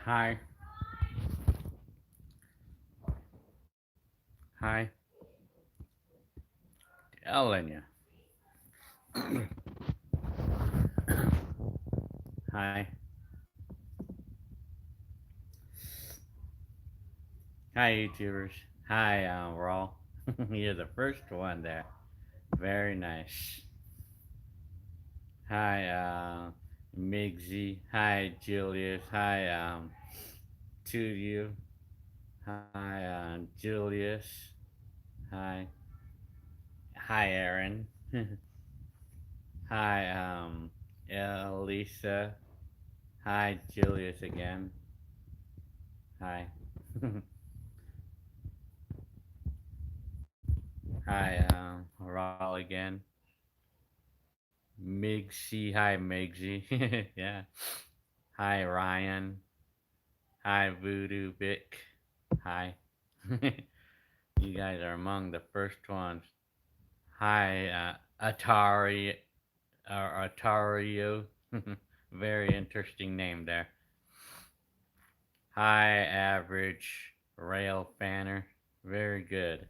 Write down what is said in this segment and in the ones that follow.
Hi, hi, telling you. Hi, hi, YouTubers. Hi, Raw. You're the first one there. Very nice. Hi, Migsy. Hi, Julius. Hi, to you. Hi, Julius. Hi, hi, Aaron. Hi, Elisa. Hi, Julius again. Hi. Hi, Raw again. Migsy, hi Migsy. Yeah. Hi Ryan. Hi Voodoo Bick. Hi. You guys are among the first ones. Hi Atari or Atario. Very interesting name there. Hi Average Rail Fanner. Very good.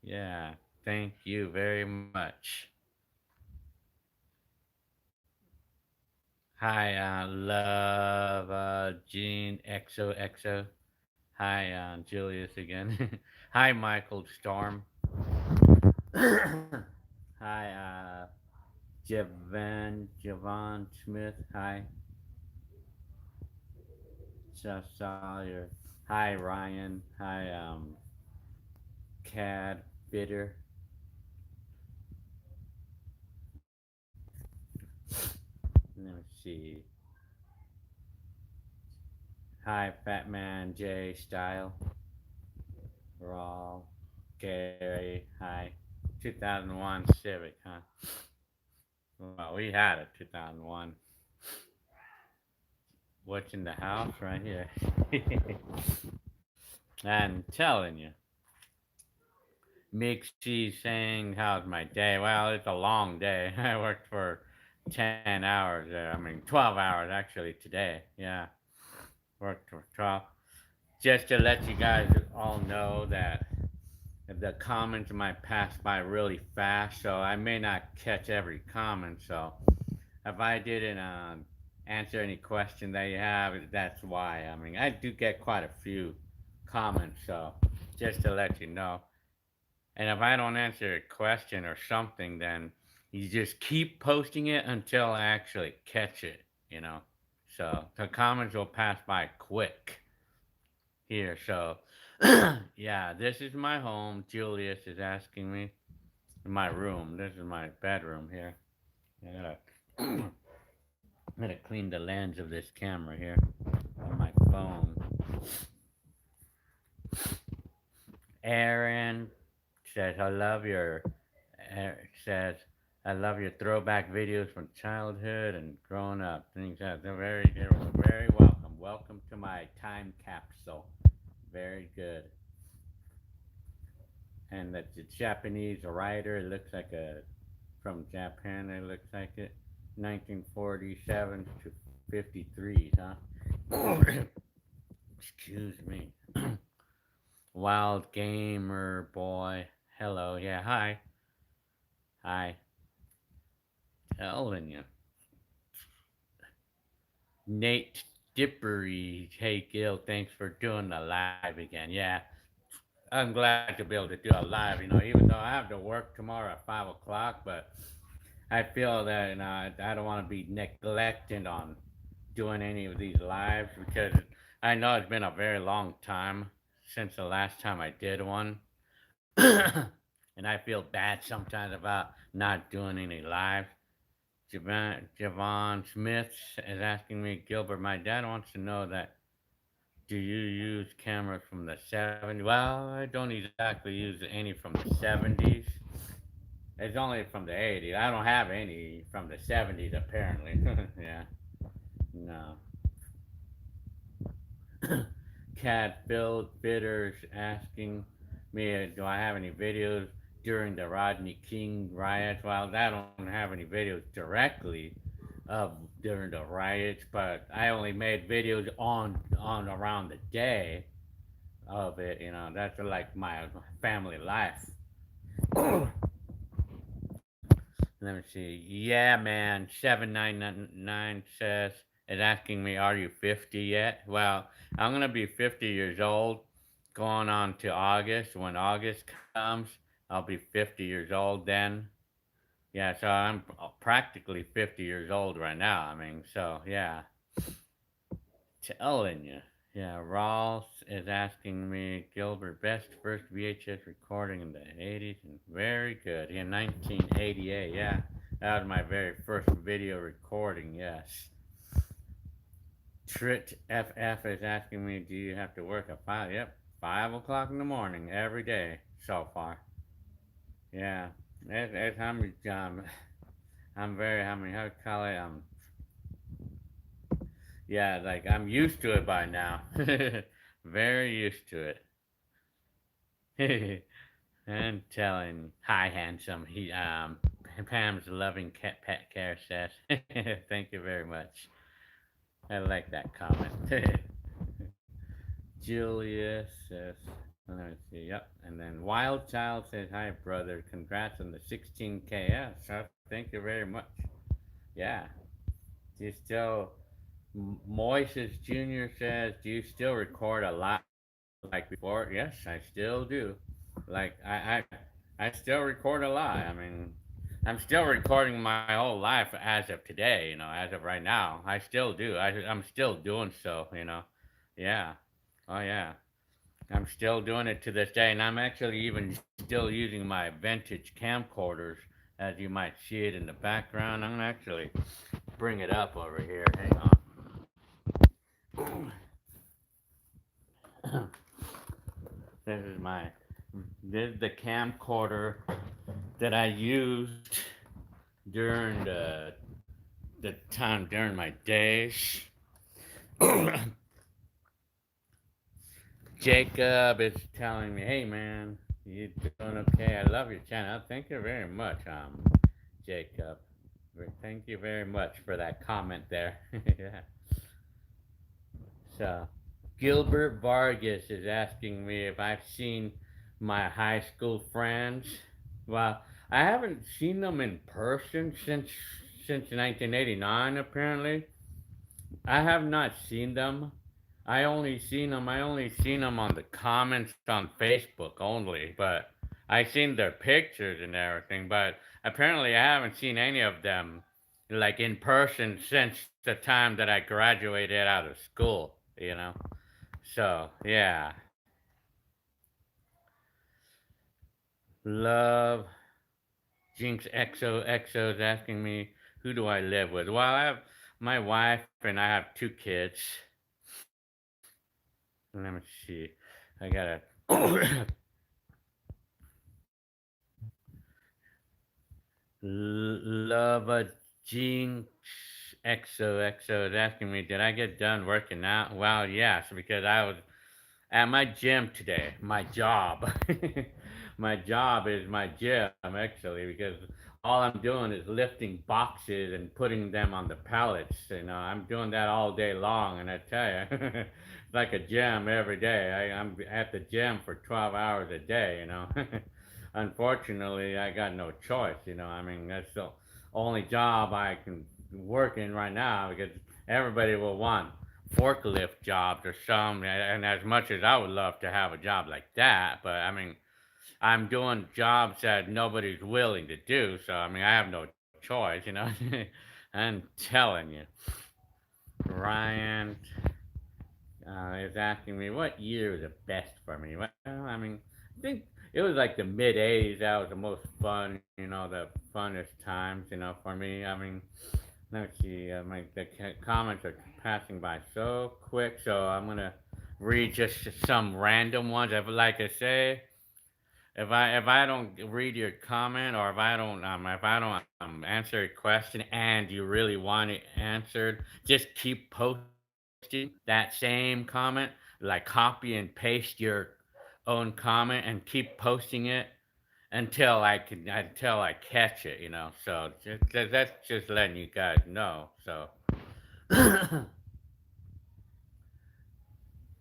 Yeah. Thank you very much. Hi, Love Gene XOXO. Hi, Julius again. Hi, Michael Storm. Hi, Javon Smith. Hi, Seth Sawyer. Hi, Ryan. Hi, Cad Bitter. Let me see. Hi, Fat Man J Style. Raw. Gary. Hi. 2001 Civic, huh? Well, we had a 2001. What's in the house right here? I'm telling you. Mixie saying, how's my day? Well, it's a long day. I worked for 10 hours. 12 hours actually today. Yeah, worked for 12. Just to let you guys all know that the comments might pass by really fast, so I may not catch every comment. So if I didn't answer any question that you have, that's why. I do get quite a few comments, so just to let you know. And if I don't answer a question or something, then you just keep posting it until I actually catch it, you know. So the comments will pass by quick here. So, yeah, this is my home. Julius is asking me. My room. This is my bedroom here. I gotta, I gotta clean the lens of this camera here on my phone. Aaron says, I love your says, I love your throwback videos from childhood and growing up. Things that they're very welcome. Welcome to my time capsule. Very good. And the Japanese writer, it looks like a from Japan. It looks like it, 1947 to 53, huh? Excuse me. Wild gamer boy. Hello. Yeah. Hi. Hi. Telling you. Nate Dippery. Hey, Gil, thanks for doing the live again. Yeah, I'm glad to be able to do a live, even though I have to work tomorrow at 5 o'clock, but I feel that I don't want to be neglected on doing any of these lives because I know it's been a very long time since the last time I did one. And I feel bad sometimes about not doing any lives. Javon Smith is asking me, Gilbert, my dad wants to know that do you use cameras from the 70s? Well, I don't exactly use any from the 70s. It's only from the 80s. I don't have any from the 70s, apparently. Yeah, no. Cat Build Bitters asking me, do I have any videos during the Rodney King riots? Well, I don't have any videos directly, of during the riots, but I only made videos on around the day of it. That's like my family life. Let me see. Yeah, man. 799 says is asking me, "Are you 50 yet?" Well, I'm gonna be 50 years old, going on to August. When August comes, I'll be 50 years old then. Yeah, so I'm practically 50 years old right now. I mean, so yeah, telling you. Yeah, Ross is asking me, Gilbert, best first VHS recording in the 80s, and very good. In 1988, yeah. That was my very first video recording, yes. Trit FF is asking me, do you have to work at 5? Yep, 5 o'clock in the morning every day so far. Yeah, it's I'm very, how to call it, yeah, like I'm used to it by now. Very used to it. And telling, hi, handsome. Pam's loving cat pet care says, thank you very much. I like that comment. Julius says, let me see, yep. And then Wild Child says, hi, brother. Congrats on the 16K. Yeah, so thank you very much. Yeah. Do you still, Moises Jr. says, do you still record a lot like before? Yes, I still do. Like, I still record a lot. I mean, I'm still recording my whole life as of today, as of right now. I still do. I'm still doing so. Yeah. Oh, yeah. I'm still doing it to this day, and I'm actually even still using my vintage camcorders, as you might see it in the background. I'm gonna actually bring it up over here. Hang on. this is my this is the camcorder that I used during the time during my days. Jacob is telling me, "Hey man, you doing okay? I love your channel. Thank you very much, Jacob. Thank you very much for that comment there." Yeah. So, Gilbert Vargas is asking me if I've seen my high school friends. Well, I haven't seen them in person since 1989. Apparently, I have not seen them. I only seen them on the comments on Facebook only, but I seen their pictures and everything, but apparently I haven't seen any of them like in person since the time that I graduated out of school. So, yeah. Love Jinx XOXO is asking me, who do I live with? Well, I have my wife and I have 2 kids. Let me see. I gotta Lava Jinx XOXO is asking me, did I get done working out? Well, yes, because I was at my gym today. My job. My job is my gym, actually, because all I'm doing is lifting boxes and putting them on the pallets. I'm doing that all day long, and I tell you, it's like a gym every day. I'm at the gym for 12 hours a day. Unfortunately, I got no choice. I mean, that's the only job I can work in right now because everybody will want forklift jobs or some. And as much as I would love to have a job like that, but I mean, I'm doing jobs that nobody's willing to do. So, I mean, I have no choice. I'm telling you. Ryan is asking me what year is the best for me. Well, I mean, I think it was like the mid '80s. That was the most fun, the funnest times, for me. I mean, let's see. The comments are passing by so quick, so I'm gonna read just some random ones. Like I say, if I don't read your comment or if I don't answer a question and you really want it answered, just keep posting that same comment. Like copy and paste your own comment and keep posting it until I catch it, you know. So that's just letting you guys know. So let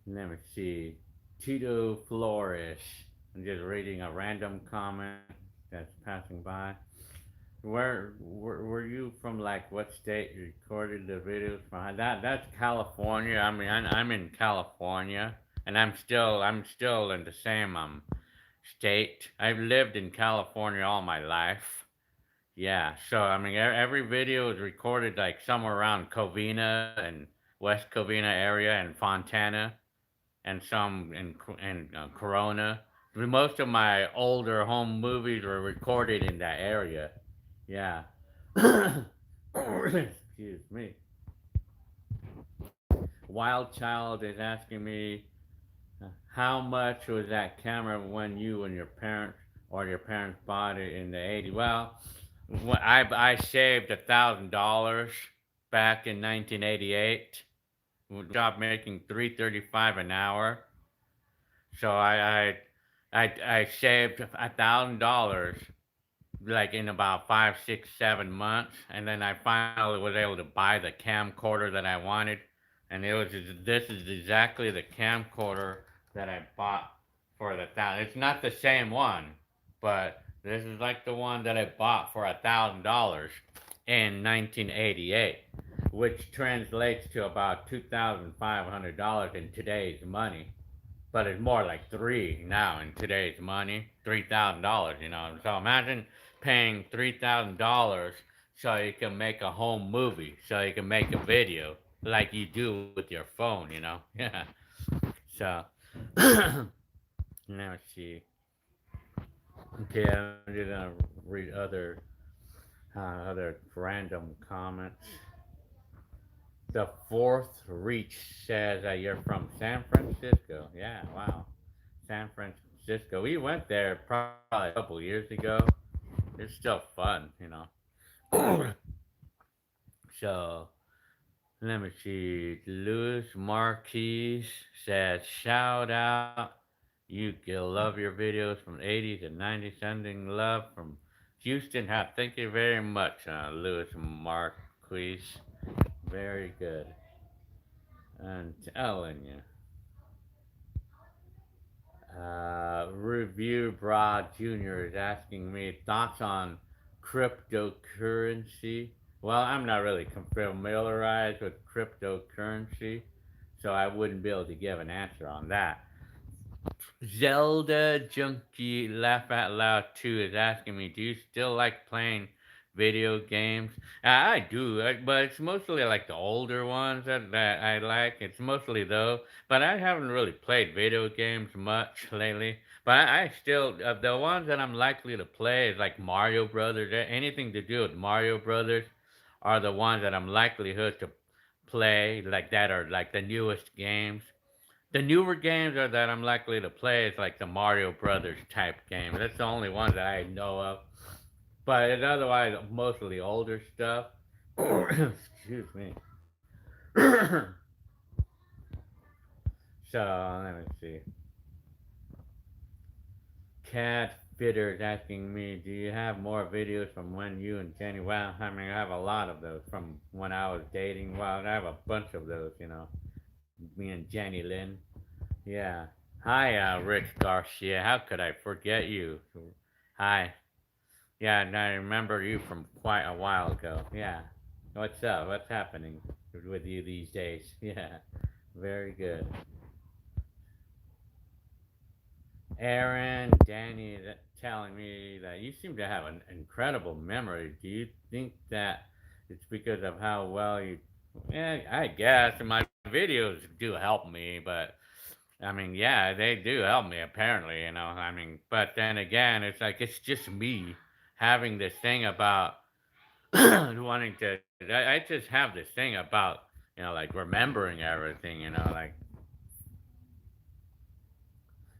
me see. Tito Flores. I'm just reading a random comment that's passing by. Where were you from? Like what state you recorded the videos from? That's California. I mean, I'm in California, and I'm still in the same state. I've lived in California all my life. Yeah, so I mean, every video is recorded like somewhere around Covina and West Covina area and Fontana, and some in Corona. Most of my older home movies were recorded in that area. Yeah. Excuse me. Wild Child is asking me how much was that camera when you and your parents bought it in the 80s? Well, I saved $1,000 back in 1988. Job making 3.35 an hour. So I saved $1,000 like in about 5, 6, 7 months, and then I finally was able to buy the camcorder that I wanted, and this is exactly the camcorder that I bought for the thousand. It's not the same one, but this is like the one that I bought for $1,000 in 1988, which translates to about $2,500 in today's money, but it's more like three now in today's money, $3,000. You know, so imagine paying $3,000 so you can make a home movie, so you can make a video like you do with your phone. You know, yeah. So now see. Okay, I'm just gonna read other random comments. The fourth reach says that you're from San Francisco. Yeah, wow. San Francisco. We went there probably a couple years ago. It's still fun, you know. So let me see. Louis Marquis says, shout out. You love your videos from 80s and 90s. Sending love from Houston. Thank you very much, Louis Marquis. Very good. I'm telling you. Review Broad Jr. is asking me thoughts on cryptocurrency. Well, I'm not really familiarized with cryptocurrency, so I wouldn't be able to give an answer on that. Zelda Junkie Laugh Out Loud 2 is asking me, do you still like playing video games? I do, but it's mostly like the older ones that I like. It's mostly those, but I haven't really played video games much lately. But I still, the ones that I'm likely to play is like Mario Brothers. Anything to do with Mario Brothers are the ones that I'm likelihood to play, like that are like the newest games. The newer games are that I'm likely to play is like the Mario Brothers type games. That's the only ones that I know of. But it's otherwise mostly older stuff. Excuse me. So let me see. Cat Fitter is asking me, do you have more videos from when you and Jenny? Well, I mean, I have a lot of those from when I was dating. Well, I have a bunch of those, you know. Me and Jenny Lynn. Yeah. Hi, Rich Garcia. How could I forget you? Hi. Yeah, and I remember you from quite a while ago. Yeah. What's up? What's happening with you these days? Yeah. Very good. Aaron, Danny is telling me that you seem to have an incredible memory. Do you think that it's because of how well you? Yeah, I guess my videos do help me, but I mean, yeah, they do help me apparently, you know. I mean, but then again, it's like it's just me having this thing about wanting to. I just have this thing about like remembering everything, like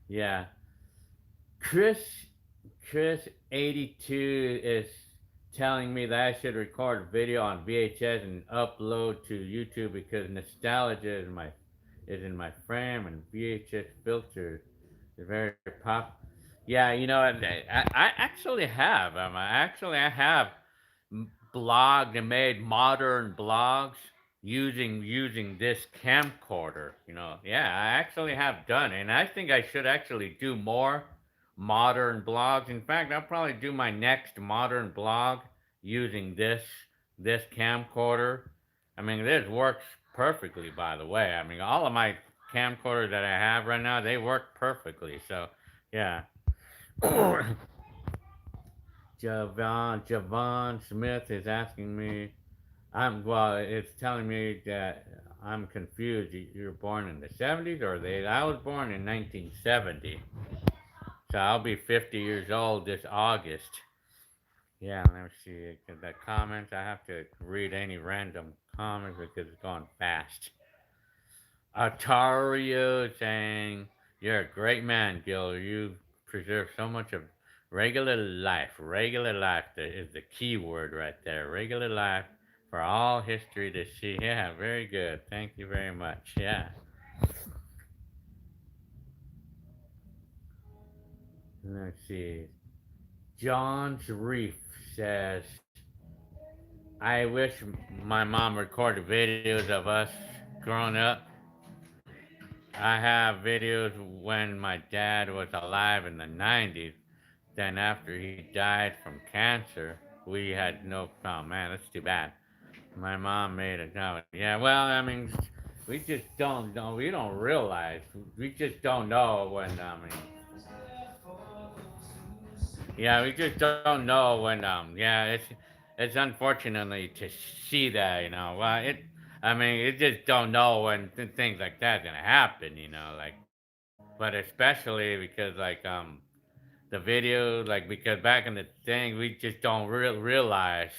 yeah. Chris Chris 82 is telling me that I should record video on VHS and upload to YouTube because nostalgia is in my frame and VHS filter is very pop. Yeah, I actually have. I have blogged and made modern blogs using this camcorder. Yeah, I actually have done it, and I think I should actually do more modern blogs. In fact, I'll probably do my next modern blog using this camcorder. I mean, this works perfectly, by the way. I mean, all of my camcorders that I have right now, they work perfectly. So, yeah. Javon Smith is asking me. It's telling me that I'm confused. You were born in the 70s or the I was born in 1970, so I'll be 50 years old this August. Yeah, let me see the comments. I have to read any random comments because it's going fast. Atario saying, "You're a great man, Gil. You preserve so much of regular life. Regular life is the key word right there. Regular life for all history to see." Yeah, very good. Thank you very much. Yeah. Let's see. John's Reef says, "I wish my mom recorded videos of us growing up. I have videos when my dad was alive in the 90s. Then after he died from cancer, we had no. Oh man, that's too bad. My mom made it. No, yeah. Well, I mean, we just don't know. We don't realize. We just don't know when. I mean, yeah, we just don't know when. Yeah, it's unfortunately to see that. Well, it. I mean, you just don't know when things like that gonna happen. Like, but especially because the video, like because back in the thing, we just don't realize.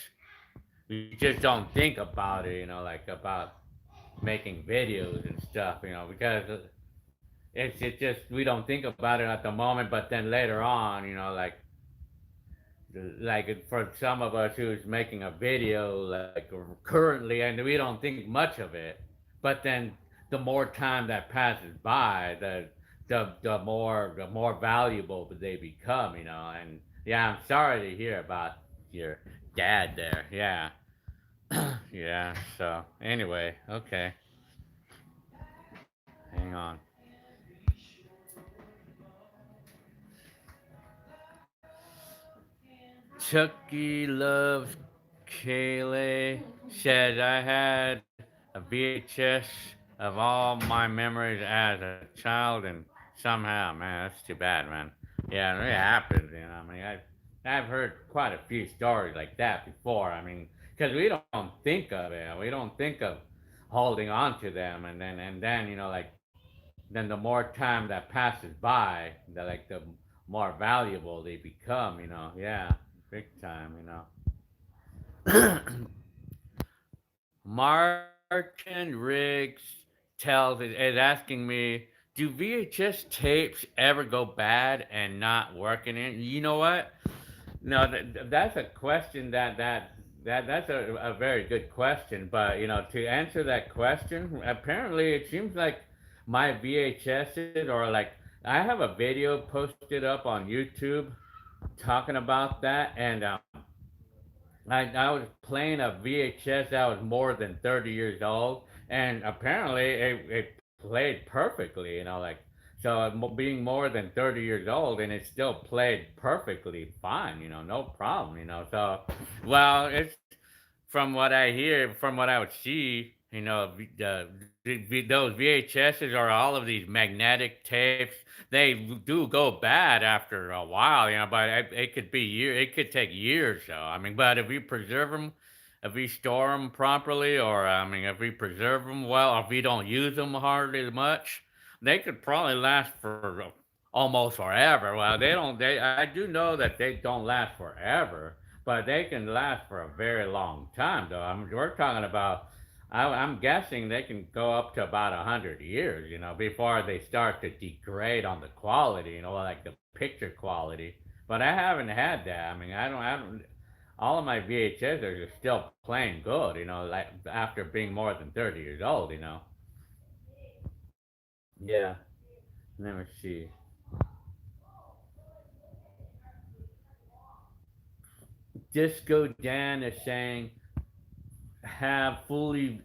We just don't think about it, like about making videos and stuff, because it's just we don't think about it at the moment, but then later on, like for some of us who's making a video like currently, and we don't think much of it, but then the more time that passes by, the more valuable they become, and yeah, I'm sorry to hear about your dad there. Yeah. Yeah, so anyway, okay. Hang on. Chucky loves Kaylee says I had a VHS of all my memories as a child, and somehow, man, that's too bad, man. Yeah, it happens, I mean, I've heard quite a few stories like that before. I mean, because we don't think of it, we don't think of holding on to them, and then like then the more time that passes by, the more valuable they become. Yeah, big time. Martin Riggs is asking me, do VHS tapes ever go bad and not working? You know what? No, that's a question that's a very good question. But to answer that question, apparently it seems like my VHSs or like I have a video posted up on YouTube talking about that, and I was playing a VHS that was more than 30 years old, and apparently it played perfectly. So being more than 30 years old and it still played perfectly fine. No problem. So well, it's from what I hear, from what I would see, those VHSs or all of these magnetic tapes, they do go bad after a while, but it could be it could take years, though. I mean, but if we preserve them, if we store them properly, or I mean, if we preserve them well, if we don't use them hardly much, they could probably last for almost forever. Well, they don't. I do know that they don't last forever, but they can last for a very long time, though. We're talking about. I'm guessing they can go up to about 100 years, before they start to degrade on the quality, like the picture quality. But I haven't had that. I mean, I don't. All of my VHS are still playing good, like after being more than 30 years old. Yeah. Let me see. Disco Dan is saying, have fully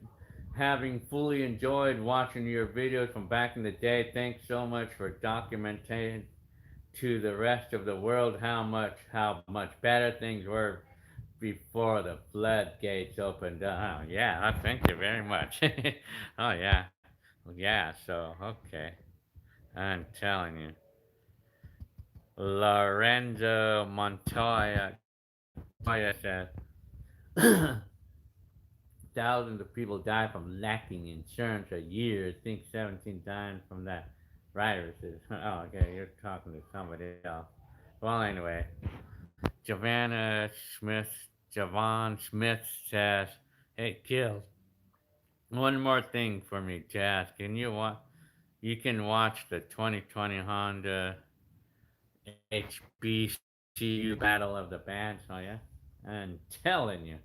having fully enjoyed watching your videos from back in the day. Thanks so much for documenting to the rest of the world how much better things were before the floodgates opened up. Oh, yeah, thank you very much. Oh yeah, yeah. So okay, I'm telling you, Lorenzo Montoya said, thousands of people die from lacking insurance a year. Think 17 times from that. Writer says, oh, okay, you're talking to somebody else. Well, anyway, Javana Smith, Javon Smith says, hey, Kill, one more thing for me, Jazz. Can you You can watch the 2020 Honda HBCU Battle of the Bands, oh yeah? I'm telling you.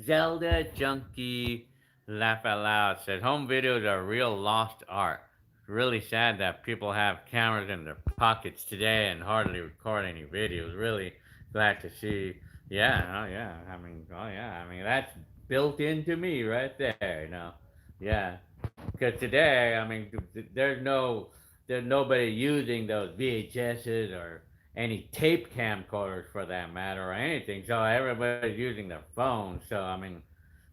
Zelda Junkie Laugh Out Loud said home videos are real lost art. Really sad that people have cameras in their pockets today and hardly record any videos. Really glad to see. Yeah, oh yeah. I mean, oh yeah. I mean, that's built into me right there. Yeah. Because today, I mean, there's nobody using those VHSs or any tape camcorders for that matter or anything. So everybody's using their phones. So I mean,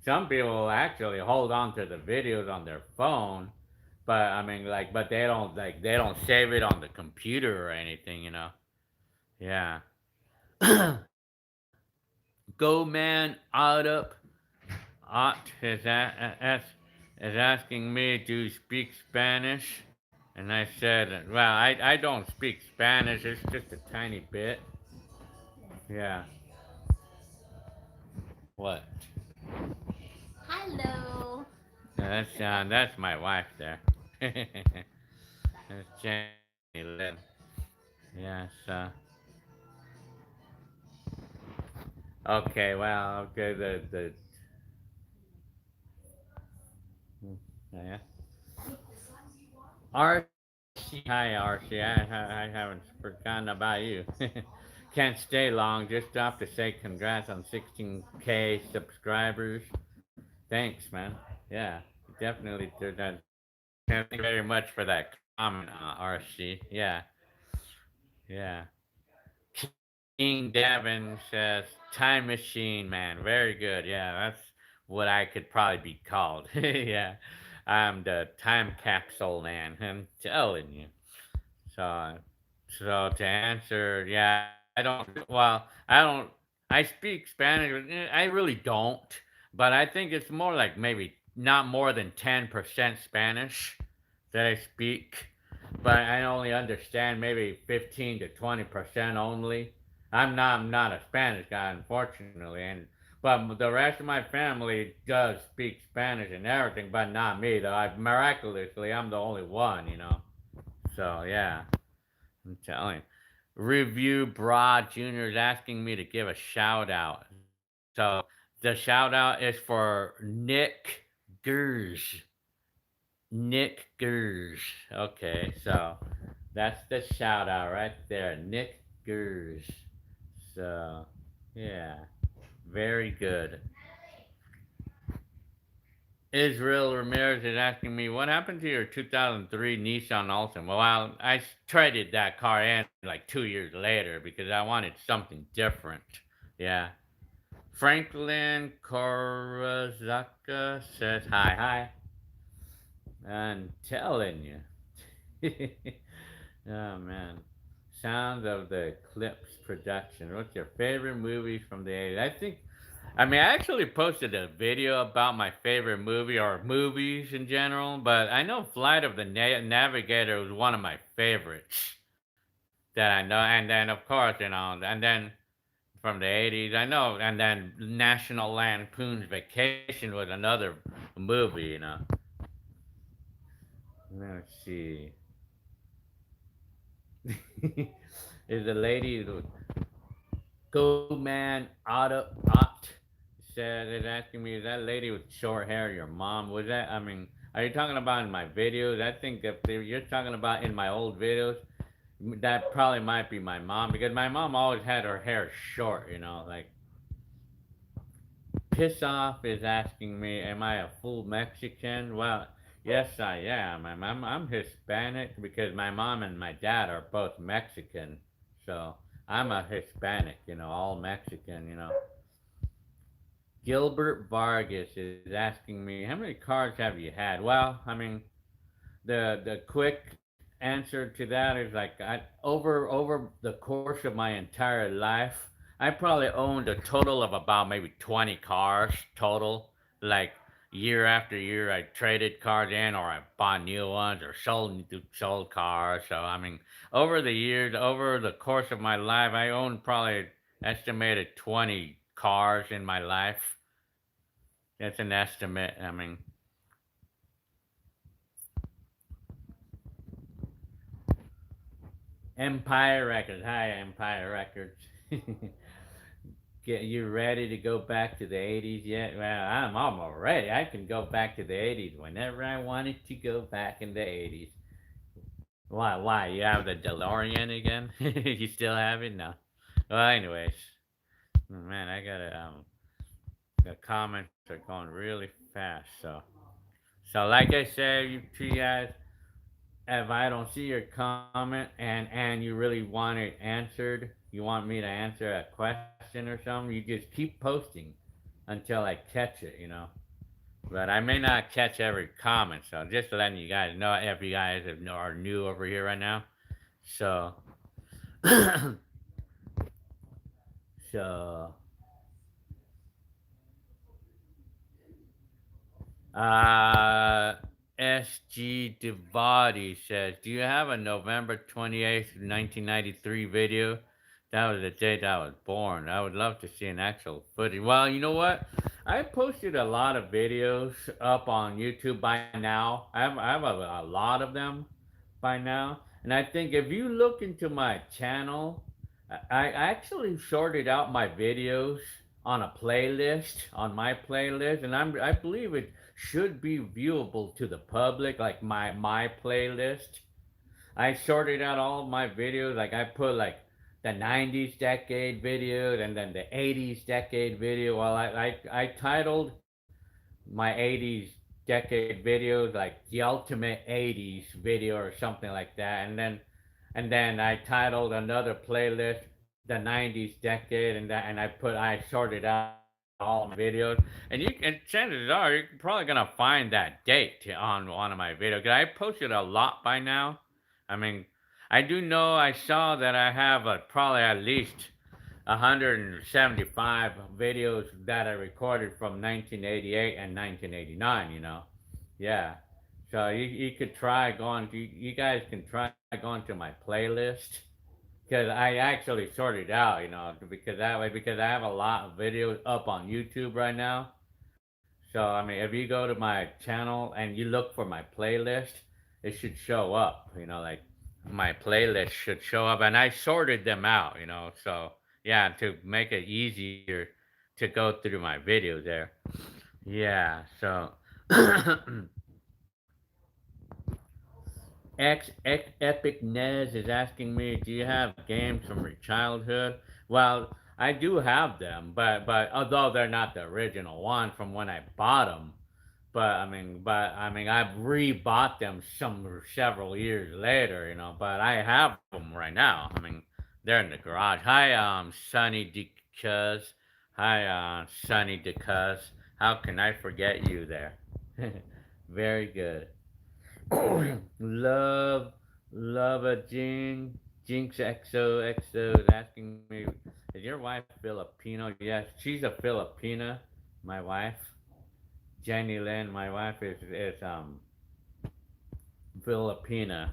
some people actually hold on to the videos on their phone, but I mean, but they don't save it on the computer or anything. Yeah. Go man out up. Ot is asking me to speak Spanish, and I said, well, I don't speak Spanish. It's just a tiny bit. Yeah. What? Hello. That's my wife there. That's Jenny Lynn. Yes. Okay. Well. Okay. The. Yeah. RC. Hi, RC. I haven't forgotten about you. Can't stay long. Just stopped to say congrats on 16K subscribers. Thanks, man. Yeah. Definitely did that. Thank you very much for that comment, RC. Yeah. Yeah. King Devin says, time machine, man. Very good. Yeah, that's what I could probably be called. Yeah. I'm the time capsule man. I'm telling you. So, so to answer, yeah, I speak Spanish, but I really don't. But I think it's more like maybe not more than 10% Spanish that I speak. But I only understand maybe 15 to 20% only. I'm not a Spanish guy, unfortunately, but the rest of my family does speak Spanish and everything, but not me. Though miraculously, I'm the only one. So yeah. I'm telling you. Review Broad Jr. is asking me to give a shout out. So the shout out is for Nick Gers. Nick Gers. Okay, so that's the shout out right there. Nick Gers. So, yeah, very good. Israel Ramirez is asking me, what happened to your 2003 Nissan Altima? Well, I traded that car in like 2 years later because I wanted something different. Yeah. Franklin Korazaka says, hi, hi. I'm telling you. Oh, man. Sounds of the Eclipse production. What's your favorite movies from the 80s? I actually posted a video about my favorite movie or movies in general, but I know Flight of the Navigator was one of my favorites that I know. And then, of course, and then from the 80s, I know. And then National Lampoon's Vacation was another movie. Let's see. Is the lady Go Man Ot said is asking me, is that lady with short hair your mom? Was that? Are you talking about in my videos? I think if you're talking about in my old videos, That probably might be my mom because my mom always had her hair short. Like Piss Off is asking me, am I a full Mexican? Well, yes, I am. I'm Hispanic because my mom and my dad are both Mexican. So I'm a Hispanic, all Mexican. Gilbert Vargas is asking me, how many cars have you had? Well, the quick answer to that is like over the course of my entire life, I probably owned a total of about maybe 20 cars total. Like year after year, I traded cars in, or I bought new ones, or sold cars. So over the years, over the course of my life, I owned probably estimated 20 cars in my life. That's an estimate. Empire Records. Hi, Empire Records. Get you ready to go back to the 80s yet? Well, I'm almost ready. I can go back to the 80s whenever I wanted to go back in the 80s. Why? Why? You have the DeLorean again? You still have it? No. Well, anyways. Man, I gotta, the comments are going really fast. So like I said, you guys, if I don't see your comment and you really want it answered, you want me to answer a question or something, you just keep posting until I catch it. But I may not catch every comment, so just letting you guys know if you guys are new over here right now. So, so Uh, SG Devati says, do you have a November 28th, 1993 video? That was the date I was born. I would love to see an actual footage. Well, you know what? I posted a lot of videos up on YouTube by now. I have a lot of them by now. And I think if you look into my channel, I actually sorted out my videos on a playlist, on my playlist, and I believe it should be viewable to the public, like my playlist. I sorted out all of my videos, like I put like the 90s decade videos and then the 80s decade video. Well, I titled my 80s decade videos like the ultimate 80s video or something like that, and then I titled another playlist the 90s decade, and I sorted out all my videos, and chances are you're probably gonna find that date on one of my videos because I posted a lot by now. I mean, I do know I saw that I have probably at least 175 videos that I recorded from 1988 and 1989. Yeah. So you could try going. You guys can try going to my playlist because I actually sorted out, because that way, because I have a lot of videos up on YouTube right now. So if you go to my channel and you look for my playlist, it should show up. Like my playlist should show up, and I sorted them out. So yeah, to make it easier to go through my videos there. Yeah. So Epic Nez is asking me, do you have games from your childhood? Well, I do have them, but although they're not the original one from when I bought them, but I've rebought them several years later, But I have them right now. They're in the garage. Hi, Sonny DeCuz. Hi, Sonny DeCuz. How can I forget you there? Very good. love, love a Jinx XOXO is asking me, is your wife Filipino? Yes, she's a Filipina. My wife, Jenny Lynn. My wife is Filipina.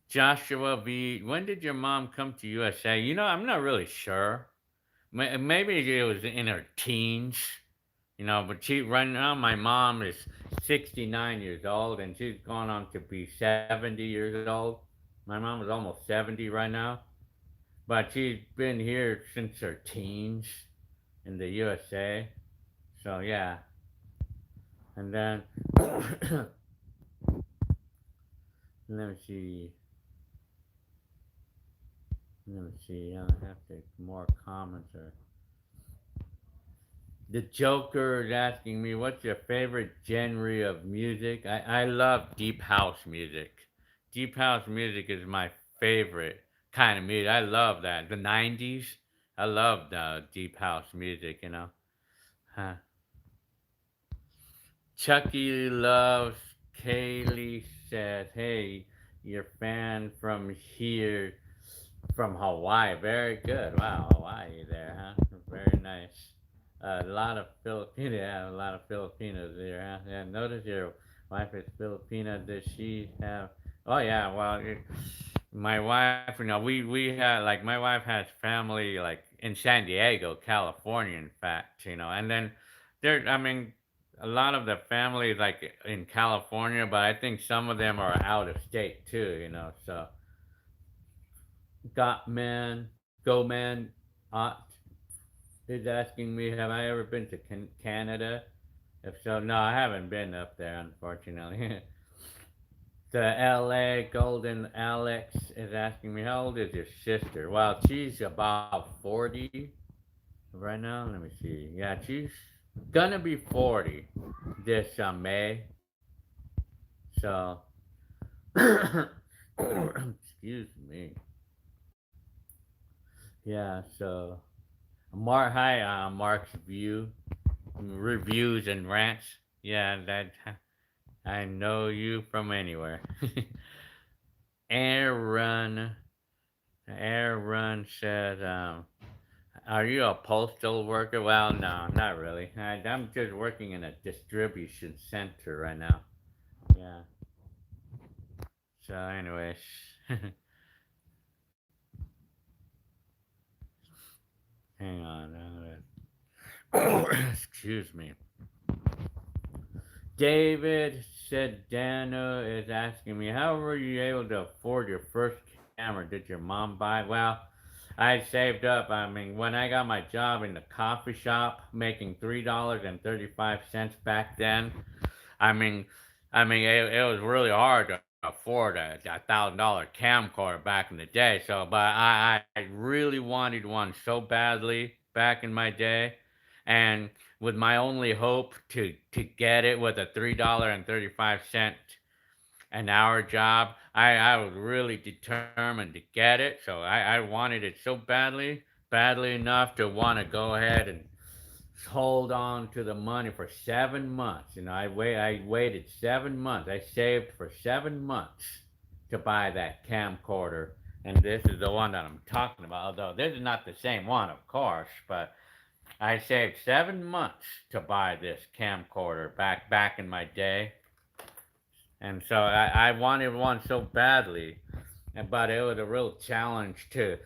Joshua V. When did your mom come to USA? I'm not really sure. Maybe it was in her teens. But right now my mom is 69 years old and she's gone on to be 70 years old. My mom is almost 70 right now, but she's been here since her teens in the USA. So yeah, and then let me see. Let me see. I have to more comments. Or the Joker is asking me, "What's your favorite genre of music?" I love deep house music. Deep house music is my favorite kind of music. I love that. The '90s. I love the deep house music. Huh. Chucky loves Kaylee says, "Hey, your fan from here, from Hawaii. Very good. Wow, Hawaii there, huh? Very nice. A lot of Filipino, yeah, a lot of Filipinos there, huh? Yeah, notice your wife is Filipina. Does she have? Oh yeah, well, my wife, we had like my wife has family like in San Diego, California, in fact, and then there, I mean, a lot of the family like in California, but I think some of them are out of state too, so got man, go man, is asking me, have I ever been to Canada? If so, no, I haven't been up there, unfortunately. The LA Golden Alex is asking me, how old is your sister? Well, she's about 40 right now. Let me see. Yeah, she's gonna be 40 this May. So, excuse me. Yeah, so hi, Mark's reviews and rants. Yeah, that I know you from anywhere. Aaron, Aaron said, "Are you a postal worker?" Well, no, not really. I'm just working in a distribution center right now. Yeah. So, anyways, hang on. Excuse me. David said Dano is asking me, how were you able to afford your first camera? Did your mom buy? Well, I saved up. I mean, when I got my job in the coffee shop making $3.35 back then, I mean, it was really hard to afford a $1,000 camcorder back in the day. So, but I really wanted one so badly back in my day, and with my only hope to get it with a $3.35 an hour job, I was really determined to get it. So I wanted it so badly enough to want to go ahead and hold on to the money for 7 months. I waited 7 months. I saved for 7 months to buy that camcorder. And this is the one that I'm talking about. Although this is not the same one, of course, but I saved 7 months to buy this camcorder back in my day. And so I wanted one so badly, but it was a real challenge to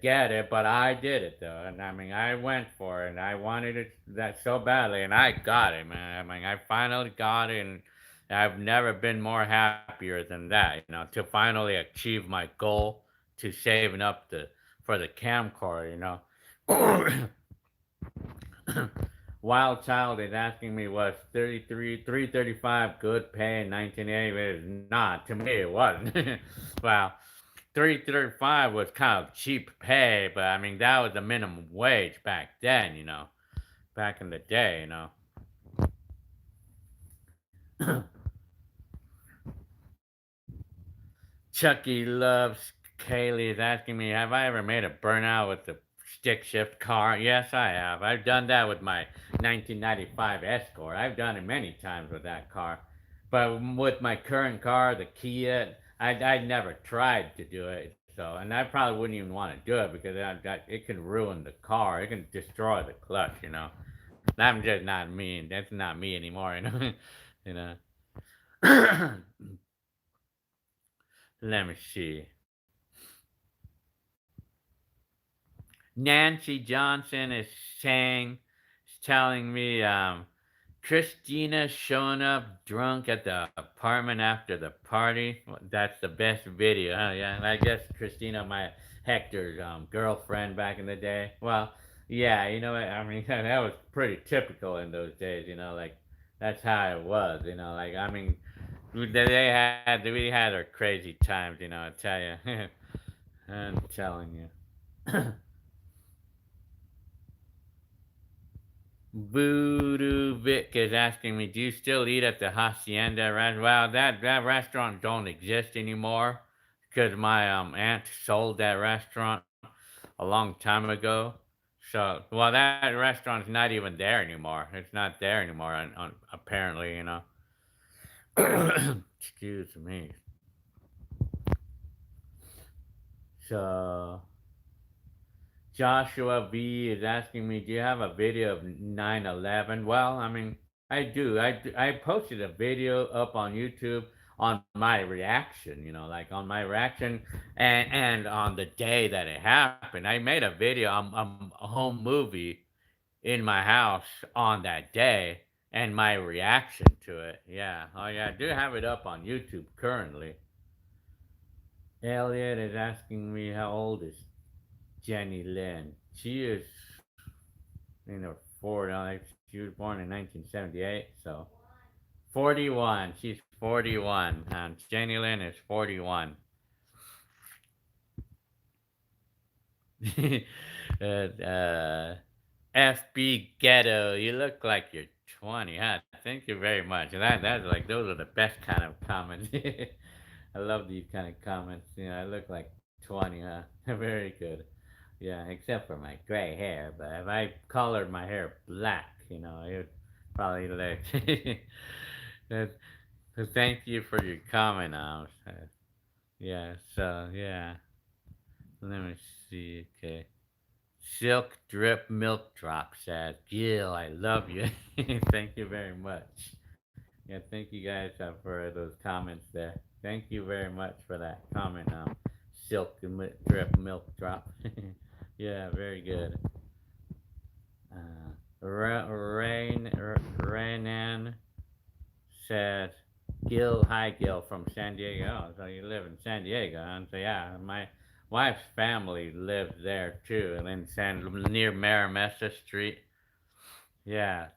get it. But I did it though, and I mean I went for it, and I wanted it that so badly, and I got it, man. I mean I finally got it, and I've never been more happier than that. To finally achieve my goal to saving up for the camcorder. Wild Child is asking me, was 335 good pay in 1980? It is not. To me, it wasn't. Well, 335 was kind of cheap pay, but I mean, that was the minimum wage back then, back in the day. Chucky loves Kaylee is asking me, have I ever made a burnout with the stick shift car? Yes, I have. I've done that with my 1995 Escort. I've done it many times with that car. But with my current car, the Kia, I never tried to do it. So, and I probably wouldn't even want to do it because it can ruin the car. It can destroy the clutch. I'm just not me. That's not me anymore. you know. Let me see. Nancy Johnson is saying, telling me, Christina showing up drunk at the apartment after the party. Well, that's the best video, huh? Yeah, and I guess Christina, my Hector's girlfriend back in the day. Well, yeah, I mean, that was pretty typical in those days. Like that's how it was. Like I mean, we had our crazy times. I tell you. I'm telling you. Voodoo Vic is asking me, do you still eat at the Hacienda restaurant? Well, that restaurant don't exist anymore because my aunt sold that restaurant a long time ago. So, well, that restaurant's not even there anymore. It's not there anymore, apparently, you know. Excuse me. So, Joshua V is asking me, do you have a video of 9/11? Well, I mean, I do. I posted a video up on YouTube on my reaction, like on my reaction and on the day that it happened. I made a video, a home movie in my house on that day and my reaction to it. Yeah. Oh, yeah. I do have it up on YouTube currently. Elliot is asking me how old is Jenny Lynn. She is in her 40s. She was born in 1978, so 41. She's 41. And Jenny Lynn is 41. uh, FB Ghetto, you look like you're 20, huh? Thank you very much. That's like those are the best kind of comments. I love these kind of comments. I look like 20, huh? Very good. Yeah, except for my gray hair. But if I colored my hair black, it would probably look. That- so thank you for your comment, yeah, so yeah. Let me see. Okay. Silk Drip Milk Drop says, Gil, I love you. Thank you very much. Yeah, thank you guys for those comments there. Thank you very much for that comment, Silk Drip Milk Drop. Yeah, very good. Rainan says, Gil, hi Gil from San Diego. Oh, so you live in San Diego, huh? So yeah, my wife's family lives there too, and in near Maramessa Street. Yeah.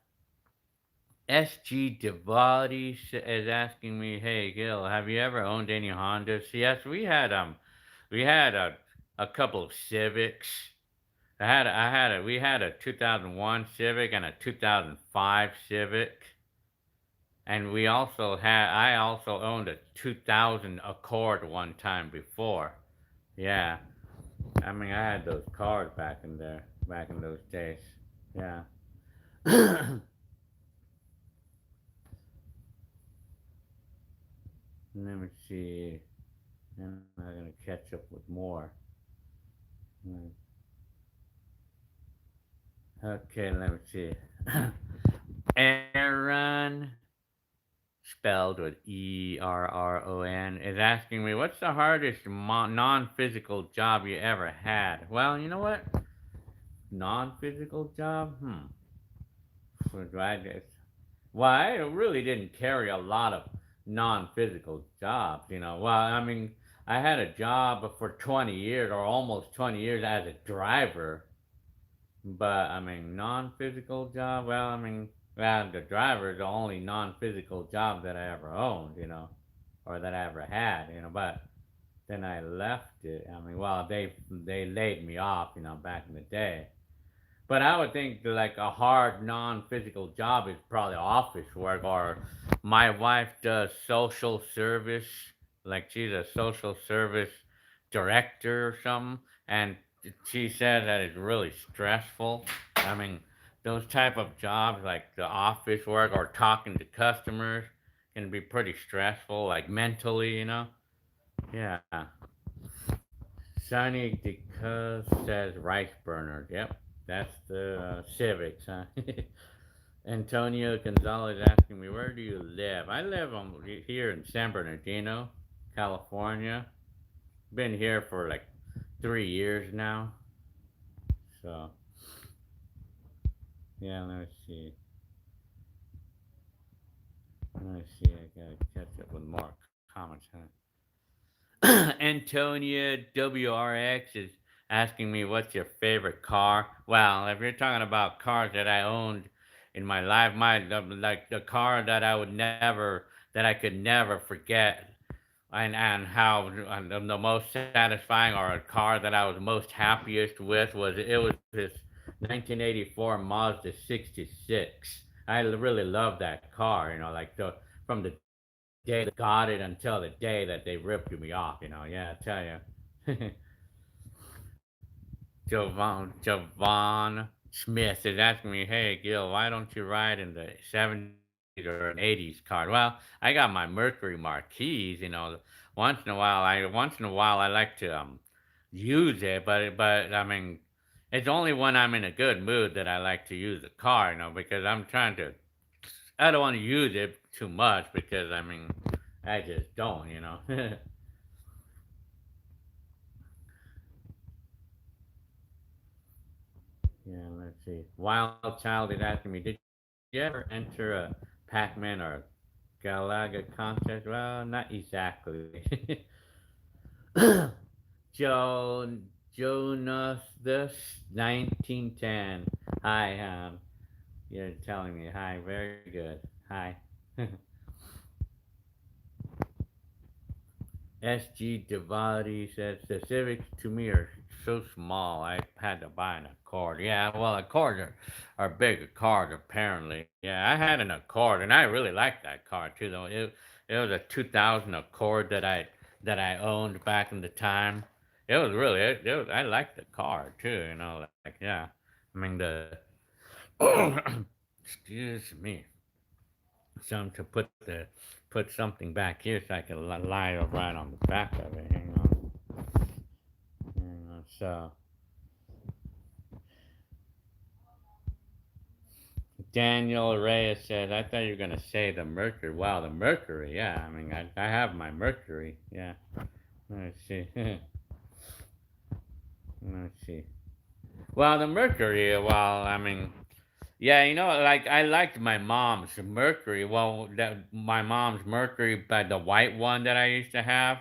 SG Devati is asking me, hey Gil, have you ever owned any Hondas? Yes, we had a couple of Civics. We had a 2001 Civic and a 2005 Civic. And I also owned a 2000 Accord one time before. Yeah. I mean, I had those cars back in those days. Yeah. Let me see. I'm not going to catch up with more. Okay, let me see. Aaron, spelled with Erron, is asking me, what's the hardest non physical job you ever had? Well, you know what? Non physical job? Well, I really didn't carry a lot of non physical jobs. Well, I mean, I had a job for 20 years or almost 20 years as a driver. But I mean, non-physical job. Well, I mean, the driver is the only non-physical job that I ever owned, or that I ever had. But then I left it. I mean, well, they laid me off, back in the day. But I would think that, like a hard non-physical job is probably office work, or my wife does social service, like she's a social service director or something, and she said that it's really stressful. I mean, those type of jobs like the office work or talking to customers can be pretty stressful, like mentally. Yeah. Sonny because says rice burner. Yep, that's the Civics, huh? Antonio Gonzalez asking me, where do you live? I live here in San Bernardino, California. Been here for like 3 years now. So, yeah, let me see. Let me see. I gotta catch up with more comments, huh? Antonia WRX is asking me, what's your favorite car? Well, if you're talking about cars that I owned in my life, like the car that I could never forget. and how the most satisfying or a car that I was most happiest with was it was this 1984 Mazda 66. I really love that car, like from the day that I got it until the day that they ripped me off, Yeah, I tell you. Javon Smith is asking me, "Hey Gil, why don't you ride in the '70s or an '80s car?" Well, I got my Mercury Marquis. Once in a while I like to use it, but I mean, it's only when I'm in a good mood that I like to use the car. Because I don't want to use it too much because I mean, I just don't. Yeah, let's see. Wild Child is asking me, did you ever enter a Pac-Man or Galaga contest? Well, not exactly. Joe Jonas this 1910. Hi, you're telling me hi. Very good. Hi. SG Devati says the Civics to me are so small. I had to buy an Accord. Yeah, well, Accords are bigger cars apparently. Yeah, I had an Accord and I really liked that car too. Though it was a 2000 Accord that I owned back in the time. It was really I liked the car too. Like yeah. I mean the excuse me. Some to put something back here so I can lie right on the back of it. Hang on. So Daniel Reyes says, I thought you were gonna say the Mercury. Wow, the Mercury. Yeah, I mean, I have my Mercury. Yeah. Let's see. Let's see. Well, the Mercury. Well, I mean, yeah, like I liked my mom's Mercury. Well, my mom's Mercury, but the white one that I used to have.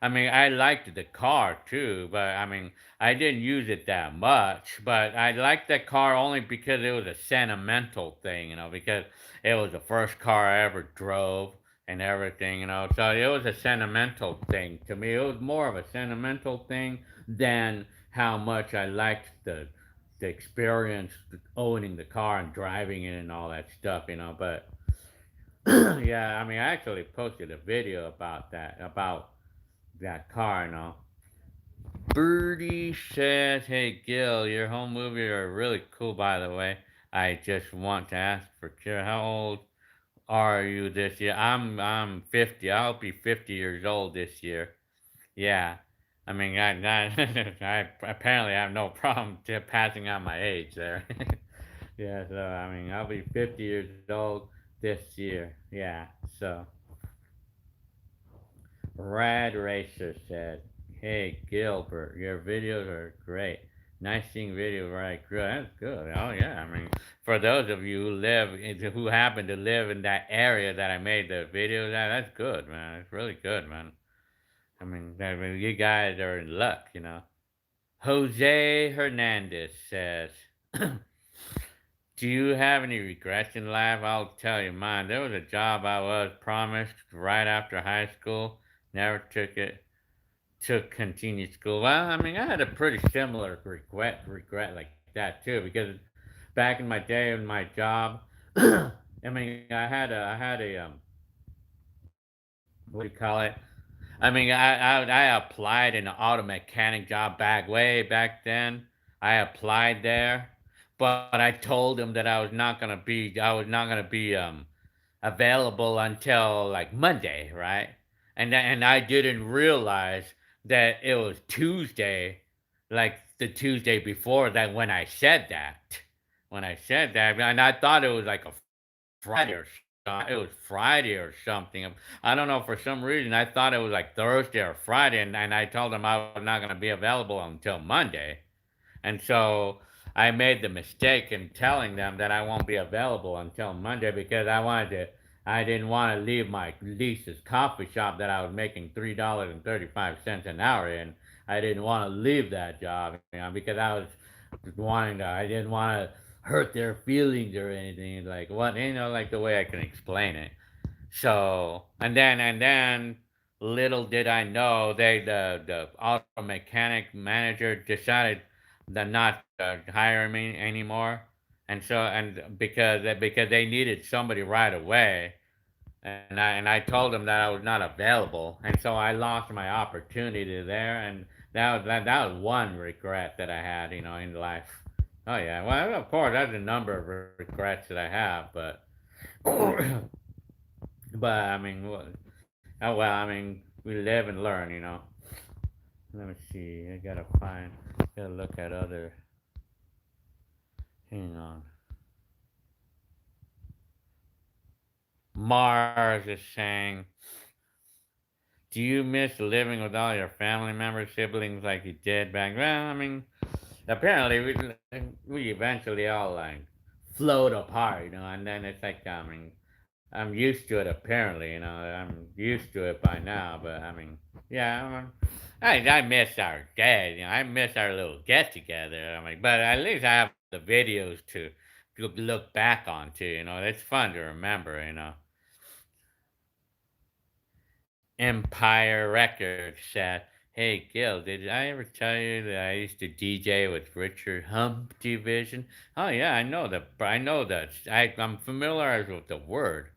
I mean, I liked the car too, but I mean, I didn't use it that much. But I liked that car only because it was a sentimental thing, because it was the first car I ever drove and everything. So it was a sentimental thing to me. It was more of a sentimental thing than how much I liked the experience owning the car and driving it and all that stuff. But yeah, I mean, I actually posted a video about that car. Birdie says, "Hey Gil, your home movies are really cool, by the way. I just want to ask for sure, how old are you this year?" I'm 50. I'll be 50 years old this year. Yeah. I mean, I apparently have no problem passing on my age there. Yeah, so I mean, I'll be 50 years old this year. Yeah, so Rad Racer said, "Hey Gilbert, your videos are great. Nice seeing videos where I grew. That's good. Oh yeah, I mean, for those of you who happen to live in that area that I made the videos at, that's good, man. It's really good, man. I mean, you guys are in luck. Jose Hernandez says, "Do you have any regrets in life?" I'll tell you mine. There was a job I was promised right after high school. Never took it. Took continued school. Well, I mean, I had a pretty similar regret like that too, because back in my day in my job, I mean, I had a what do you call it? I mean, I applied in an auto mechanic job way back then. I applied there, but I told them that I was not gonna be available until like Monday, right? And I didn't realize that it was Tuesday, like the Tuesday before that when I said that. When I said that, and I thought it was like a Friday or it was Friday or something. I don't know, for some reason I thought it was like Thursday or Friday, and I told them I was not going to be available until Monday. And so I made the mistake in telling them that I won't be available until Monday because I didn't want to leave my Lisa's coffee shop that I was making $3.35 an hour in. I didn't want to leave that job, because I didn't want to hurt their feelings or anything. Like what, like the way I can explain it. So, and then little did I know, the auto mechanic manager decided to not hire me anymore, and so and because they needed somebody right away, and I told them that I was not available, and so I lost my opportunity there, and that was one regret that I had, in life. Oh yeah, well of course there's a number of regrets that I have, but but I mean, oh well, I mean we live and learn, Let me see, gotta look at other. Hang on. Mars is saying, do you miss living with all your family members, siblings like you did back? Well, I mean, apparently we eventually all like float apart, and then it's like I'm used to it apparently, I'm used to it by now, but I mean, yeah, I miss our dad, I miss our little get together. I mean, but at least I have the videos to look back on too, it's fun to remember, Empire Records said, "Hey Gil, did I ever tell you that I used to DJ with Richard Humpty Vision?" Oh yeah, I know that. I know that. I'm familiar with the word.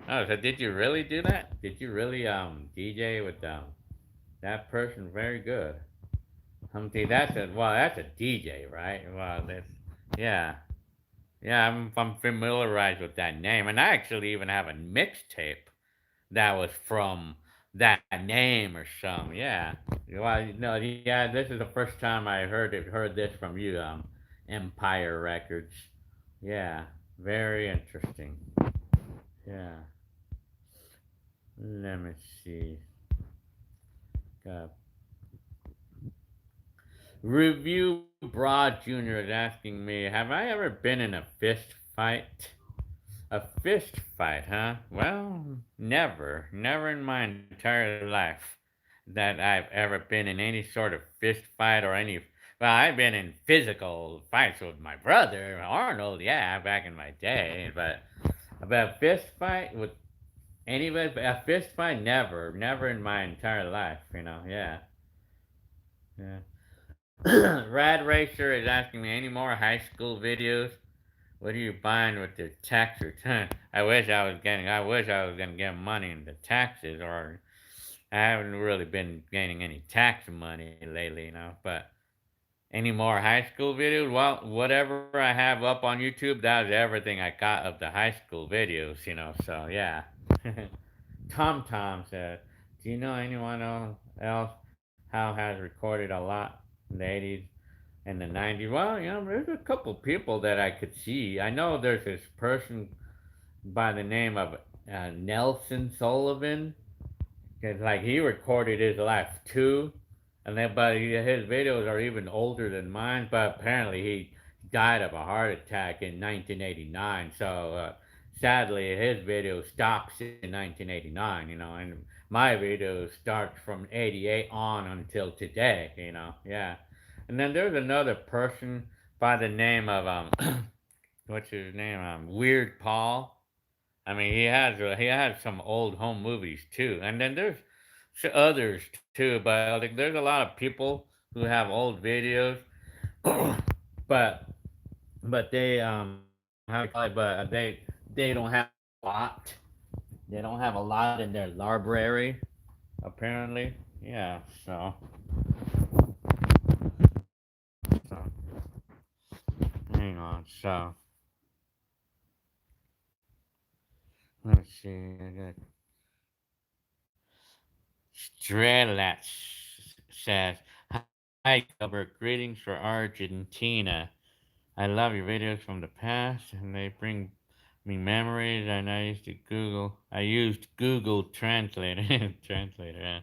Oh, so did you really do that? Did you really DJ with that person? Very good, Humpty. That's a DJ, right? Well, that's yeah, yeah. I'm familiarized with that name, and I actually even have a mixtape that was from that name or some. Yeah. Well, no, yeah. This is the first time I heard this from you. Empire Records. Yeah. Very interesting. Yeah. Let me see. Got Review Broad Jr. is asking me, have I ever been in a fist fight? A fist fight, huh? Well, never. Never in my entire life that I've ever been in any sort of fist fight or any. Well, I've been in physical fights with my brother, Arnold, yeah, back in my day. But a fist fight with anybody, a fist fight, never. Never in my entire life, yeah. Yeah. Rad Racer is asking me any more high school videos. What are you buying with the tax return? I wish I was gonna get money in the taxes, or I haven't really been gaining any tax money lately, But any more high school videos? Well, whatever I have up on YouTube, that was everything I got of the high school videos, So yeah. Tom Tom said, "Do you know anyone else how has recorded a lot in the '80s in the '90s?" Well, there's a couple people that I could see. I know there's this person by the name of Nelson Sullivan, because like he recorded his life too, and then his videos are even older than mine. But apparently he died of a heart attack in 1989. So sadly, his video stops in 1989. And my video starts from '88 on until today. Yeah. And then there's another person by the name of what's his name? Weird Paul. I mean, he has some old home movies too, and then there's others too. But like, there's a lot of people who have old videos, but they how to call it? But they don't have a lot. They don't have a lot in their library, apparently. Yeah. So hang on. So let's see. I got Strelat says, "Hi, Gilbert. Greetings for Argentina. I love your videos from the past, and they bring me memories. And I used Google Translator. Translator.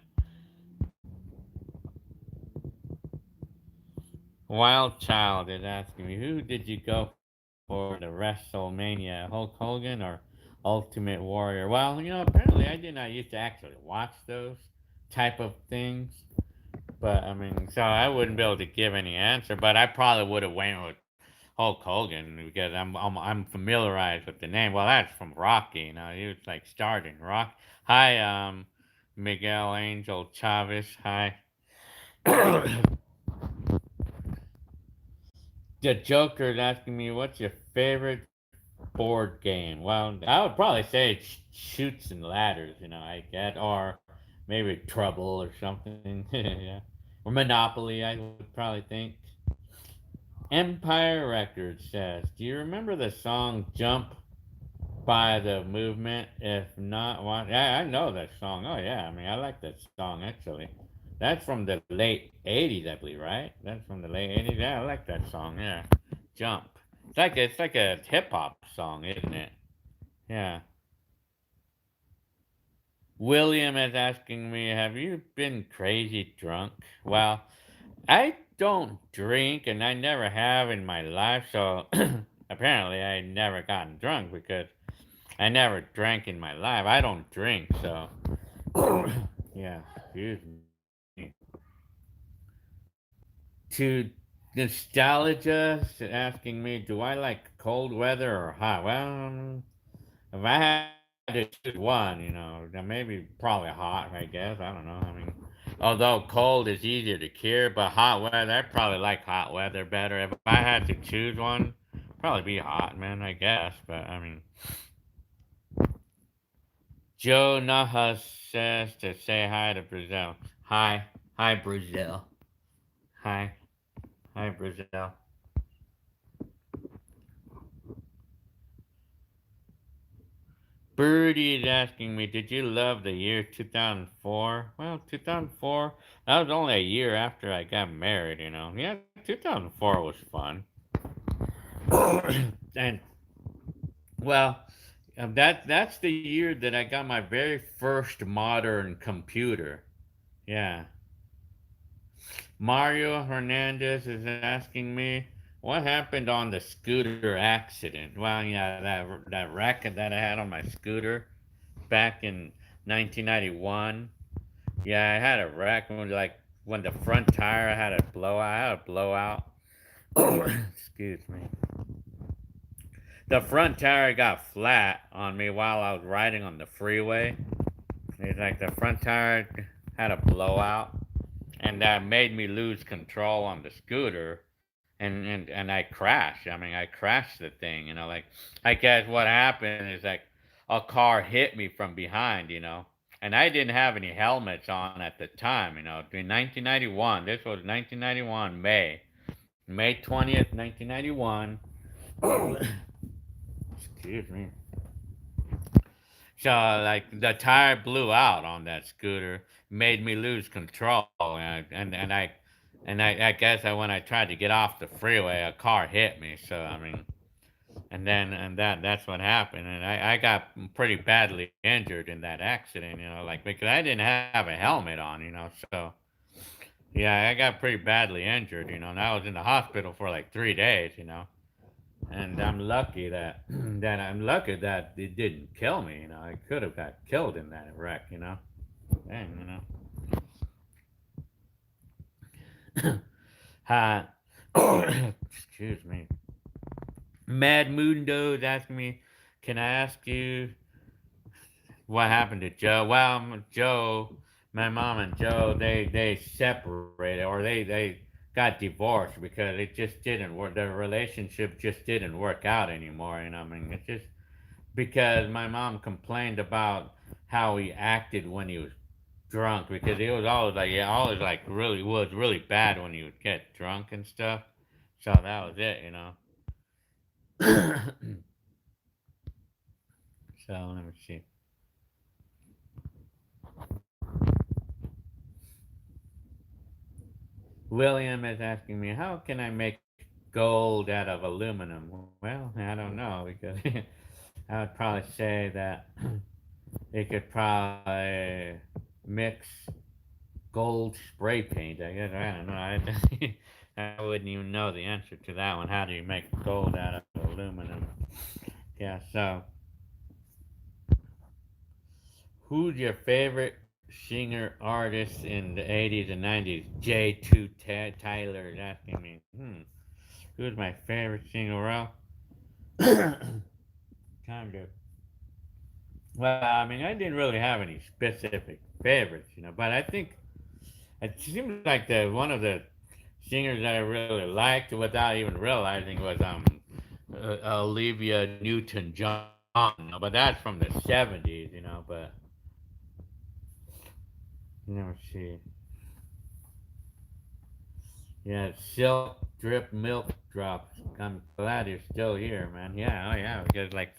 Wild Child is asking me, who did you go for the WrestleMania, Hulk Hogan or Ultimate Warrior? Well, apparently I did not used to actually watch those type of things. But I mean, so I wouldn't be able to give any answer. But I probably would have went with Hulk Hogan because I'm familiarized with the name. Well, that's from Rocky. He was like starting Rock. Hi, Miguel Angel Chavez, hi. The Joker is asking me, what's your favorite board game? Well, I would probably say Shoots and Ladders, I get, or maybe Trouble or something, yeah. Or Monopoly, I would probably think. Empire Records says, do you remember the song Jump by the Movement? If not, why? Yeah, I know that song. Oh, yeah, I mean, I like that song, actually. That's from the late 80s, I believe, right? That's from the late 80s. Yeah, I like that song, yeah. Jump. It's like a hip hop song, isn't it? Yeah. William is asking me, have you been crazy drunk? Well, I don't drink and I never have in my life, so apparently I never gotten drunk because I never drank in my life. I don't drink, so yeah, excuse me. To nostalgia asking me, do I like cold weather or hot? Well, if I had to choose one, then maybe probably hot, I guess. I don't know. I mean, although cold is easier to cure, but hot weather, I probably like hot weather better. If I had to choose one, probably be hot, man, I guess. But I mean, Joe Nahas says to say hi to Brazil. Hi. Hi, Brazil. Hi. Hi, Brazil. Birdie is asking me, did you love the year 2004? Well, 2004, that was only a year after I got married. Yeah, 2004 was fun. And, well, that's the year that I got my very first modern computer. Yeah. Mario Hernandez is asking me, what happened on the scooter accident? Well, yeah, that wreck that I had on my scooter back in 1991. Yeah, I had a wreck when the front tire had a blowout. I had a blowout. Excuse me. The front tire got flat on me while I was riding on the freeway. It's like the front tire had a blowout, and that made me lose control on the scooter. And I crashed. I mean, I crashed the thing. I guess what happened is like a car hit me from behind. And I didn't have any helmets on at the time. In 1991, this was 1991 May 20th, 1991. Excuse me. So like the tire blew out on that scooter, made me lose control, and I guess when I tried to get off the freeway, a car hit me. So I mean, that's what happened, and I got pretty badly injured in that accident. Like because I didn't have a helmet on. So yeah, I got pretty badly injured. And I was in the hospital for like 3 days. And I'm lucky that that it didn't kill me. I could have got killed in that wreck. Dang. Hi. Excuse me. Mad Mundo is asking me, can I ask you what happened to Joe? Well, Joe, my mom and Joe, they separated or they got divorced because it just didn't work. The relationship just didn't work out anymore. I mean, it's just because my mom complained about how he acted when he was drunk because he was always like yeah, always like really bad when he would get drunk and stuff. So that was it. So let me see. William is asking me, how can I make gold out of aluminum? Well, I don't know because I would probably say that it could probably mix gold spray paint. I guess I don't know. I wouldn't even know the answer to that one. How do you make gold out of aluminum? Yeah. So, who's your favorite singer artist in the 80s and 90s? J2 Tyler is asking me. Who's my favorite singer? Well, kind of Well, I mean, I didn't really have any specific favorites, but I think it seems like the one of the singers that I really liked without even realizing was Olivia Newton-John, but that's from the '70s, but she, yeah, Silk Drip Milk Drops. I'm glad you're still here, man. Yeah, oh yeah, because like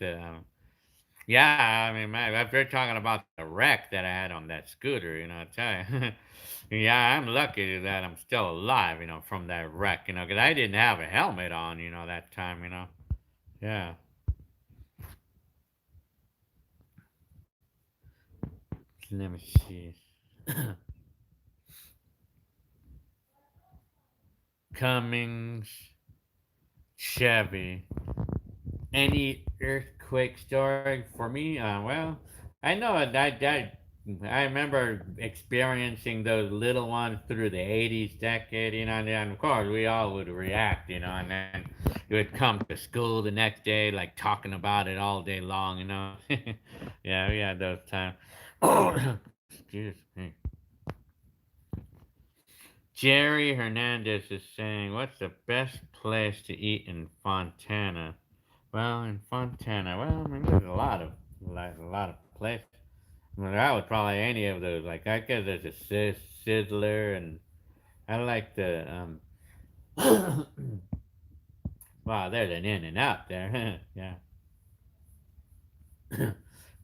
yeah, I mean, man, if you're talking about the wreck that I had on that scooter, I tell you, yeah, I'm lucky that I'm still alive, from that wreck, because I didn't have a helmet on, that time. Yeah. Let me see. Cummings, Chevy. Any earthquake story for me? Well, I know that I remember experiencing those little ones through the '80s decade, and of course we all would react, and then you would come to school the next day, like talking about it all day long. Yeah, we had those times. Excuse me. Jerry Hernandez is saying, "What's the best place to eat in Fontana?" Well, in Fontana, well, I mean, there's a lot of places. I mean, I would probably any of those. Like, I guess there's a Sizzler, and I like the wow, there's an In and Out there. Yeah.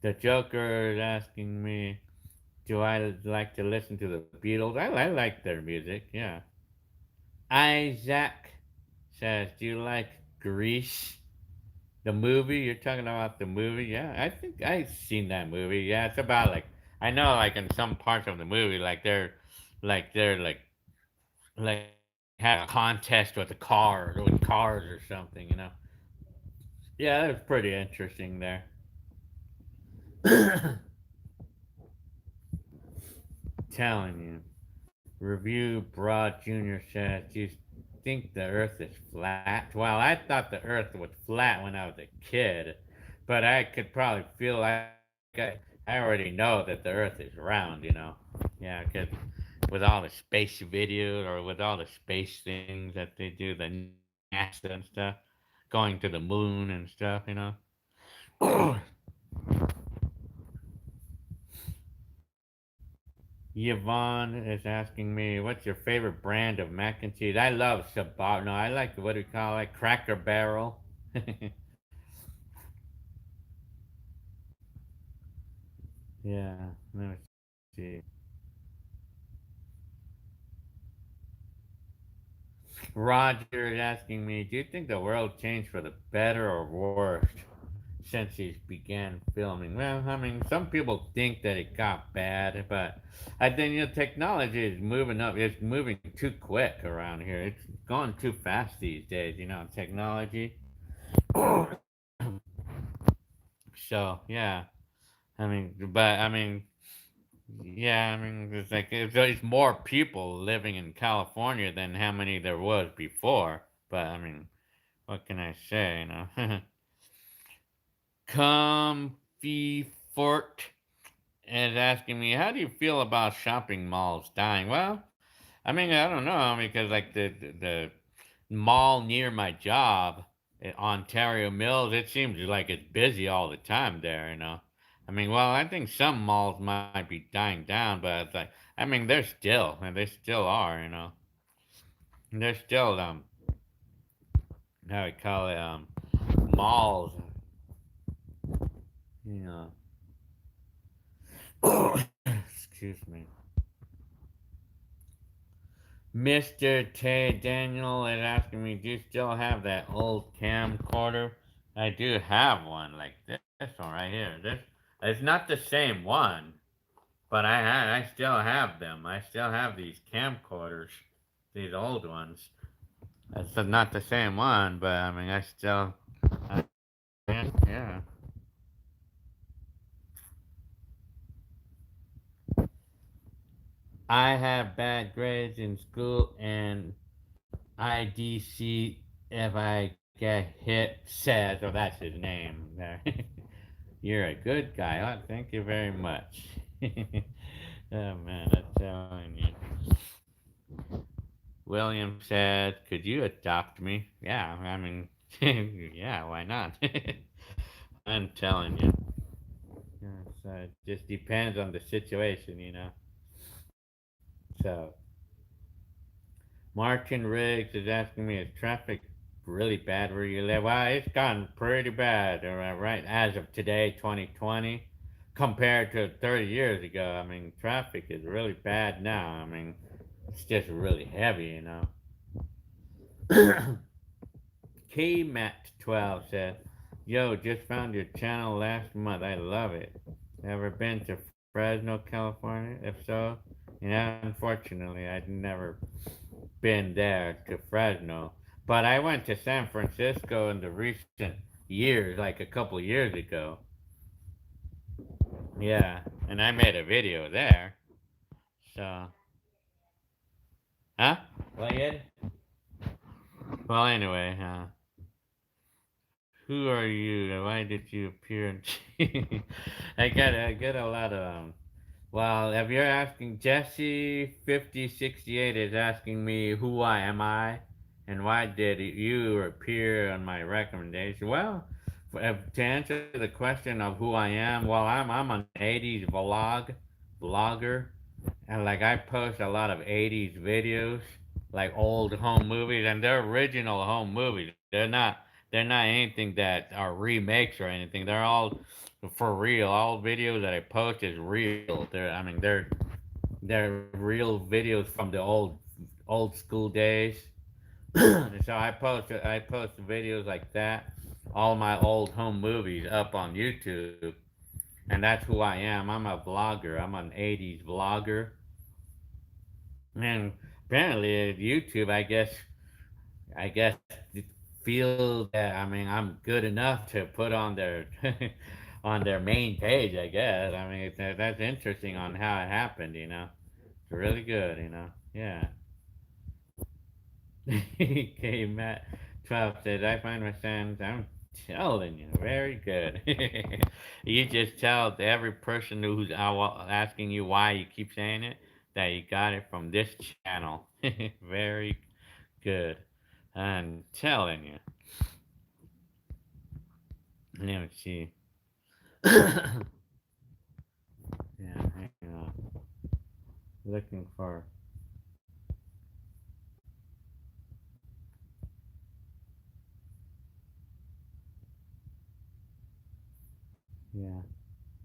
The Joker is asking me, do I like to listen to the Beatles? I like their music. Yeah. Isaac says, do you like Grease? The movie, you're talking about the movie? Yeah, I think I've seen that movie. Yeah, it's about like I know like in some parts of the movie like had a contest with the cars or something. Yeah, that was pretty interesting there. Telling you. Review Broad Jr. says, do you think the earth is flat? Well, I thought the earth was flat when I was a kid, but I could probably feel like I already know that the earth is round. Yeah, because with all the space videos or with all the space things that they do, the NASA and stuff, going to the moon and stuff. Yvonne is asking me, what's your favorite brand of mac and cheese? I love Sabar. No, I like what do you call it? Cracker Barrel. Yeah, let me see. Roger is asking me, do you think the world changed for the better or worse since he began filming? Well, I mean, some people think that it got bad, but I think technology is moving up. It's moving too quick around here. It's going too fast these days. Technology. So yeah, I mean, but I mean, yeah, I mean, it's like it's more people living in California than how many there was before. But I mean, what can I say? Comfy Fort is asking me, how do you feel about shopping malls dying? Well, I mean, I don't know because like the mall near my job at Ontario Mills, it seems like it's busy all the time there. I mean, well, I think some malls might be dying down, but it's like, I mean, they're still, and they still are. They're still, how we call it, malls, you know. Excuse me. Mr. Tay Daniel is asking me, do you still have that old camcorder? I do have one like this one right here. It's not the same one, but I still have them. I still have these camcorders, these old ones. It's not the same one, but I mean I still, I, yeah. I have bad grades in school and IDC if I get hit says, oh that's his name there. You're a good guy. Oh, thank you very much. Oh man, I'm telling you. William said, "Could you adopt me?" Yeah, I mean, yeah, why not? I'm telling you. It just depends on the situation. So, Martin Riggs is asking me, is traffic really bad where you live? Well, it's gotten pretty bad, right, as of today, 2020, compared to 30 years ago. I mean, traffic is really bad now. I mean, it's just really heavy. KMat12 said, "Yo, just found your channel last month. I love it. Ever been to Fresno, California? If so, unfortunately, I'd never been there to Fresno. But I went to San Francisco in the recent years, like a couple years ago. Yeah, and I made a video there. So, huh? Well, yeah. Well, anyway, who are you? Why did you appear in? I get a lot of Well, if you're asking Jesse 5068 is asking me who I am and why did you appear on my recommendation? Well, to answer the question of who I am, well, I'm an 80s vlogger, and like I post a lot of 80s videos, like old home movies, and they're original home movies. They're not anything that are remakes or anything. They're all for real. All videos that I post is real. They're real videos from the old school days. So I post videos like that. All my old home movies up on YouTube, and that's who I am. I'm a vlogger. I'm an 80s vlogger. And apparently YouTube, I guess feels that I'm good enough to put on their on their main page. I guess. I mean that's interesting on how it happened. It's really good. Yeah. Okay, Matt 12 says, I find my sounds, I'm telling you, very good. You just tell every person who's asking you why you keep saying it that you got it from this channel. Very good. I'm telling you. Let me see. Yeah, hang on. Looking for. Yeah.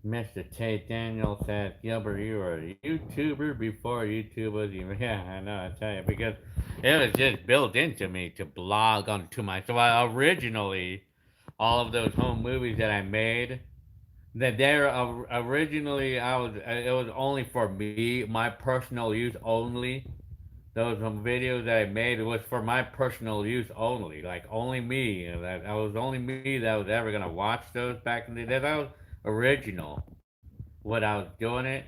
Mr. Tate Daniel said, Gilbert, you were a YouTuber before YouTube was even. Yeah, I know, I tell you, because it was just built into me to blog onto my. So originally, all of those home movies that I made, that they're originally, it was only for me, my personal use only. Those videos that I made was for my personal use only, like only me. That I was only me that was ever gonna watch those back in the day. That was original. What I was doing it,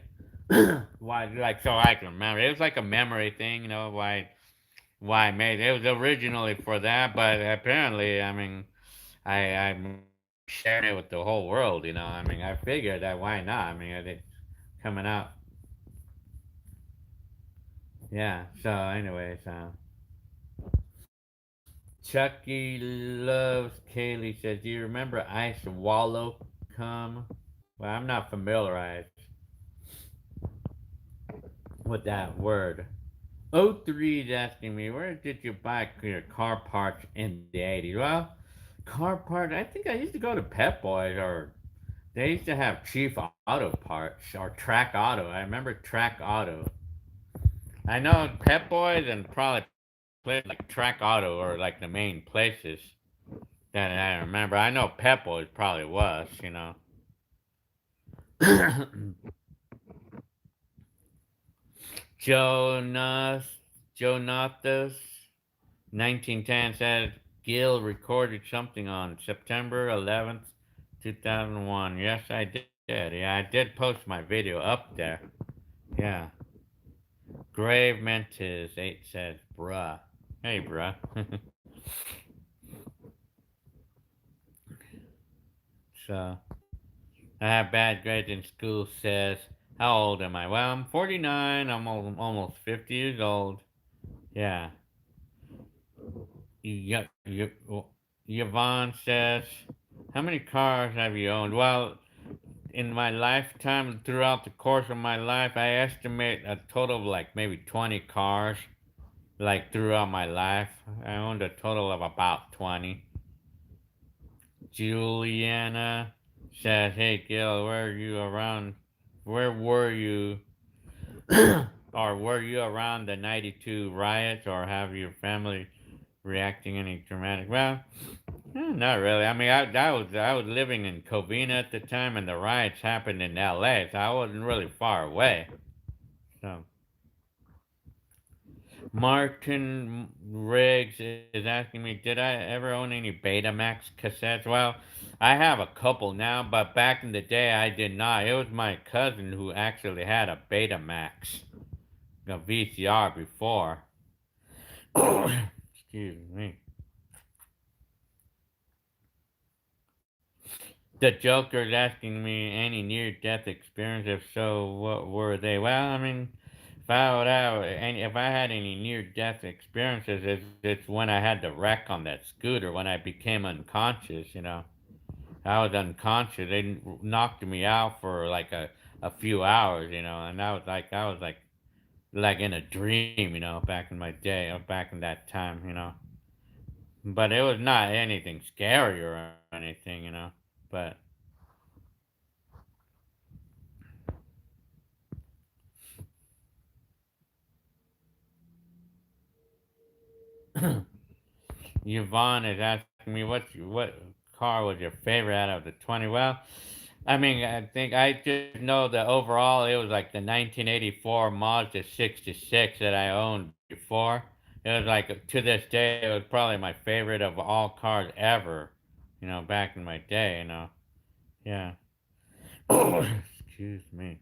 why, like, so I can remember. It was like a memory thing, why I made it. It was originally for that, but apparently, I'm sharing it with the whole world. I figured that why not? It's coming out. Yeah. So, anyways, Chucky loves Kaylee says, "Do you remember Ice Wallow come?" Well, I'm not familiarized with that word. O3 is asking me, where did you buy your car parts in the 80s? Well, car parts, I think I used to go to Pep Boys, or they used to have Chief Auto Parts, or Track Auto. I remember Track Auto. I know Pep Boys and probably places like Track Auto or like the main places that I remember. I know Pep Boys probably was. Jonas, Jonathas 1910 said Gil recorded something on September 11th, 2001. Yes, I did. Yeah, I did post my video up there. Yeah. Grave Mentis 8 says, bruh. Hey, bruh. So, I have bad grades in school says, how old am I? Well, I'm 49. I'm almost 50 years old. Yeah. Yvonne says, how many cars have you owned? Well, in my lifetime, throughout the course of my life, I estimate a total of like maybe 20 cars. Like throughout my life, I owned a total of about 20. Juliana says, hey, Gil, where are you around? Where were you? Or were you around the 92 riots, or have your family reacting any dramatic? Well, not really. I mean, I was living in Covina at the time, and the riots happened in L.A., so I wasn't really far away. So Martin Riggs is asking me, did I ever own any Betamax cassettes? Well, I have a couple now, but back in the day, I did not. It was my cousin who actually had a Betamax, a VCR before. Excuse me. The Joker is asking me any near-death experience. If so, what were they? Well, I mean, if I had any near-death experiences, it's when I had the wreck on that scooter when I became unconscious. I was unconscious. They knocked me out for like a few hours. And I was like in a dream. Back in my day, or back in that time. But it was not anything scary or anything. But Yvonne is asking me what car was your favorite out of the 20. Well, I mean, I think I just know that overall it was like the 1984 Mazda 66 that I owned before. It was like to this day it was probably my favorite of all cars ever. Back in my day. Yeah. Excuse me.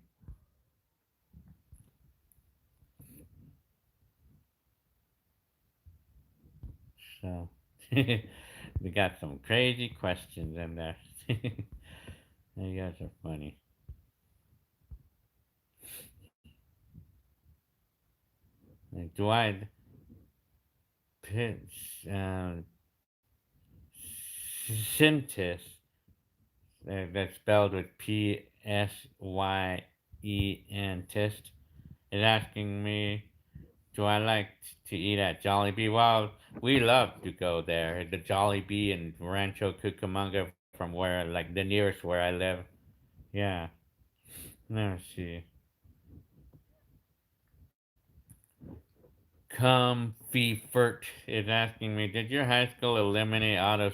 So we got some crazy questions in there. You guys are funny. Like, do I pitch Syntist, that's spelled with Psyen, is asking me, do I like to eat at Jollibee? Well, we love to go there. The Jollibee in Rancho Cucamonga, from where, like, the nearest where I live. Yeah. Let me see. Comfort is asking me, did your high school eliminate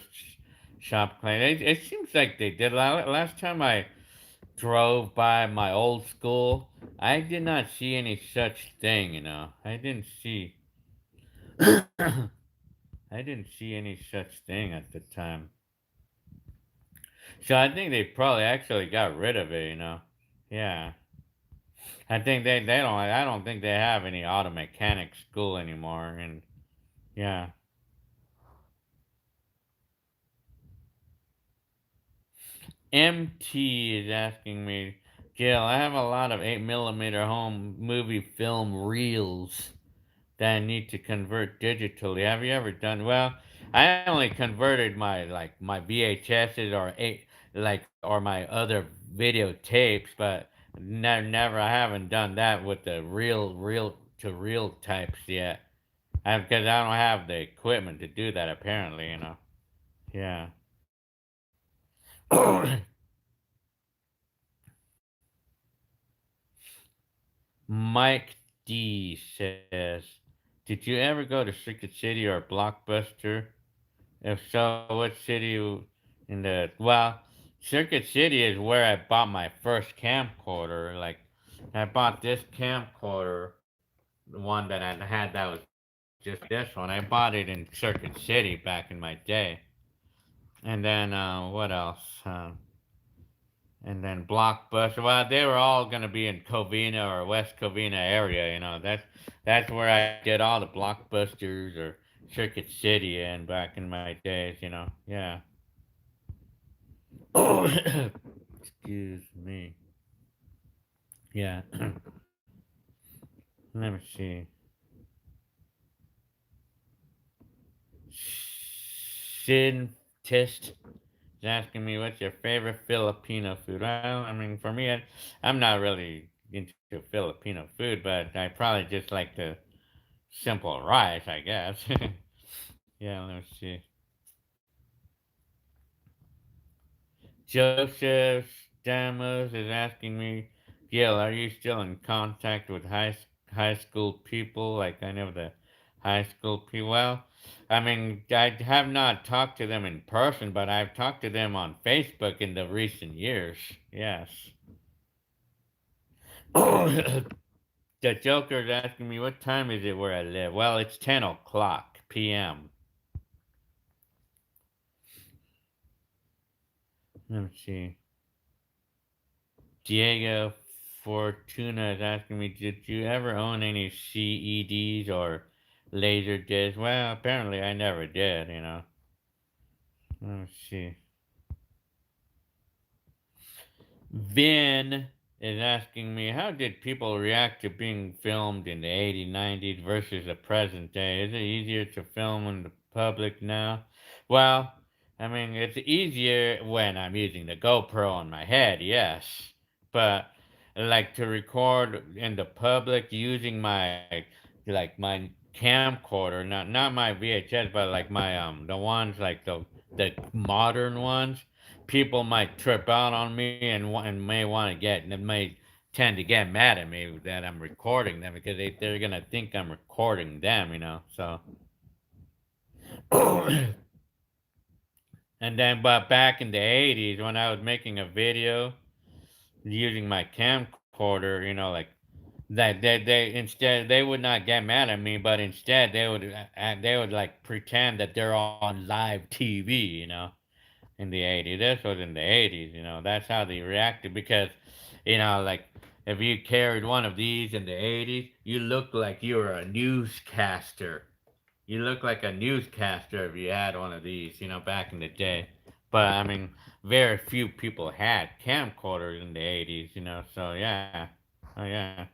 shop claim? It seems like they did. Last time I drove by my old school, I did not see any such thing. I didn't see I didn't see any such thing at the time. So I think they probably actually got rid of it. Yeah. I think they don't I don't think they have any auto mechanic school anymore, and yeah. MT is asking me, Gail, I have a lot of 8 millimeter home movie film reels that I need to convert digitally. Have you ever done? Well, I only converted my VHSs or my other videotapes, but never I haven't done that with the real to real types yet. Because I don't have the equipment to do that apparently. Yeah. Mike D says, "Did you ever go to Circuit City or Blockbuster? If so, what city in the well, Circuit City is where I bought my first camcorder. Like, I bought this camcorder, the one that I had that was just this one. I bought it in Circuit City back in my day. And then what else? And then Blockbuster. Well, they were all gonna be in Covina or West Covina area. That's where I did all the Blockbusters or Circuit City and back in my days. Yeah. Excuse me. Yeah. Let me see. Sin Test is asking me what's your favorite Filipino food. Well, I mean, for me, I'm not really into Filipino food, but I probably just like the simple rice, I guess. Yeah, let me see. Joseph Stamos is asking me, Gil, are you still in contact with high school people? Like I know the high school people. Well, I mean, I have not talked to them in person, but I've talked to them on Facebook in the recent years. Yes. The Joker is asking me, what time is it where I live? Well, it's 10 o'clock p.m. Let me see. Diego Fortuna is asking me, did you ever own any CEDs or laser discs? Well, apparently I never did. Let me see. Vin is asking me, how did people react to being filmed in the 80s, 90s versus the present day? Is it easier to film in the public now? Well, I mean, it's easier when I'm using the GoPro on my head, yes. But like to record in the public using my camcorder, not my VHS, but like my the ones like the modern ones, people might trip out on me and may want to get and may tend to get mad at me that I'm recording them because they're gonna think I'm recording them. So and then but back in the 80s when I was making a video using my camcorder, like that they instead they would not get mad at me, but instead they would like pretend that they're on live TV. In the 80s. This was in the 80s. That's how they reacted because, like if you carried one of these in the 80s, you looked like you were a newscaster. You look like a newscaster if you had one of these, back in the day. But I mean, very few people had camcorders in the 80s, so yeah. Oh, yeah.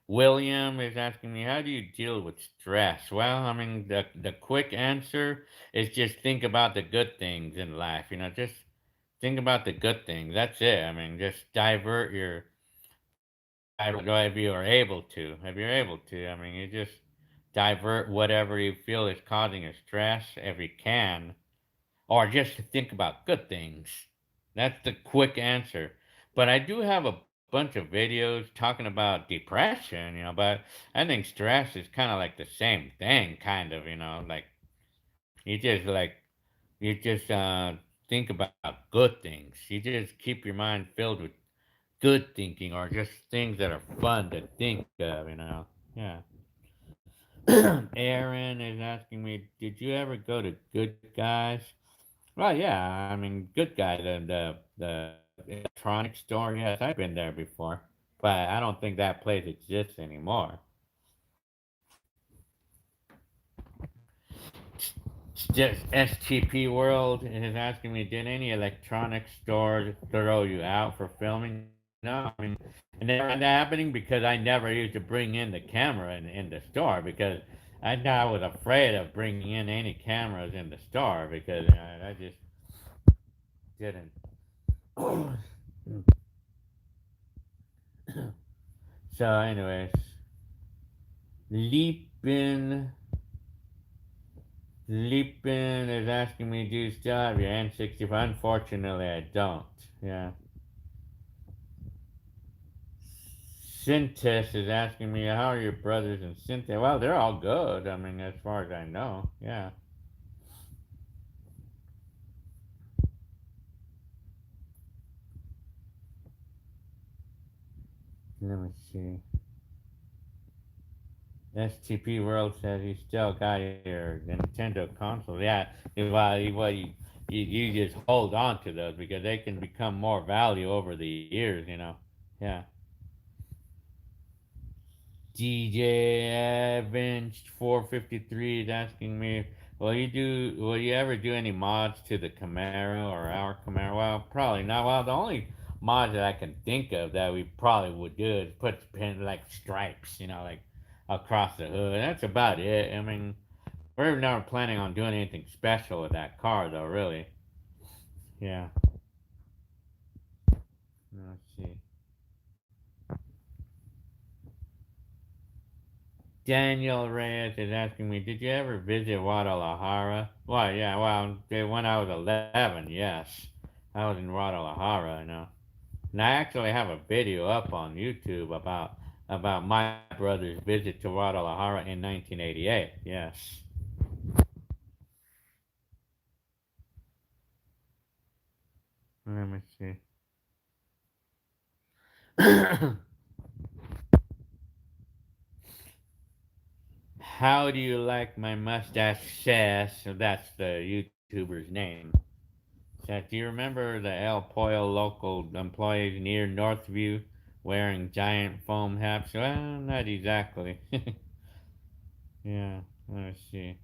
William is asking me, how do you deal with stress? Well, I mean, the quick answer is just think about the good things in life, just think about the good things. That's it. I mean, just divert your, if you are able to. If you're able to, I mean, you just divert whatever you feel is causing you stress if you can, or just to think about good things. That's the quick answer. But I do have a bunch of videos talking about depression, but I think stress is kind of like the same thing, kind of, like you just like you just think about good things. You just keep your mind filled with good thinking or just things that are fun to think of. Yeah. Aaron is asking me, did you ever go to Good Guys? Well, yeah, I mean, Good Guy, the electronics store. Yes, I've been there before, but I don't think that place exists anymore. Just STP World is asking me, did any electronics stores throw you out for filming? No, I mean, it never ended up happening because I never used to bring in the camera in the store because I was afraid of bringing in any cameras in the store because I just didn't. So, anyways, Leapin Leapin is asking me, do you still have your N65? Unfortunately, I don't. Yeah. Syntis is asking me, how are your brothers and Cynthia? Well, they're all good. I mean, as far as I know. Yeah. Let me see. STP World says you still got your Nintendo console. Yeah, you just hold on to those because they can become more value over the years. Yeah. DJ Avenged 453 is asking me, Will you ever do any mods to the Camaro or our Camaro? Well, probably not. Well, the only mods that I can think of that we probably would do is put pin like stripes, like across the hood. That's about it. I mean, we're never planning on doing anything special with that car, though. Really. Yeah. Let's see. Daniel Reyes is asking me, did you ever visit Guadalajara? Well, yeah, well, when I was 11, yes. I was in Guadalajara. And I actually have a video up on YouTube about my brother's visit to Guadalajara in 1988. Yes. Let me see. How do you like my mustache sass? So that's the YouTuber's name. So do you remember the El Pollo local employees near Northview wearing giant foam hats? Well, not exactly. Yeah, let's see.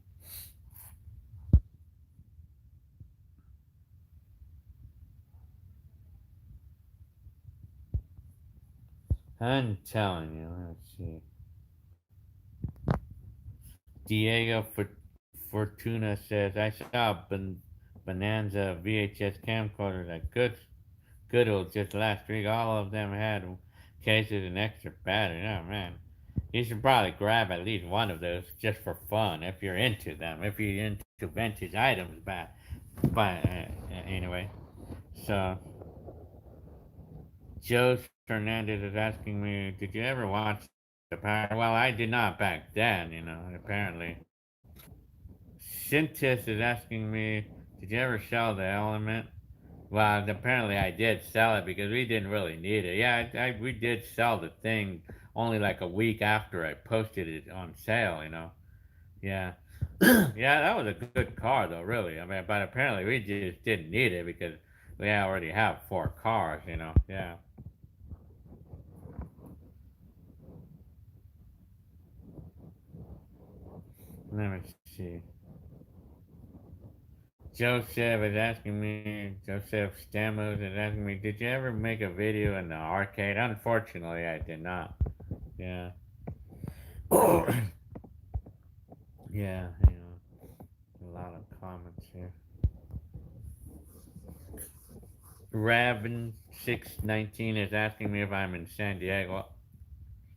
I'm telling you, let's see. Diego Fortuna says, I saw Bonanza VHS camcorders at Goodwill just last week. All of them had cases and extra batteries. Oh, man. You should probably grab at least one of those just for fun if you're into them. If you're into vintage items, anyway. So, Joe Fernandez is asking me, did you ever watch the Power? Well, I did not back then, apparently. Shintis is asking me, did you ever sell the Element? Well, apparently I did sell it because we didn't really need it. Yeah, we did sell the thing only like a week after I posted it on sale. Yeah. Yeah, that was a good car though, really. I mean, but apparently we just didn't need it because we already have 4 cars. Yeah. Let me see. Joseph Stamos is asking me, did you ever make a video in the arcade? Unfortunately, I did not. Yeah. Yeah, a lot of comments here. Raven619 is asking me if I'm in San Diego.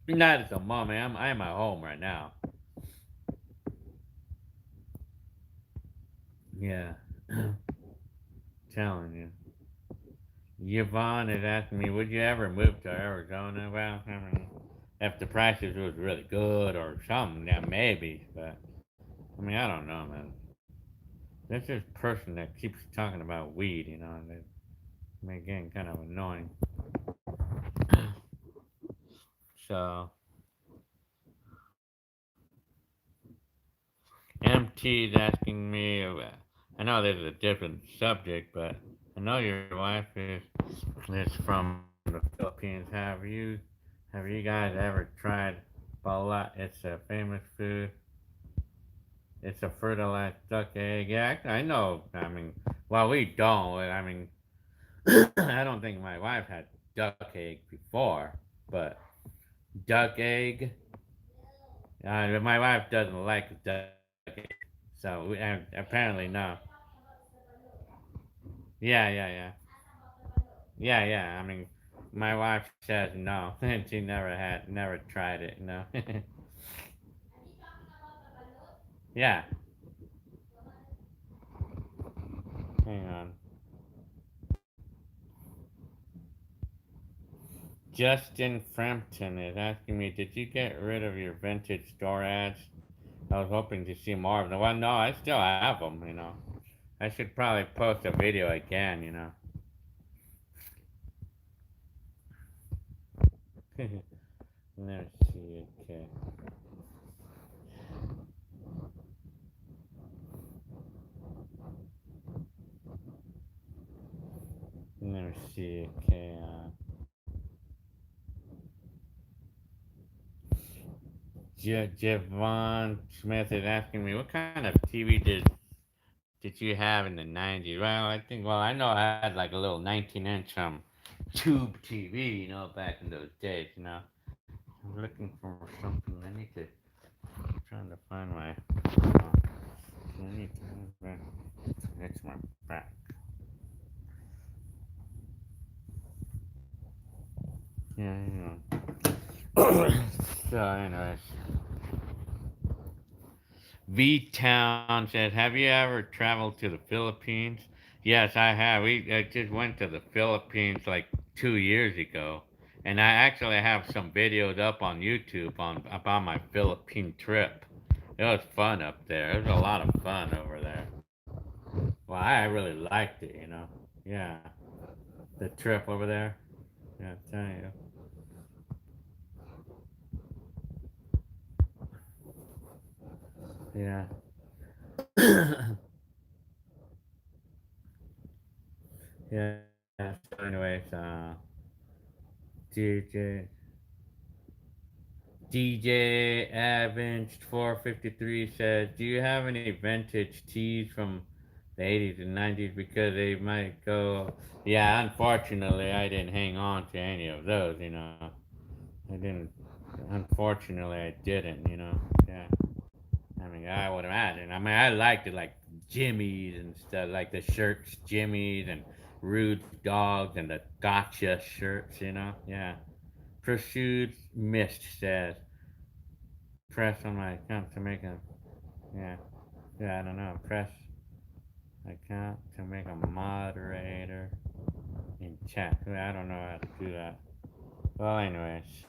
Not at the moment. I'm at home right now. Yeah. Telling you. Yvonne is asking me, would you ever move to Arizona? Well, I mean, if the prices was really good or something, yeah, maybe. But I mean, I don't know, man. There's this person that keeps talking about weed, that getting kind of annoying. So MT is asking me. I know this is a different subject, but I know your wife is from the Philippines. Have you guys ever tried bala? It's a famous food. It's a fertilized duck egg. Yeah, I know. I mean, well, we don't. I mean, I don't think my wife had duck egg before, but duck egg. My wife doesn't like duck egg, so apparently no. Yeah, yeah, yeah, yeah, yeah. I mean, my wife says no, and she never tried it. No. Yeah. Hang on. Justin Frampton is asking me, did you get rid of your vintage store ads? I was hoping to see more of them. Well, no, I still have them. I should probably post a video again. Let's see, okay. Let me see, okay. Javon Smith is asking me what kind of TV did you have in the 90s? Well, I know I had like a little 19-inch tube TV, back in those days, I'm looking for something. I need to, I'm trying to find my, I need to, it's my back. Yeah, So, anyways, V Town says, "Have you ever traveled to the Philippines?" Yes, I have. I just went to the Philippines like 2 years ago, and I actually have some videos up on YouTube on about my Philippine trip. It was fun up there. It was a lot of fun over there. Well, I really liked it. Yeah, the trip over there. Yeah, I'm telling you. Yeah. Yeah. So, anyways, DJ DJ Advanced 453 says, "Do you have any vintage teas from the 80s and 90s? Because they might go." Yeah, unfortunately, I didn't hang on to any of those. I didn't. Unfortunately, I didn't. Yeah. I mean, I would imagine. I mean, I liked it, like Jimmy's and stuff, like the shirts, Jimmy's and Rude Dogs and the Gotcha shirts. Yeah. Pursued Mist says, "Press on my account to make a." Yeah. Yeah, I don't know. Press account to make a moderator in chat. I don't know how to do that. Well, anyways.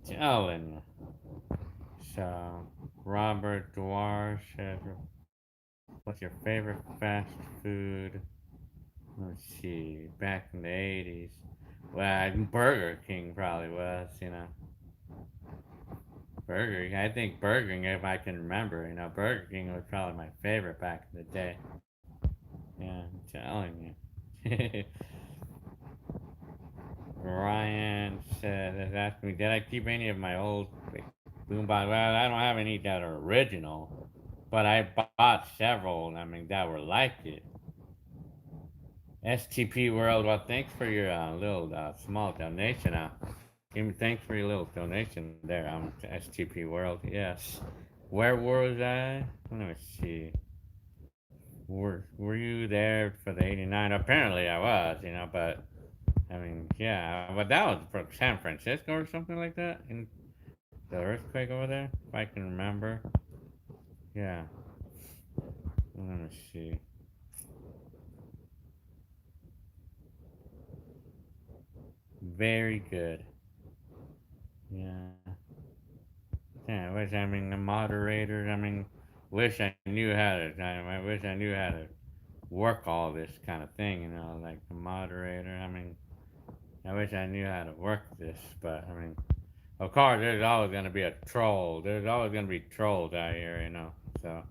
Telling you. So, Robert Dwar says, "What's your favorite fast food?" Let's see. Back in the 80s. Well, Burger King probably was. Burger King. I think Burger King, if I can remember, Burger King was probably my favorite back in the day. Yeah, I'm telling you. Ryan said, is asking me, did I keep any of my old boombox? Well, I don't have any that are original, but I bought several. I mean, that were like it. STP World. Well, thanks for your little small donation. Thanks for your little donation there. To STP World. Yes. Where was I? Let me see. Were you there for the '89? Apparently, I was. But I mean, yeah. But that was from San Francisco or something like that. In the earthquake over there, if I can remember. Yeah. Let me see. Very good. Yeah. Yeah, I mean, the moderators, wish I knew how to, I wish I knew how to work all this kind of thing, like the moderator. I wish I knew how to work this, but, of course, there's always going to be a troll. There's always going to be trolls out here, so.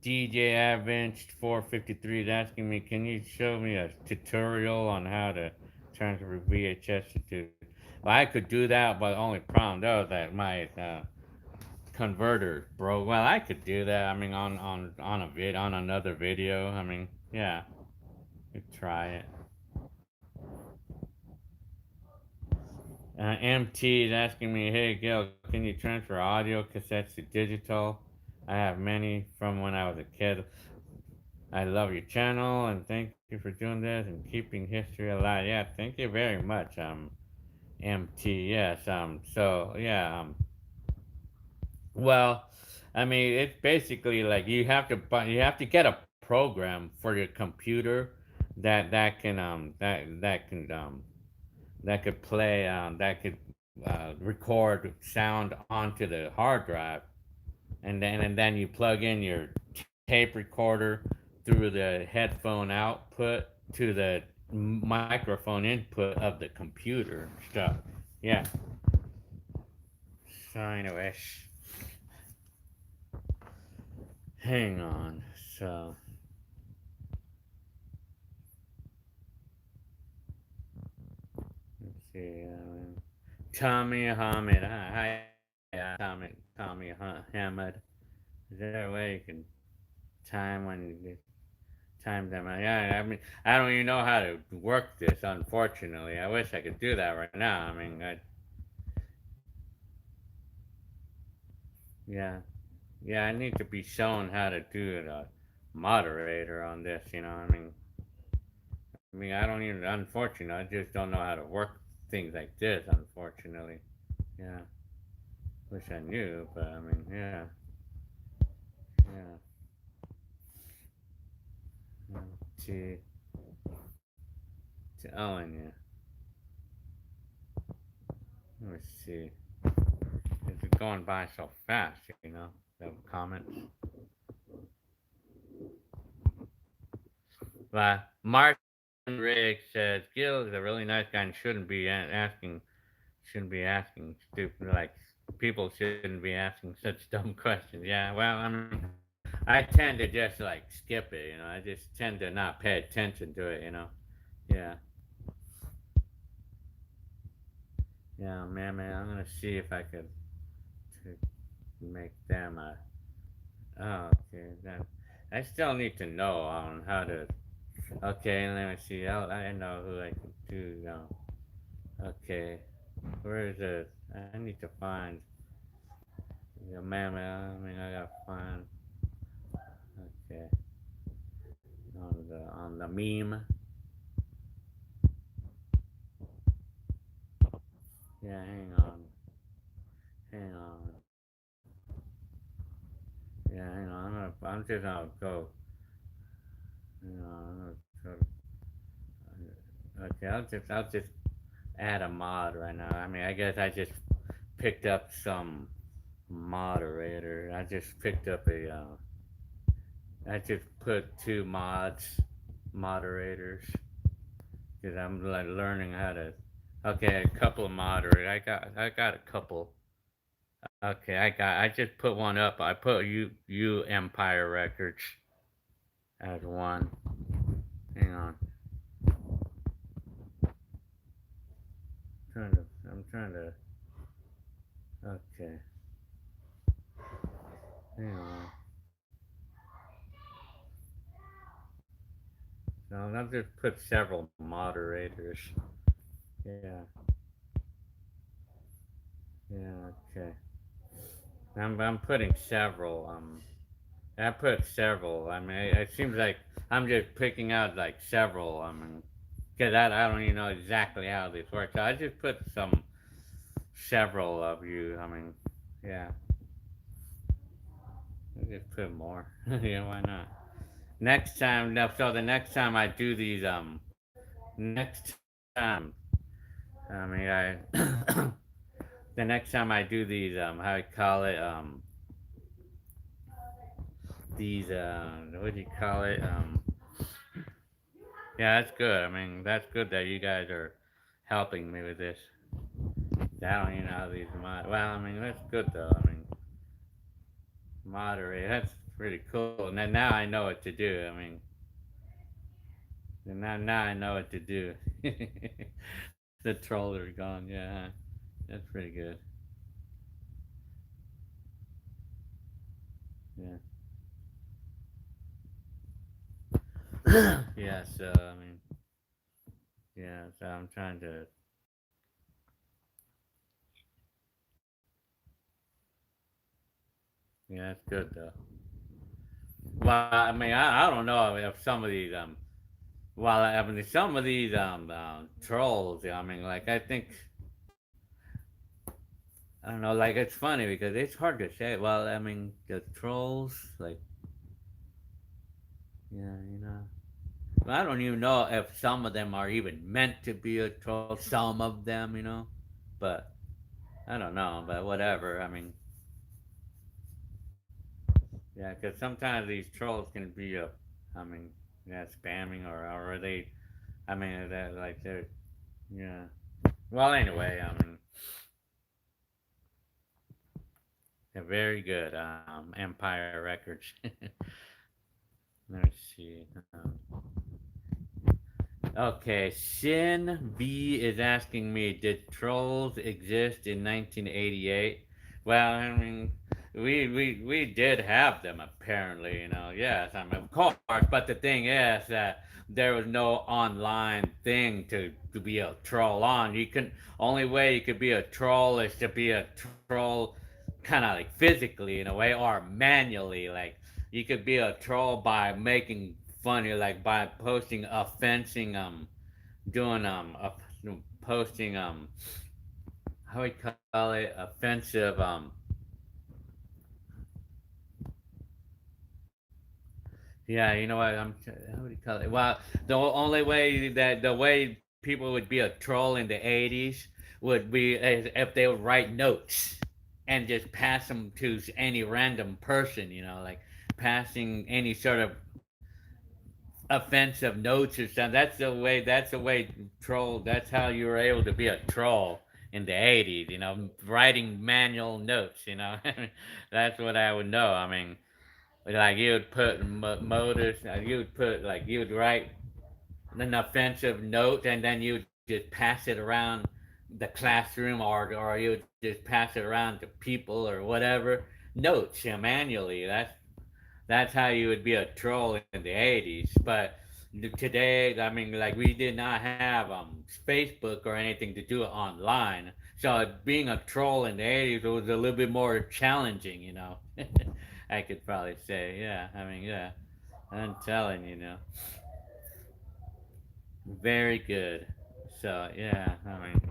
DJ Advanced 453 is asking me, can you show me a tutorial on how to transfer VHS to? Well, I could do that, but the only problem though is that my converter broke. Well, I could do that. On another video. Yeah, you could try it. MT is asking me, hey Gil, can you transfer audio cassettes to digital? I have many from when I was a kid. I love your channel and thank you for doing this and keeping history alive. Yeah, thank you very much, MT. Yes, so yeah, well, it's basically like you have to get a program for your computer that could play record sound onto the hard drive, and then you plug in your tape recorder through the headphone output to the microphone input of the computer stuff. Yeah. So anyway, hang on. So see. Tommy Hamid. Hi, Tommy Hamid. Is there a way you can time when you get time them? Yeah, I mean, I don't even know how to work this. Unfortunately, I wish I could do that right now. I mean, yeah, yeah. I need to be shown how to do the moderator on this. I don't even. Unfortunately, I just don't know how to work things like this. Unfortunately, yeah. Wish I knew, but I mean, yeah, yeah. To Ellen, yeah. Let me see. It's going by so fast, the comments. Mark Riggs says Gil is a really nice guy and shouldn't be asking stupid like people shouldn't be asking such dumb questions. Yeah, well, I mean, I tend to just like skip it. I just tend to not pay attention to it. Yeah, yeah, man. I'm gonna see if I could to make them a. Oh, okay. Then I still need to know on how to. Okay, let me see. I know who I can do. Okay, where is it? I need to find. Yeah, man. I mean, I gotta find. Okay, on the meme. Yeah, hang on. Hang on. Yeah, hang on. I'm just gonna go. Hang on. I'm gonna go. Okay, I'll just add a mod right now. I mean, I guess I just picked up some moderator. I just picked up I just put two moderators, because I'm like learning how to. Okay, a couple of moderators. I got a couple. Okay, I just put one up. I put you Empire Records as one. Hang on. I'm trying to. Okay, hang on. No, I'll just put several moderators. Yeah, yeah. Okay. I'm putting several. I put several. I mean, it seems like I'm just picking out like several. I mean, because I don't even know exactly how this works. I just put several of you. I mean, yeah, I just put more. Yeah, why not? Next time, no, so the next time I do these, next time, I mean, the next time I do these, how you call it, these, what do you call it, yeah, that's good. I mean, that's good that you guys are helping me with this. I don't even know how these well, I mean, that's good though. I mean, moderate, that's pretty cool. And then now I know what to do. I mean, now I know what to do. The trolls are gone. Yeah, that's pretty good. Yeah. Yeah. So I mean, yeah. So I'm trying to. Yeah, that's good though. Well, I mean, I don't know if some of these well, I mean, some of these trolls. I mean, like I think I don't know. Like it's funny because it's hard to say. Well, I mean, the trolls. Like, yeah, I don't even know if some of them are even meant to be a troll. Some of them. But I don't know. But whatever. I mean, yeah, because sometimes these trolls can be I mean, yeah, spamming or are they? I mean, that like they're, yeah. Well, anyway, I mean, they're very good. Empire Records. Let me see. Okay, Shin V is asking me, did trolls exist in 1988? Well, I mean, we did have them apparently, yes, I mean, of course, but the thing is that there was no online thing to be a troll on. Only way you could be a troll is to be a troll kind of like physically in a way or manually. Like, you could be a troll by making funny, like by posting offensing doing posting how we call it, offensive yeah, you know what, how would you call it, well, the way people would be a troll in the 80s would be if they would write notes and just pass them to any random person, like passing any sort of offensive notes or something. That's the way troll. That's how you were able to be a troll in the 80s. Writing manual notes. That's what I would know. I mean, like you would put motors. You would put like you would write an offensive note, and then you would just pass it around the classroom, or you would just pass it around to people or whatever notes, manually. That's how you would be a troll in the 80s. But today, I mean, like, we did not have Facebook or anything to do it online. So being a troll in the 80s was a little bit more challenging. I could probably say, yeah. I mean, yeah. I'm telling very good. So, yeah, I mean,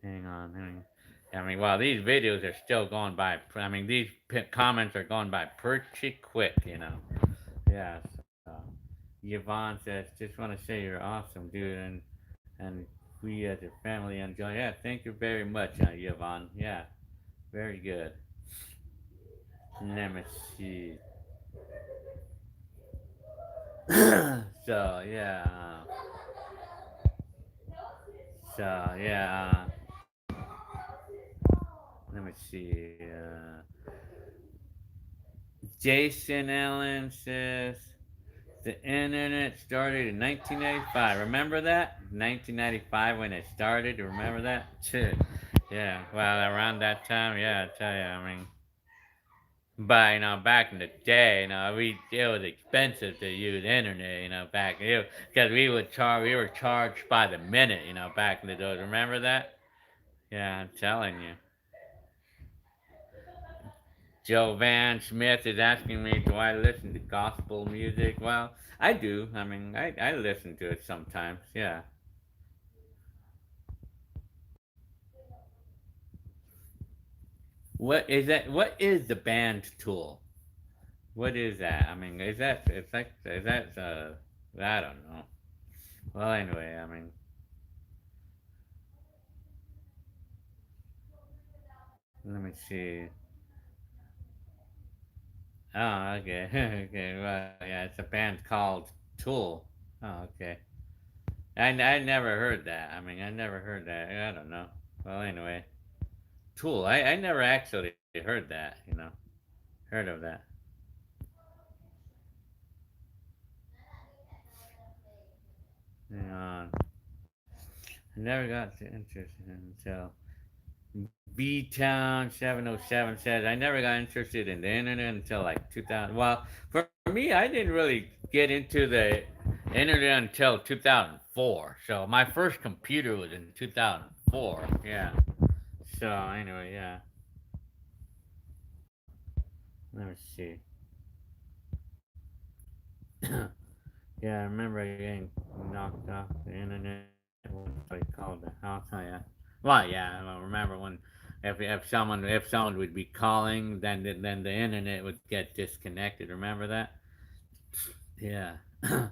hang on. I mean, well, these videos are still going by. I mean, these comments are going by pretty quick. Yeah, so Yvonne says, just want to say you're awesome, dude, and we as a family enjoy. Yeah, thank you very much, Yvonne. Yeah, very good. Let me see. so yeah, so yeah. Let me see. Jason Allen says the internet started in 1995. Remember that? 1995 when it started. Remember that? Yeah. Well, around that time, yeah. I tell you, I mean, but back in the day, it was expensive to use internet. Back because we were charged by the minute. Back in the day. Remember that? Yeah, I'm telling you. Joe Van Smith is asking me, do I listen to gospel music? Well, I do. I mean, I listen to it sometimes. Yeah. What is that? What is the band tool? What is that? I mean, is that I don't know. Well, anyway, I mean, let me see. Oh, okay, okay. Well, yeah, it's a band called Tool. Oh, okay. I never heard that. I mean, I never heard that. I don't know. Well, anyway, Tool. I never actually heard that. Heard of that. Hang on. I never got interested until B Town 707 says, I never got interested in the internet until like 2000. Well, for me, I didn't really get into the internet until 2004. So my first computer was in 2004. Yeah. So anyway, yeah. Let me see. Yeah, I remember getting knocked off the internet. What they called the house. Oh yeah. Well, yeah. I remember when if someone would be calling, then the internet would get disconnected. Remember that? Yeah. Let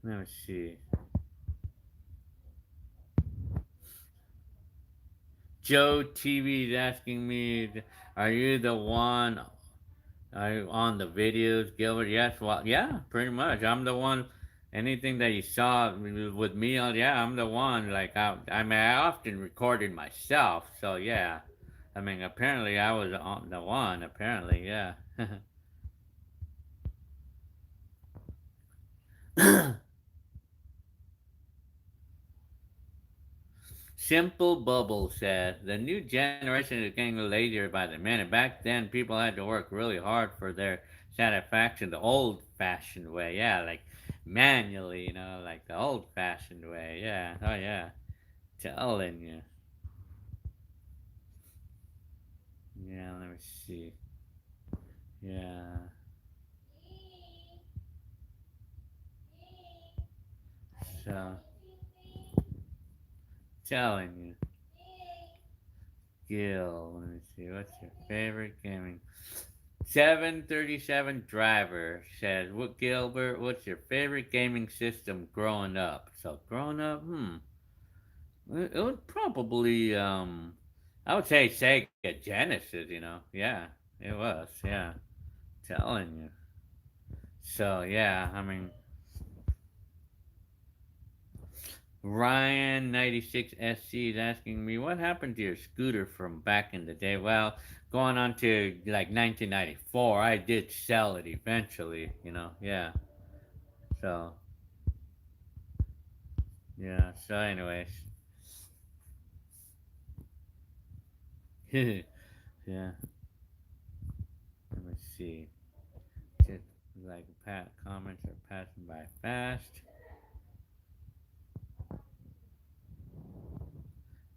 me see. Joe TV is asking me, "Are you the one? Are you on the videos, Gilbert?" Yes. Well, yeah. Pretty much. I'm the one. Anything that you saw with me on, yeah, I'm the one. Like I mean, I often recorded myself, so yeah. I mean, apparently I was on the one. Apparently, yeah. Simple Bubble said, the new generation is getting lazier by the minute. Back then, people had to work really hard for their satisfaction the old fashioned way. Yeah, like manually, like the old fashioned way. Yeah, oh yeah. Telling you. Yeah, let me see. Yeah, so, telling you. Gil, let me see. What's your favorite gaming? 737 Driver says, "What Gilbert? What's your favorite gaming system growing up?" So growing up, it would probably I would say Sega Genesis. Yeah, it was. Yeah, telling you. So yeah, I mean, Ryan 96 SC is asking me what happened to your scooter from back in the day. Well, going on to like 1994, I did sell it eventually. Yeah. So yeah. So anyways, yeah. Let me see. Just like comments are passing by fast.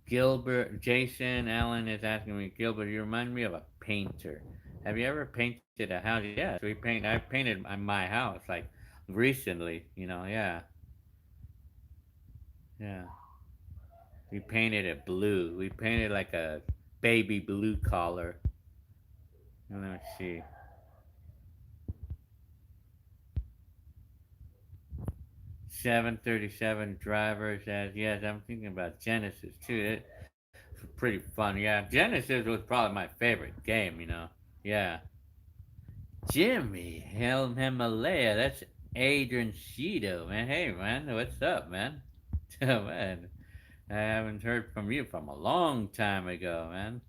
Gilbert, Jason Allen is asking me, Gilbert, you remind me of a painter. Have you ever painted a house? Yes, I painted my house like recently. Yeah, yeah. We painted it blue. We painted like a baby blue color. Let me see. 737 driver says, yes, I'm thinking about Genesis too. It's pretty fun. Yeah, Genesis was probably my favorite game. Yeah. Jimmy Himalaya. That's Adrian Sheeto, man. Hey, man. What's up, man? Oh, man. I haven't heard from you from a long time ago, man.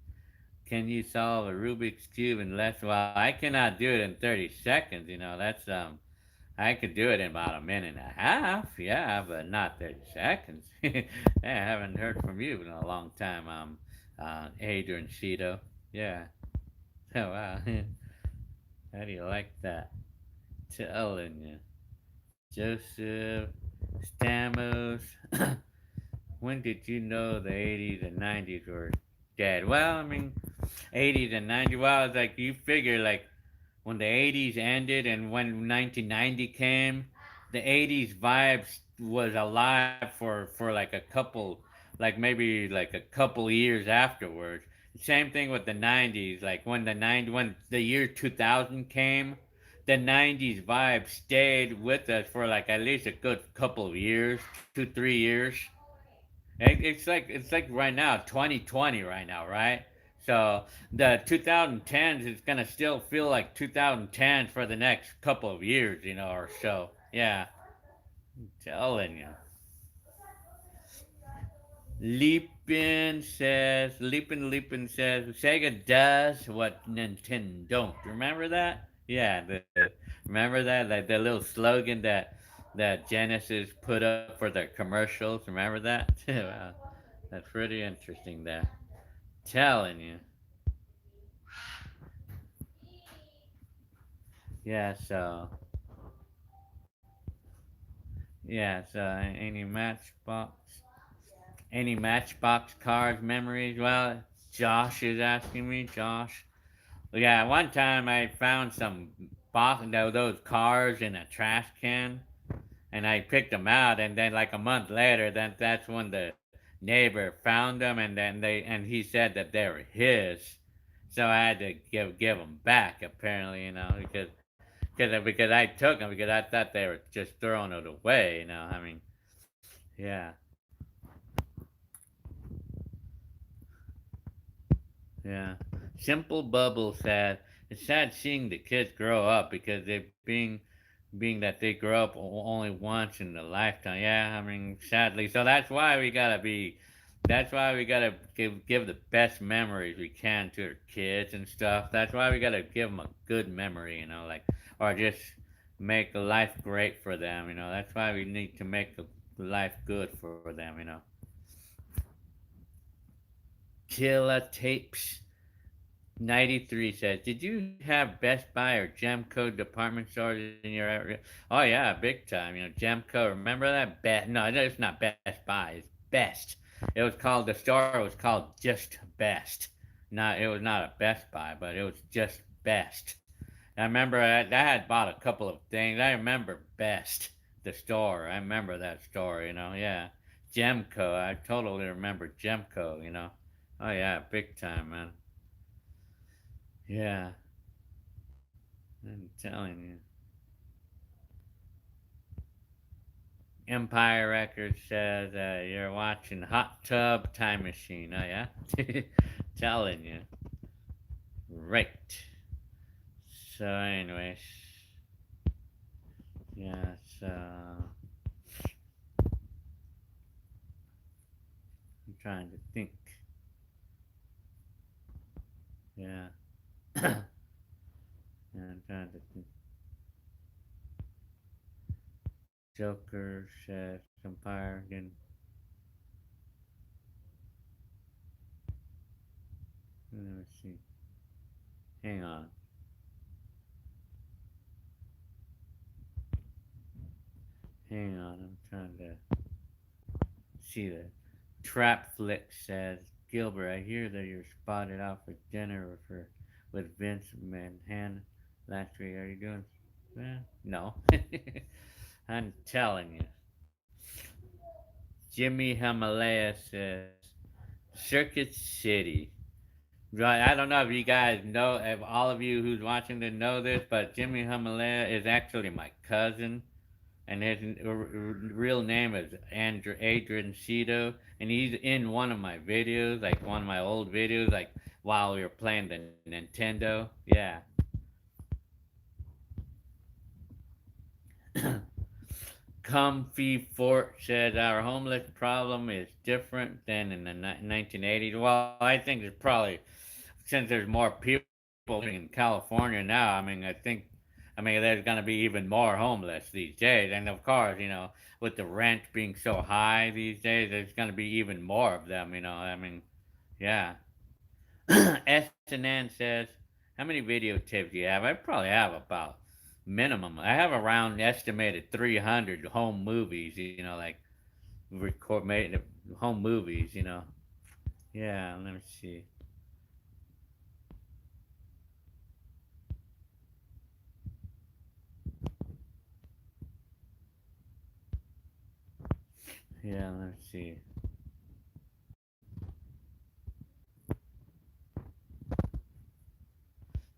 Can you solve a Rubik's Cube in less? Well, I cannot do it in 30 seconds. I could do it in about a minute and a half. Yeah, but not 30 seconds. I haven't heard from you in a long time, Adrian Sheeto. Yeah. Oh, wow. How do you like that? Telling you. Joseph Stamos. When did you know the 80s and 90s were dead? Well, I mean, 80s and 90s. Well, it's like you figure, like, when the 80s ended and when 1990 came, the 80s vibes was alive for like a couple, like maybe like a couple years afterwards. Same thing with the 90s. Like when the year 2000 came, the 90s vibe stayed with us for like at least a good couple of years, 2 3 years. It's like right now, 2020 right now, right? So the 2010s is gonna still feel like 2010s for the next couple of years, or so. Yeah, I'm telling you. Leapin says, Sega does what Nintendo don't. Remember that? Yeah, remember that? Like the little slogan that Genesis put up for their commercials. Remember that? Wow, that's pretty interesting there. Telling you. Yeah, so any Matchbox cars memories? Well, Josh is asking me. Josh. Yeah, one time I found some those cars in a trash can, and I picked them out, and then like a month later, then that's when the neighbor found them, and he said that they were his, so I had to give them back apparently, because I took them because I thought they were just throwing it away, I mean, yeah, yeah. Simple Bubble said it's sad seeing the kids grow up because they being that they grow up only once in a lifetime. Yeah, I mean, sadly. So that's why we gotta give the best memories we can to our kids and stuff. That's why we gotta give them a good memory, like, or just make life great for them. That's why we need to make life good for them. Killa Tapes 93 says, "Did you have Best Buy or Gemco department stores in your area?" Oh yeah, big time. Gemco. Remember that? Best? No, it's not Best Buy. It's Best. It was called the store. Was called just Best. Not. It was not a Best Buy, but it was just Best. I remember I had bought a couple of things. I remember Best, the store. I remember that store. Yeah. Gemco. I totally remember Gemco. Oh yeah, big time, man. Yeah. I'm telling you. Empire Records says you're watching Hot Tub Time Machine. Oh, yeah? Telling you. Right. So, anyways. Yeah, so. I'm trying to think. Yeah. Yeah, I'm trying to think. Joker says Empire again. Let me see. Hang on. Hang on. I'm trying to see that. Trap Flick says, "Gilbert, I hear that you're spotted off with Jennifer with Vince McMahon last week. Are you doing no. I'm telling you." Jimmy Himalaya says, "Circuit City." Right, I don't know if you guys know, if all of you who's watching to know this, but Jimmy Himalaya is actually my cousin, and his real name is Adrian Cito, and he's in one of my videos, like one of my old videos, like while we were playing the Nintendo. Yeah. Comfy Fort says our homeless problem is different than in the 1980s. Well, I think it's probably since there's more people living in California now. I mean, there's gonna be even more homeless these days, and of course, with the rent being so high these days, there's gonna be even more of them. Yeah. SNN says, "How many videotapes do you have?" I probably have about minimum. I have around estimated 300 home movies. Like record made home movies. Yeah. Let me see. Yeah. Let me see.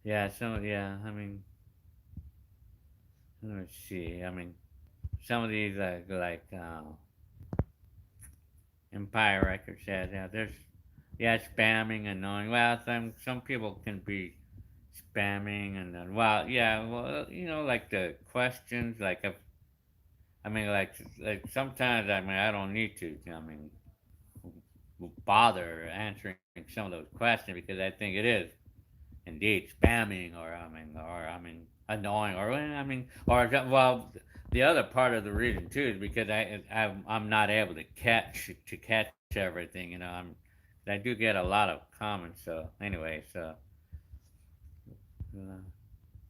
Yeah. So yeah. Let me see. Some of these Empire Records says, yeah, there's yeah, spamming, annoying. Well, some people can be spamming, and then well, yeah, well, like the questions, like if like sometimes I don't need to. Bother answering some of those questions because I think it is indeed spamming, or annoying, or well, the other part of the reason too is because I'm not able to catch everything. I do get a lot of comments. So anyway, so uh,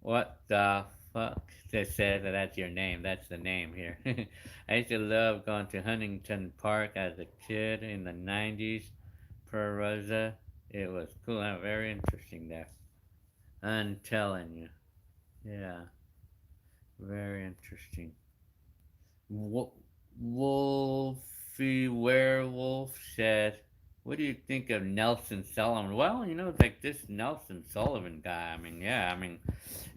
what the fuck? They said that's your name. That's the name here. I used to love going to Huntington Park as a kid in the '90s. Per Rosa, it was cool and very interesting there. I'm telling you. Yeah, very interesting. Wolfie Werewolf said, "What do you think of Nelson Sullivan?" Well, it's like this Nelson Sullivan guy. Yeah,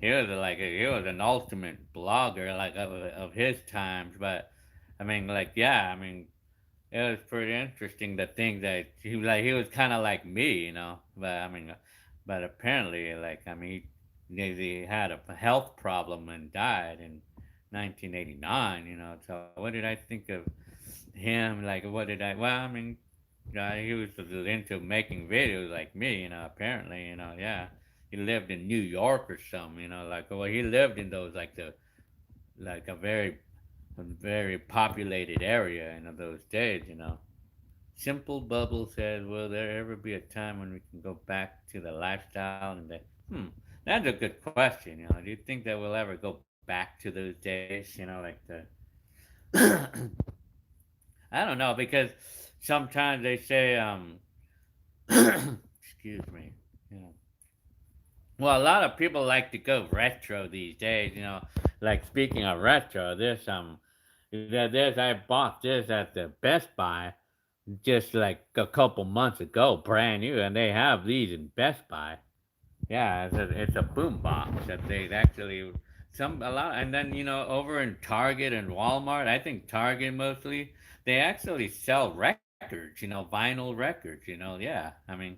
he was an ultimate blogger, like of his times. But like, yeah, it was pretty interesting to think that he was kind of like me, But but apparently, like he had a health problem and died in 1989. So what did I think of him? Like, what did I? Well, he was into making videos like me. Apparently, yeah. He lived in New York or something. Like, well, he lived in those like the like a very populated area in those days. Simple Bubble says, "Will there ever be a time when we can go back to the lifestyle?" And that, that's a good question. Do you think that we'll ever go back to those days? Like I don't know because sometimes they say, excuse me. You know, well, a lot of people like to go retro these days. Like speaking of retro, this I bought this at the Best Buy just like a couple months ago, brand new, and they have these in Best Buy. Yeah, it's a boom box that they actually some a lot, and then over in Target and Walmart, I think Target mostly, they actually sell records, vinyl records, yeah. I mean,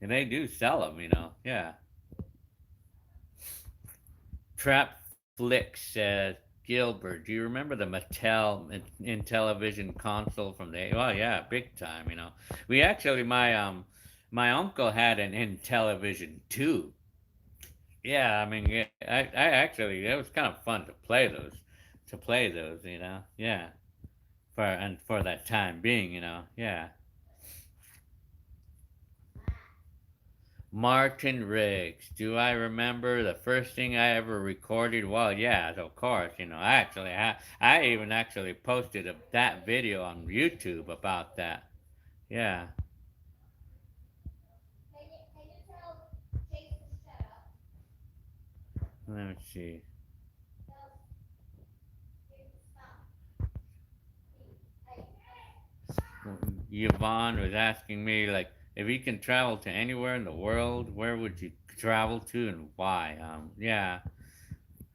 they do sell them, yeah. Trap Flick says, Gilbert, do you remember the Mattel in television console from the? Well, yeah, big time. We actually my uncle had an in television too. Yeah, I mean, yeah, I actually it was kind of fun to play those. Yeah, for that time being. Yeah. Martin Riggs. Do I remember the first thing I ever recorded? Well, yeah, of course. I even actually posted that video on YouTube about that. Yeah. Let me see. Yvonne was asking me like if you can travel to anywhere in the world, where would you travel to and why? Yeah.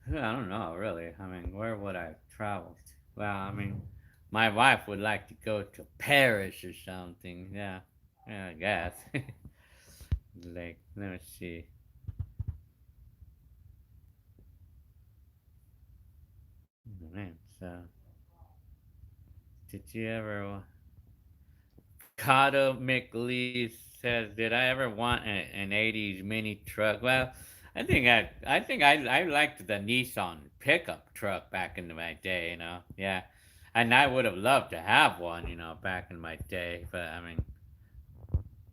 I don't know really. I mean, where would I travel to? Well, I mean, my wife would like to go to Paris or something. Yeah. Yeah, I guess. Like, let me see. Man, so did you ever? Kato McLeese says, "Did I ever want an '80s mini truck?" Well, I liked the Nissan pickup truck back in my day. Yeah, and I would have loved to have one. Back in my day, but I mean,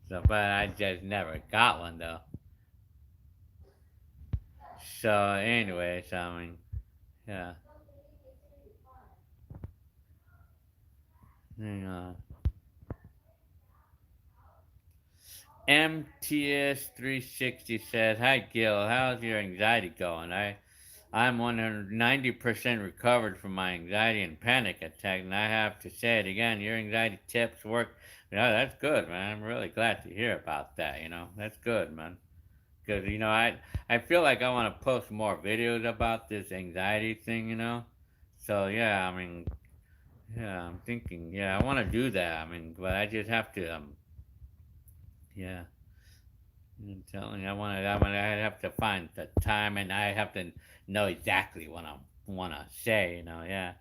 but I just never got one though. So, anyways, I mean, yeah, hang on. MTS 360 says, "Hi Gil, how's your anxiety going? I'm 190% recovered from my anxiety and panic attack, and I have to say it again. Your anxiety tips work. Yeah, that's good, man. I'm really glad to hear about that. That's good, man. Because I feel like I want to post more videos about this anxiety thing. So yeah, I mean, yeah, I'm thinking, yeah, I want to do that. I mean, but I just have to, yeah." I'm telling you, I have to find the time, and I have to know exactly what I want to say. Yeah.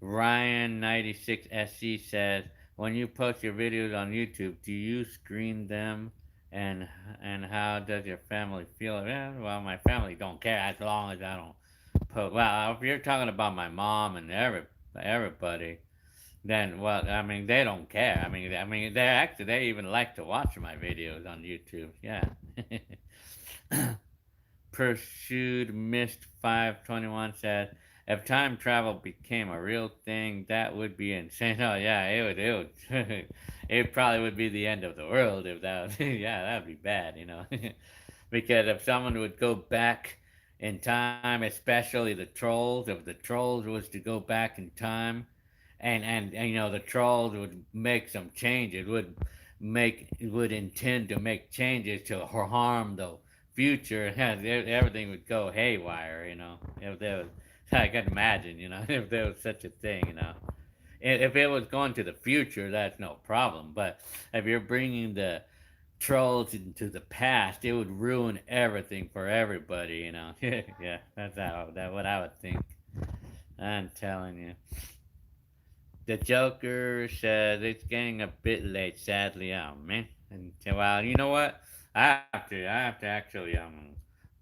Ryan96SC says, when you post your videos on YouTube, do you screen them? And and how does your family feel? Yeah, well, my family don't care as long as I don't post. Well, if you're talking about my mom and everybody, then well, I mean, they don't care. I mean, they even like to watch my videos on YouTube. Yeah. Pursued Mist 521 says, if time travel became a real thing, that would be insane. Oh yeah, it would it probably would be the end of the world if that was, yeah, that would be bad, because if someone would go back in time, especially the trolls, if the trolls was to go back in time, and the trolls would make some changes, would intend to make changes to harm the future, everything would go haywire. If there was, I can imagine, if there was such a thing. If it was going to the future, that's no problem. But if you're bringing the trolls into the past, it would ruin everything for everybody. Yeah, that's what I would think. I'm telling you. The Joker says it's getting a bit late, sadly. Oh man. And well, you know what? I have to actually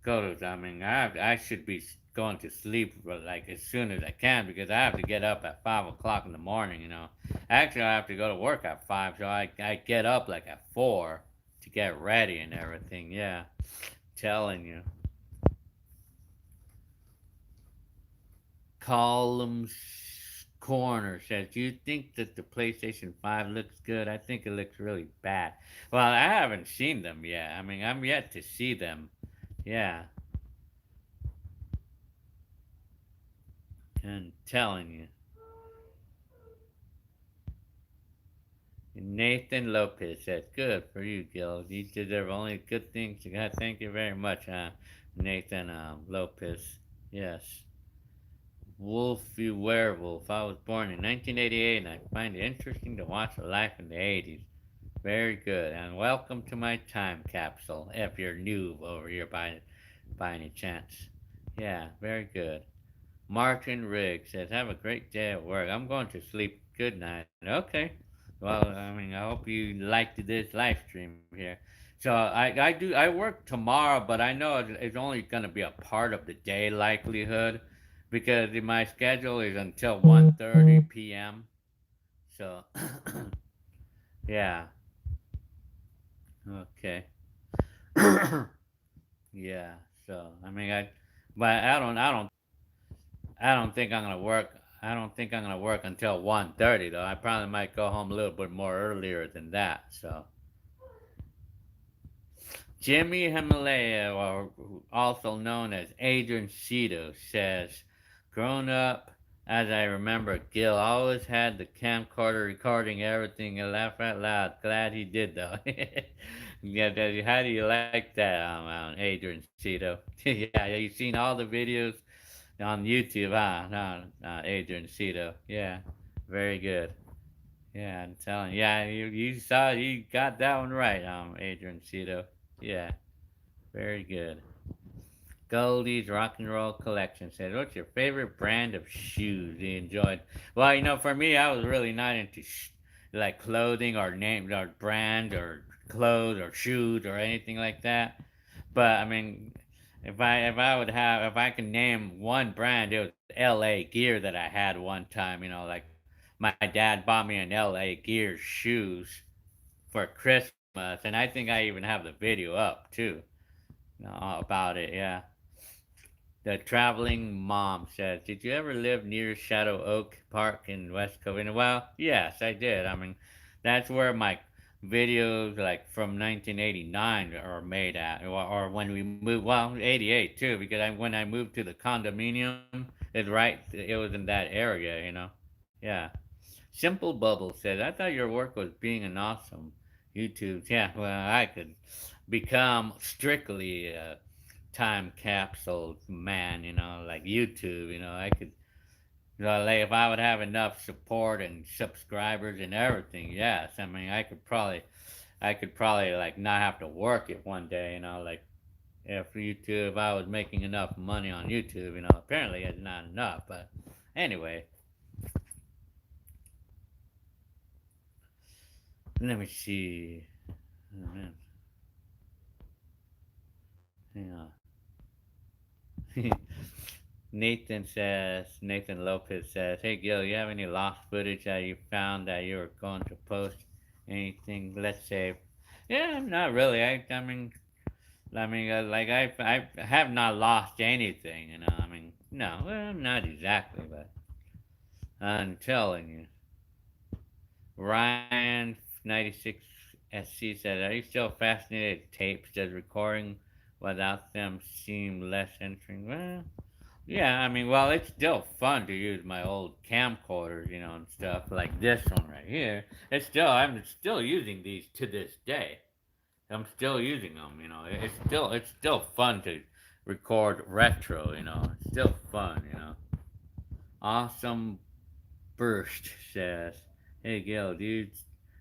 go to. I mean, I should be going to sleep like as soon as I can because I have to get up at 5 o'clock in the morning. Actually, I have to go to work at 5, so I get up like at 4 to get ready and everything. Yeah, telling you. Columns Corner says, "Do you think that the PlayStation 5 looks good? I think it looks really bad." Well, I haven't seen them yet. I mean, I'm yet to see them. Yeah, I'm telling you. Nathan Lopez says, "Good for you, Gil. You deserve only good things. God, thank you very much, Nathan Lopez." Yes. Wolfie Werewolf. I was born in 1988 and I find it interesting to watch life in the 80s. Very good. And welcome to my time capsule if you're new over here by any chance. Yeah, very good. Martin Riggs says, "Have a great day at work. I'm going to sleep. Good night." Okay. Well, I mean, I hope you liked this live stream here. So I work tomorrow, but I know it's only going to be a part of the day likelihood because my schedule is until 1:30 p.m. So yeah. Okay. Yeah. So I mean, but I don't think I'm gonna work. I don't think I'm gonna work until 1:30 though. I probably might go home a little bit more earlier than that. So Jimmy Himalaya, or also known as Adrian Cito, says, "Growing up, as I remember, Gil always had the camcorder recording everything and laugh out loud. Glad he did though." Yeah, how do you like that, Adrian Cito? Yeah, you've seen all the videos on YouTube, huh? No, Adrian Cito. Yeah, very good. Yeah, I'm telling you. Yeah, you saw, you got that one right, Adrian Cito. Yeah, very good. Goldie's Rock and Roll Collection says, "What's your favorite brand of shoes you enjoyed?" Well, for me, I was really not into like clothing or name or brand or clothes or shoes or anything like that. But I mean, if I can name one brand, it was L.A. Gear that I had one time. Like my dad bought me an L.A. Gear shoes for Christmas, and I think I even have the video up too about it. Yeah. The traveling mom says, "Did you ever live near Shadow Oak Park in West Covina?" Well, yes, I did. I mean, that's where my videos, like from 1989, are made at, or when we moved. Well, 88 too, because when I moved to the condominium, it was in that area. Yeah. Simple Bubble says, "I thought your work was being an awesome YouTube." Yeah, well, I could become strictly a time capsule man, like YouTube. I could, like, if I would have enough support and subscribers and everything, yes. I mean, I could probably like not have to work it one day, like if I was making enough money on YouTube, apparently it's not enough, but anyway, let me see. Oh, man. Hang on. Nathan Lopez says, "Hey Gil, you have any lost footage that you found that you were going to post? Anything? Let's say, yeah, not really. Like I have not lost anything. I mean, no, well, not exactly, but I'm telling you." Ryan 96 SC said, "Are you still fascinated with tapes? Does recording without them seem less interesting?" Well, yeah, I mean, well, it's still fun to use my old camcorders, and stuff like this one right here. I'm still using these to this day. I'm still using them, it's still fun to record retro, it's still fun, Awesome Burst says, "Hey Gil, do you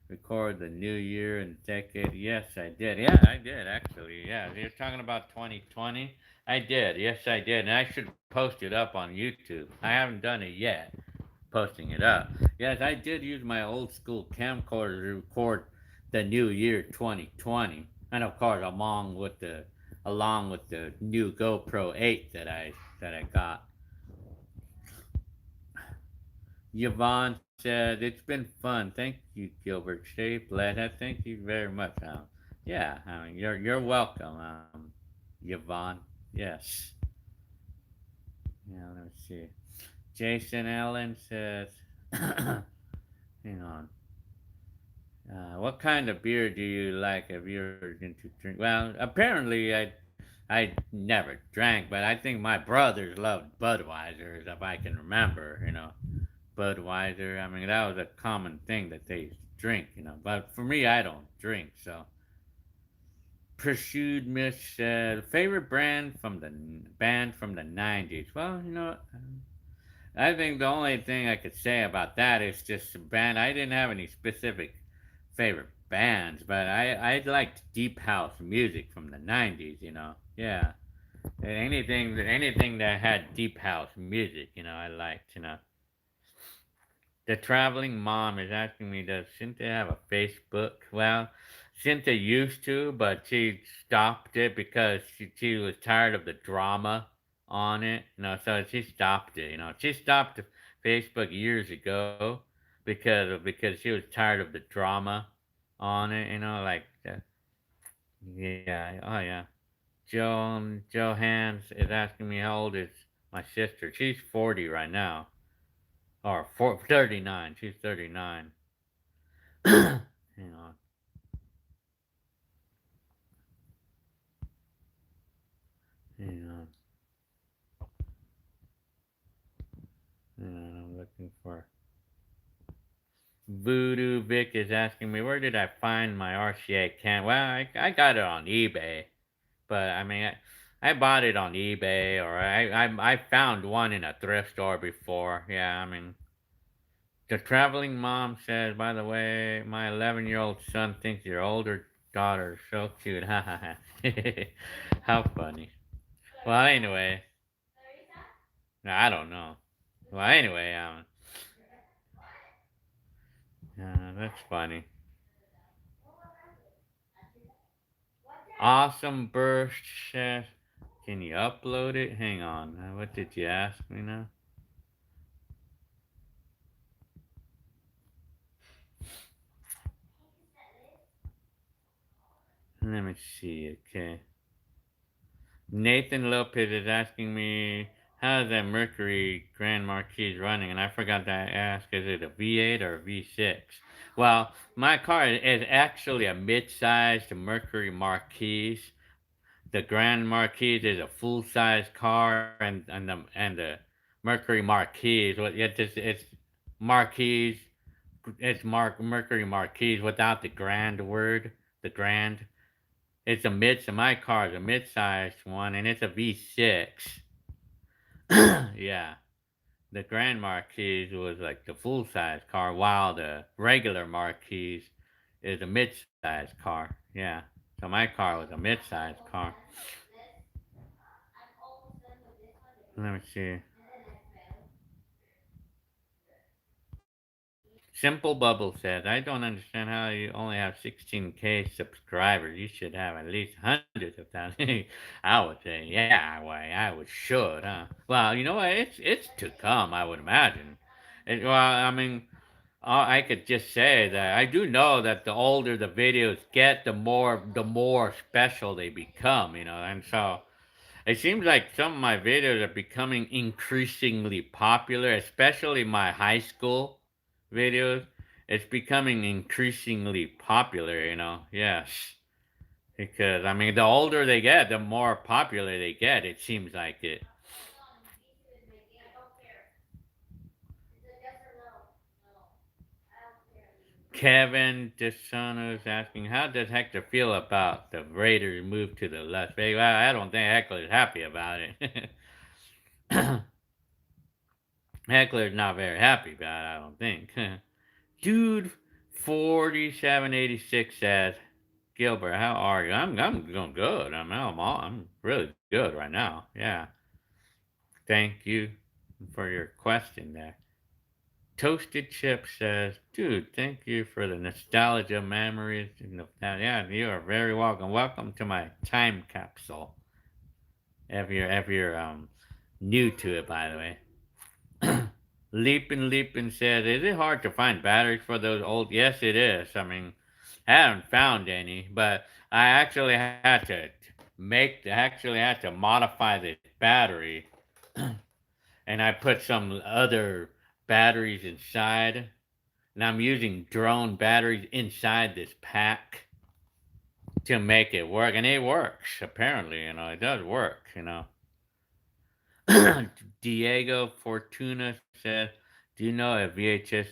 record the new year and decade?" Yes, I did. Yeah, I did actually. Yeah, you're talking about 2020. I did. Yes, I did, and I should post it up on YouTube. I haven't done it yet. Posting it up. Yes, I did use my old school camcorder to record the new year 2020, and of course, along with the along with the new GoPro 8 that I got. Yvonne said, "It's been fun. Thank you, Gilbert. Stay blessed. Thank you very much." Yeah, I mean, you're welcome, Yvonne. Yes. Yeah, let me see. Jason Allen says, "Hang on. What kind of beer do you like if you're into drink?" Well, apparently I never drank, but I think my brothers loved Budweisers, if I can remember. Budweiser. I mean, that was a common thing that they used to drink. But for me, I don't drink. So, Pursued Miss said, favorite band from the '90s. Well, I think the only thing I could say about that is just a band. I didn't have any specific favorite bands, but I liked deep house music from the '90s. Yeah, anything that had deep house music. I liked. The traveling mom is asking me, does Cynthia have a Facebook? Well, Cynthia used to, but she stopped it because she was tired of the drama on it. So she stopped it. She stopped Facebook years ago because she was tired of the drama on it. Yeah, oh yeah. Johans is asking me how old is my sister. She's 40 right now. Or 39. She's 39. Hang on. Hang on. I'm looking for. Voodoo Vic is asking me, where did I find my RCA can? Well, I got it on eBay. But, I mean, I bought it on eBay, or I found one in a thrift store before. Yeah, I mean. The traveling mom says, by the way, my 11-year-old son thinks your older daughter is so cute. How funny. Well, anyway, I don't know. Well, anyway, that's funny. Awesome Burst says, can you upload it? Hang on. What did you ask me now? Let me see. Okay. Nathan Lopez is asking me, how is that Mercury Grand Marquis running? And I forgot to ask, is it a V8 or a V6? Well, my car is actually a mid-sized Mercury Marquis. The Grand Marquis is a full-size car, and the Mercury Marquis, it's Marquis, it's Mercury Marquis without the grand word, the grand. My car is a mid-sized one, and it's a V6. Yeah, the Grand Marquis was like the full-size car, while the regular Marquis is a mid-sized car. Yeah, so my car was a mid-sized car. Let me see. Simple Bubble says, I don't understand how you only have 16K subscribers. You should have at least hundreds of thousands. I would say, yeah, well, I would should, huh? Well, you know what? It's to come, I would imagine. Well, I mean, I could just say that I do know that the older the videos get, the more special they become, and so it seems like some of my videos are becoming increasingly popular, especially my high school videos. It's becoming increasingly popular. Yes. Because, I mean, the older they get, the more popular they get. It seems like it. Kevin DeSono is asking, how does Hector feel about the Raiders move to the Las Vegas? Well, I don't think Hector is happy about it. Heckler's not very happy about it, I don't think. Dude 4786 says, Gilbert, how are you? I'm doing good. I'm really good right now. Yeah. Thank you for your question there. Toasted Chip says, "Dude, thank you for the nostalgia memories." Yeah, you are very welcome. Welcome to my time capsule. If you're new to it, by the way. Leapin' said, "Is it hard to find batteries for those old?" Yes, it is. I mean, I haven't found any, but I actually had to modify this battery, and I put some other batteries inside, and I'm using drone batteries inside this pack to make it work, and it works. Apparently, it does work. Diego Fortuna said, "Do you know if VHS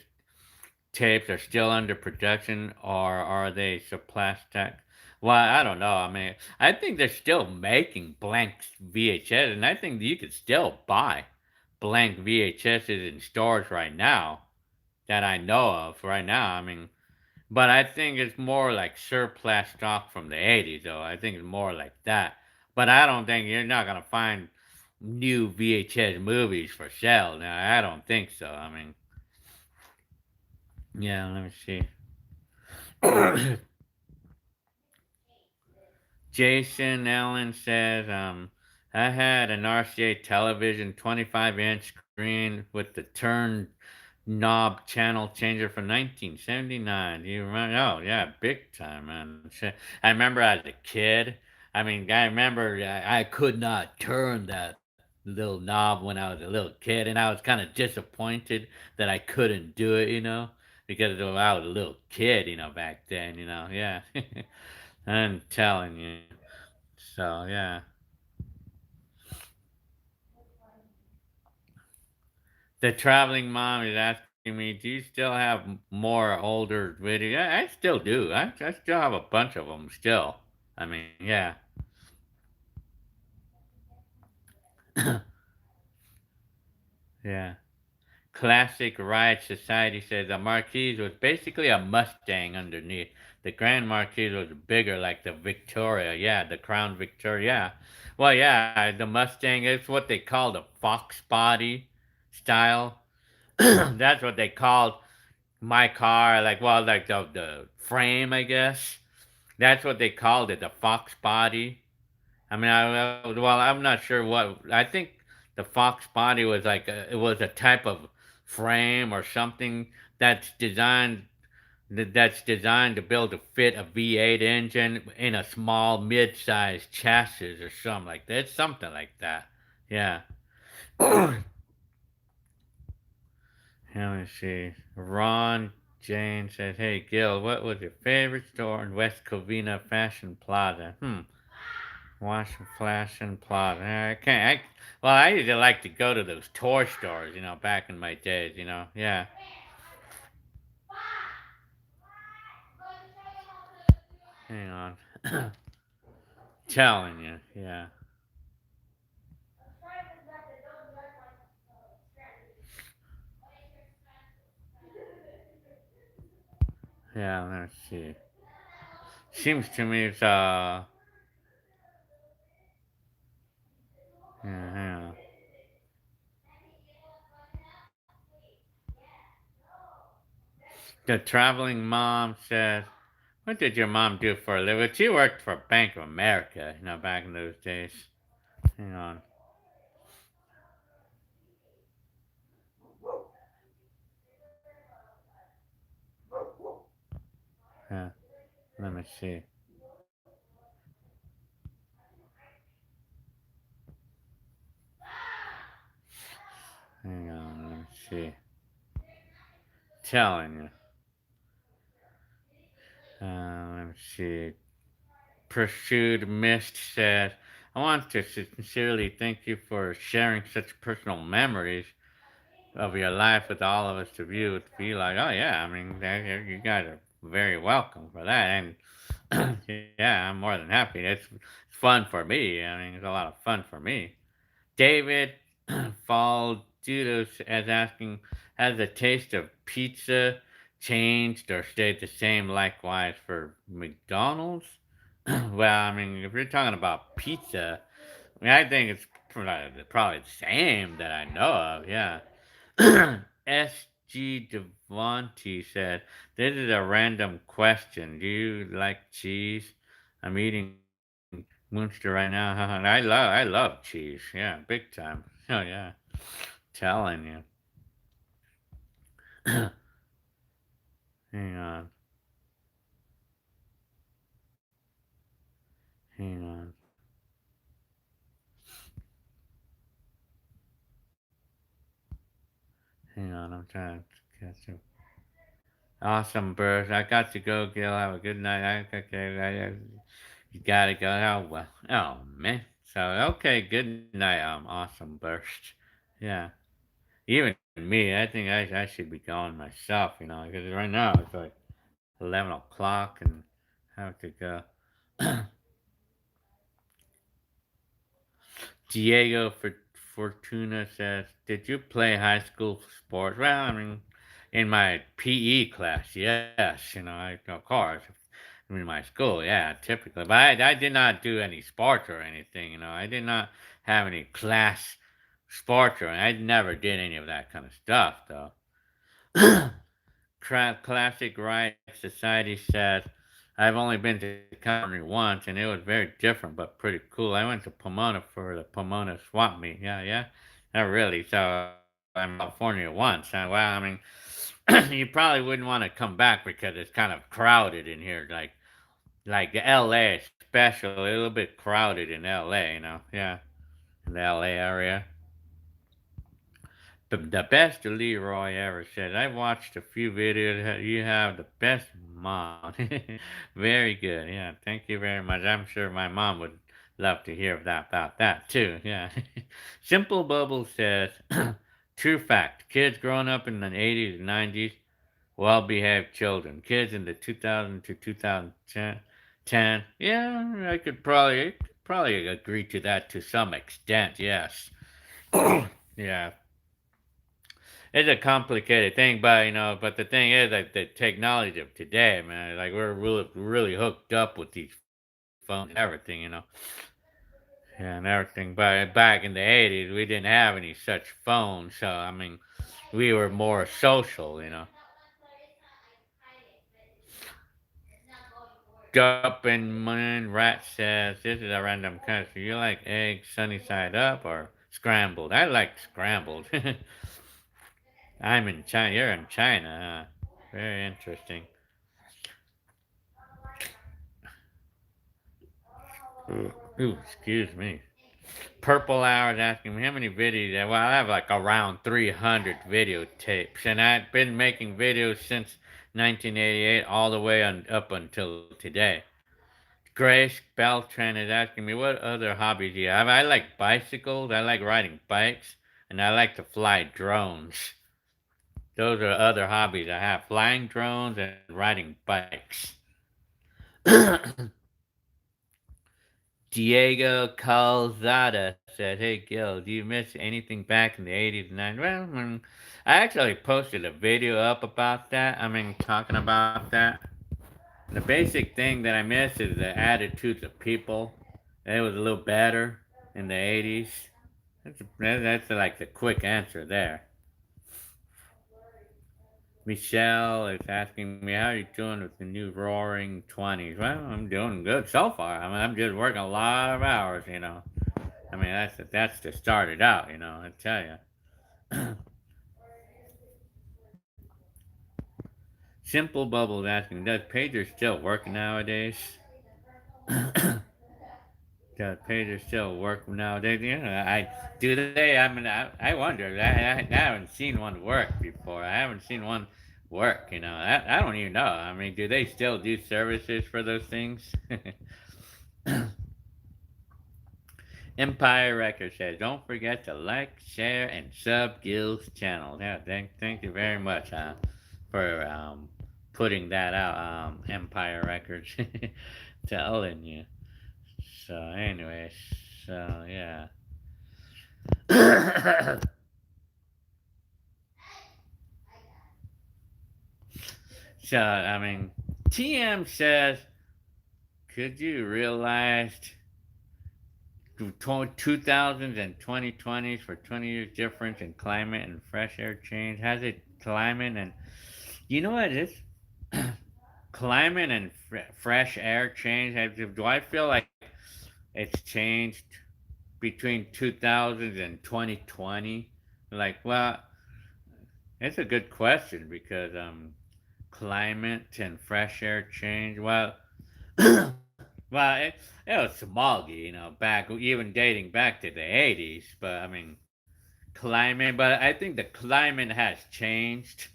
tapes are still under production or are they plastic?" Well, I don't know. I mean, I think they're still making blank VHS, and I think you could still buy blank VHSs in stores right now that I know of right now. I mean, but I think it's more like surplus stock from the 80s, though. I think it's more like that. But I don't think you're not going to find new VHS movies for sale. Now, I don't think so. I mean, yeah, let me see. Jason Allen says, I had an RCA television, 25-inch screen with the turn knob channel changer from 1979. Do you remember? Oh, yeah, big time, man. I remember as a kid. I mean, I remember I could not turn that little knob when I was a little kid, and I was kind of disappointed that I couldn't do it, because I was a little kid, back then, yeah. I'm telling you. So, yeah. The traveling mom is asking me, "Do you still have more older videos?" I still do. I still have a bunch of them still. I mean, yeah. Yeah. Classic Ride Society says the Marquise was basically a Mustang underneath. The Grand Marquise was bigger, like the Victoria. Yeah, the Crown Victoria. Yeah. Well, yeah, the Mustang is what they call the Fox body style. That's what they called my car. Like, well, like the frame, I guess. That's what they called it, the Fox body. I mean, well, I'm not sure what. I think the Fox body was like it was a type of frame or something that's designed that's designed to build to fit a V8 engine in a small mid-sized chassis or something like that. It's something like that. Yeah. Let me see. Ron Jane says, "Hey Gil, what was your favorite store in West Covina Fashion Plaza?" Washington Fashion Plaza. I can't. Well, I used to like to go to those toy stores, back in my days. Yeah. Hang on. Telling you. Yeah. Yeah. Let's see. Seems to me it's Yeah. Hang on. The traveling mom says, "What did your mom do for a living?" She worked for Bank of America, back in those days. Hang on. Yeah. Let me see. Hang on. Let me see. Telling you. Let me see. Pursued Mist says, "I want to sincerely thank you for sharing such personal memories of your life with all of us to view. To be like, oh yeah, I mean, you guys are very welcome for that. And yeah, I'm more than happy. It's fun for me. I mean, it's a lot of fun for me." David Faldudos is asking, "Has the taste of pizza changed or stayed the same likewise for McDonald's?" Well, I mean, if you're talking about pizza, I mean, I think it's probably the same that I know of, yeah. G. Devonti said, "This is a random question. Do you like cheese? I'm eating Munster right now. I love cheese. Yeah, big time. Oh yeah, telling you. Hang on, hang on, hang on. I'm trying to catch up. Awesome, Bruce. I got to go, Gil. Have a good night. You gotta go. Oh well. Oh man. So okay. Good night. Awesome burst. Yeah. Even me, I think I should be going myself. Because right now it's like 11 o'clock and have to go. Diego Fortuna says, "Did you play high school sports?" Well, I mean, in my PE class, yes. Of course. In my school, yeah, typically. But I did not do any sports or anything. I did not have any class sports or I never did any of that kind of stuff, though. Classic Riot Society says, "I've only been to California once, and it was very different, but pretty cool. I went to Pomona for the Pomona swap meet. Yeah, yeah. Not really. So I'm in California once. Well, I mean, you probably wouldn't want to come back because it's kind of crowded in here. Like LA, especially a little bit crowded in LA. Yeah, in the LA area." The best Leroy ever said. I've watched a few videos. You have the best mom. Very good. Yeah, thank you very much. I'm sure my mom would love to hear about that too. Yeah. Simple Bubble says, "True fact. Kids growing up in the 80s and 90s, well-behaved children. Kids in the 2000 to 2010. Yeah, I could probably agree to that to some extent. Yes. Yeah, it's a complicated thing, but but the thing is that the technology of today, man, like we're really hooked up with these phones and everything, and everything. But back in the '80s, we didn't have any such phones, so I mean, we were more social. Up and Moon Rat says, "This is a random question. You like eggs sunny side up or scrambled?" I like scrambled. I'm in China. You're in China, huh? Very interesting. Ooh, excuse me. Purple Hour is asking me how many videos. Well, I have like around 300 videotapes, and I've been making videos since 1988, all the way up until today. Grace Beltran is asking me what other hobbies do you have. I like bicycles. I like riding bikes, and I like to fly drones. Those are other hobbies I have: flying drones and riding bikes. Diego Calzada said, "Hey Gil, do you miss anything back in the 80s and 90s?" Well, I actually posted a video up about that. Talking about that. The basic thing that I miss is the attitudes of people. It was a little better in the 80s. That's like the quick answer there. Michelle is asking me, "How are you doing with the new Roaring 20s?" Well, I'm doing good so far. I'm just working a lot of hours. That's to start it out. I tell you. Simple Bubbles asking, "Does Pager still work nowadays?" Does Pager still work nowadays? I do they. I wonder. I haven't seen one work before. I haven't seen one work. I don't even know. Do they still do services for those things? Empire Records says, "Don't forget to like, share, and sub Gil's channel." Yeah, thank you very much for putting that out, Empire Records. Telling you. So, anyways, so yeah. So, TM says, "Could you realize 2000s and 2020s for 20 years difference in climate and fresh air change? Has it Climate and you know what it is? Climate and fresh air change. Do I feel like it's changed between 2000 and 2020? Like, well, it's a good question because climate and fresh air change. Well, well, it was smoggy, back even dating back to the 80s. But I mean, climate. But I think the climate has changed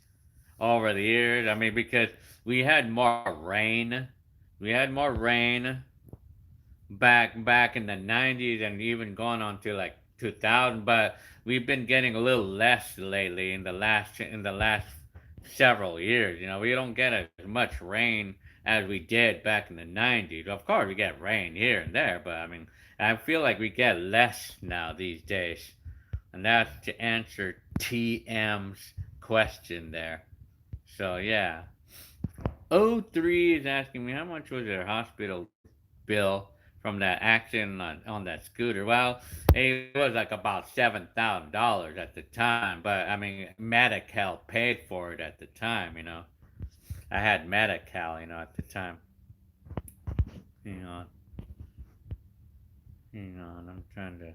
over the years. I mean, because we had more rain. We had more rain back in the 90s and even going on to like 2000, but we've been getting a little less lately in the last several years. We don't get as much rain as we did back in the 90s. Of course, we get rain here and there, but I mean, I feel like we get less now these days. And that's to answer TM's question there. So yeah. O3 is asking me how much was their hospital bill from that accident on that scooter. Well, it was like about $7,000 at the time, but I mean, Medi-Cal paid for it at the time. I had Medi-Cal, at the time. Hang on, hang on. I'm trying to.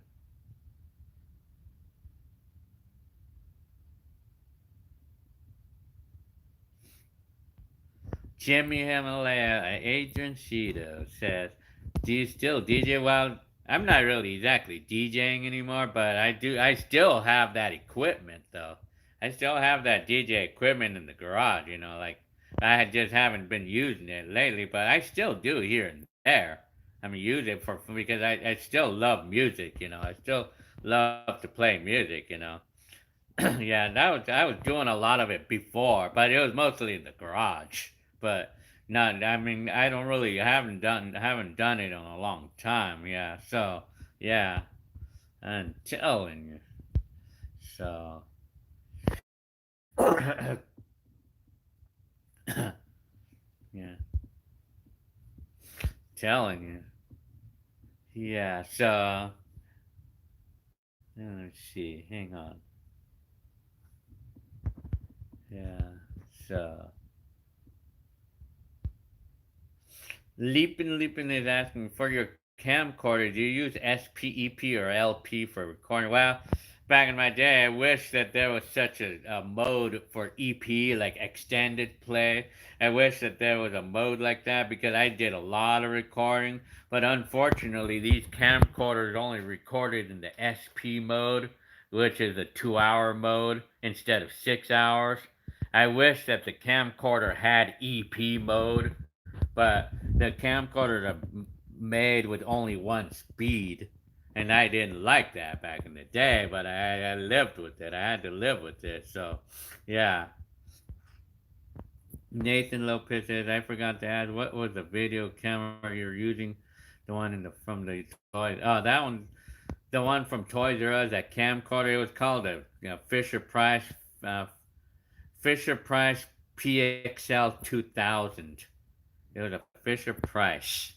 Jimmy Himalaya, Adrian Cheeto says, "Do you still DJ?" Well, I'm not really exactly DJing anymore, but I do. I still have that equipment though. I still have that DJ equipment in the garage. Like just haven't been using it lately, but I still do here and there. I mean, use it for because I still love music. I still love to play music. Yeah, that was I was doing a lot of it before, but it was mostly in the garage. But not, I mean, I don't really haven't done it in a long time. Yeah, so yeah, I'm telling you. So yeah, telling you. Yeah, so let's see. Hang on. Yeah, so Leapin is asking for your camcorder. Do you use SPEP or LP for recording? Well, back in my day, I wish that there was such a mode for EP, like extended play. I wish that there was a mode like that because I did a lot of recording. But unfortunately, these camcorders only recorded in the SP mode, which is a 2 hour mode instead of 6 hours. I wish that the camcorder had EP mode, but the camcorders are made with only one speed, and I didn't like that back in the day. But I lived with it. I had to live with it. So, yeah. Nathan Lopez says, I forgot to ask, what was the video camera you're using? The one from the toys. Oh, that one, the one from Toys R Us, that camcorder. It was called a uh, Fisher Price PXL 2000. It was a Fisher Price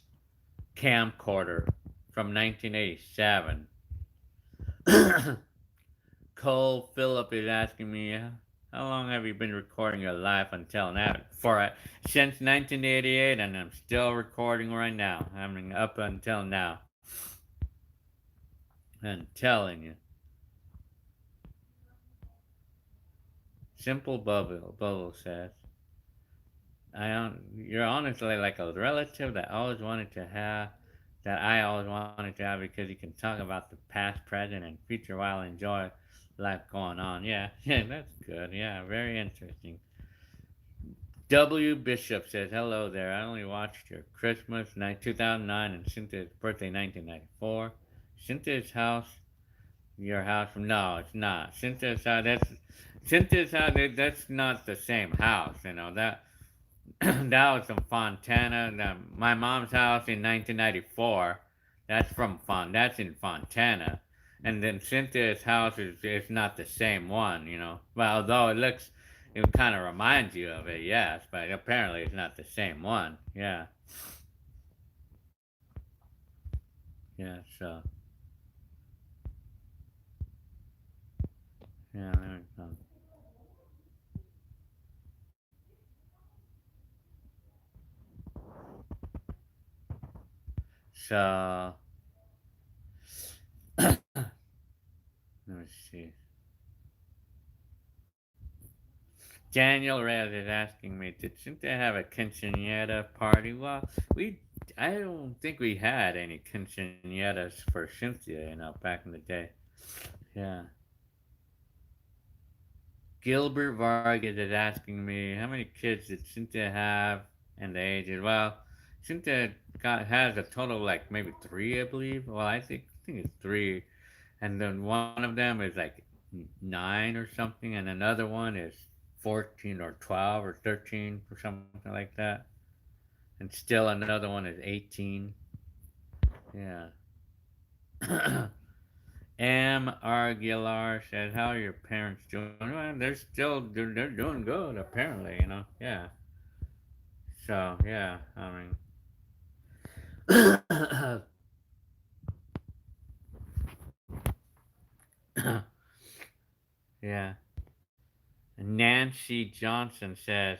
camcorder from 1987. Cole Phillip is asking me, how long have you been recording your life until now? Since 1988, and I'm still recording right now. I mean, up until now. I'm telling you. Simple Bubble says, you're honestly like a relative that I always wanted to have because you can talk about the past, present, and future while enjoy life going on. Yeah, yeah, that's good. Yeah, very interesting. W. Bishop says, hello there. I only watched your Christmas night 2009 and Cynthia's birthday 1994. Cynthia's house, your house. No, it's not. Cynthia's house. That's not the same house. That was from Fontana. My mom's house in 1994. That's in Fontana. And then Cynthia's house is not the same one. Well, although it kind of reminds you of it, yes, but apparently it's not the same one. Yeah, yeah. So yeah, there we go. So let me see. Daniel Rez is asking me, did Cynthia have a quinceanera party? Well, I don't think we had any quinceaneras for Cynthia, back in the day. Yeah. Gilbert Vargas is asking me, how many kids did Cynthia have and the ages? Well, Cynthia has a total of like maybe three, I believe. Well, I think it's three. And then one of them is like nine or something, and another one is 14 or 12 or 13 or something like that. And still another one is 18. Yeah. M. Aguilar says, how are your parents doing? Well, they're doing good, apparently. Yeah. So, yeah, I mean, yeah. Nancy Johnson says,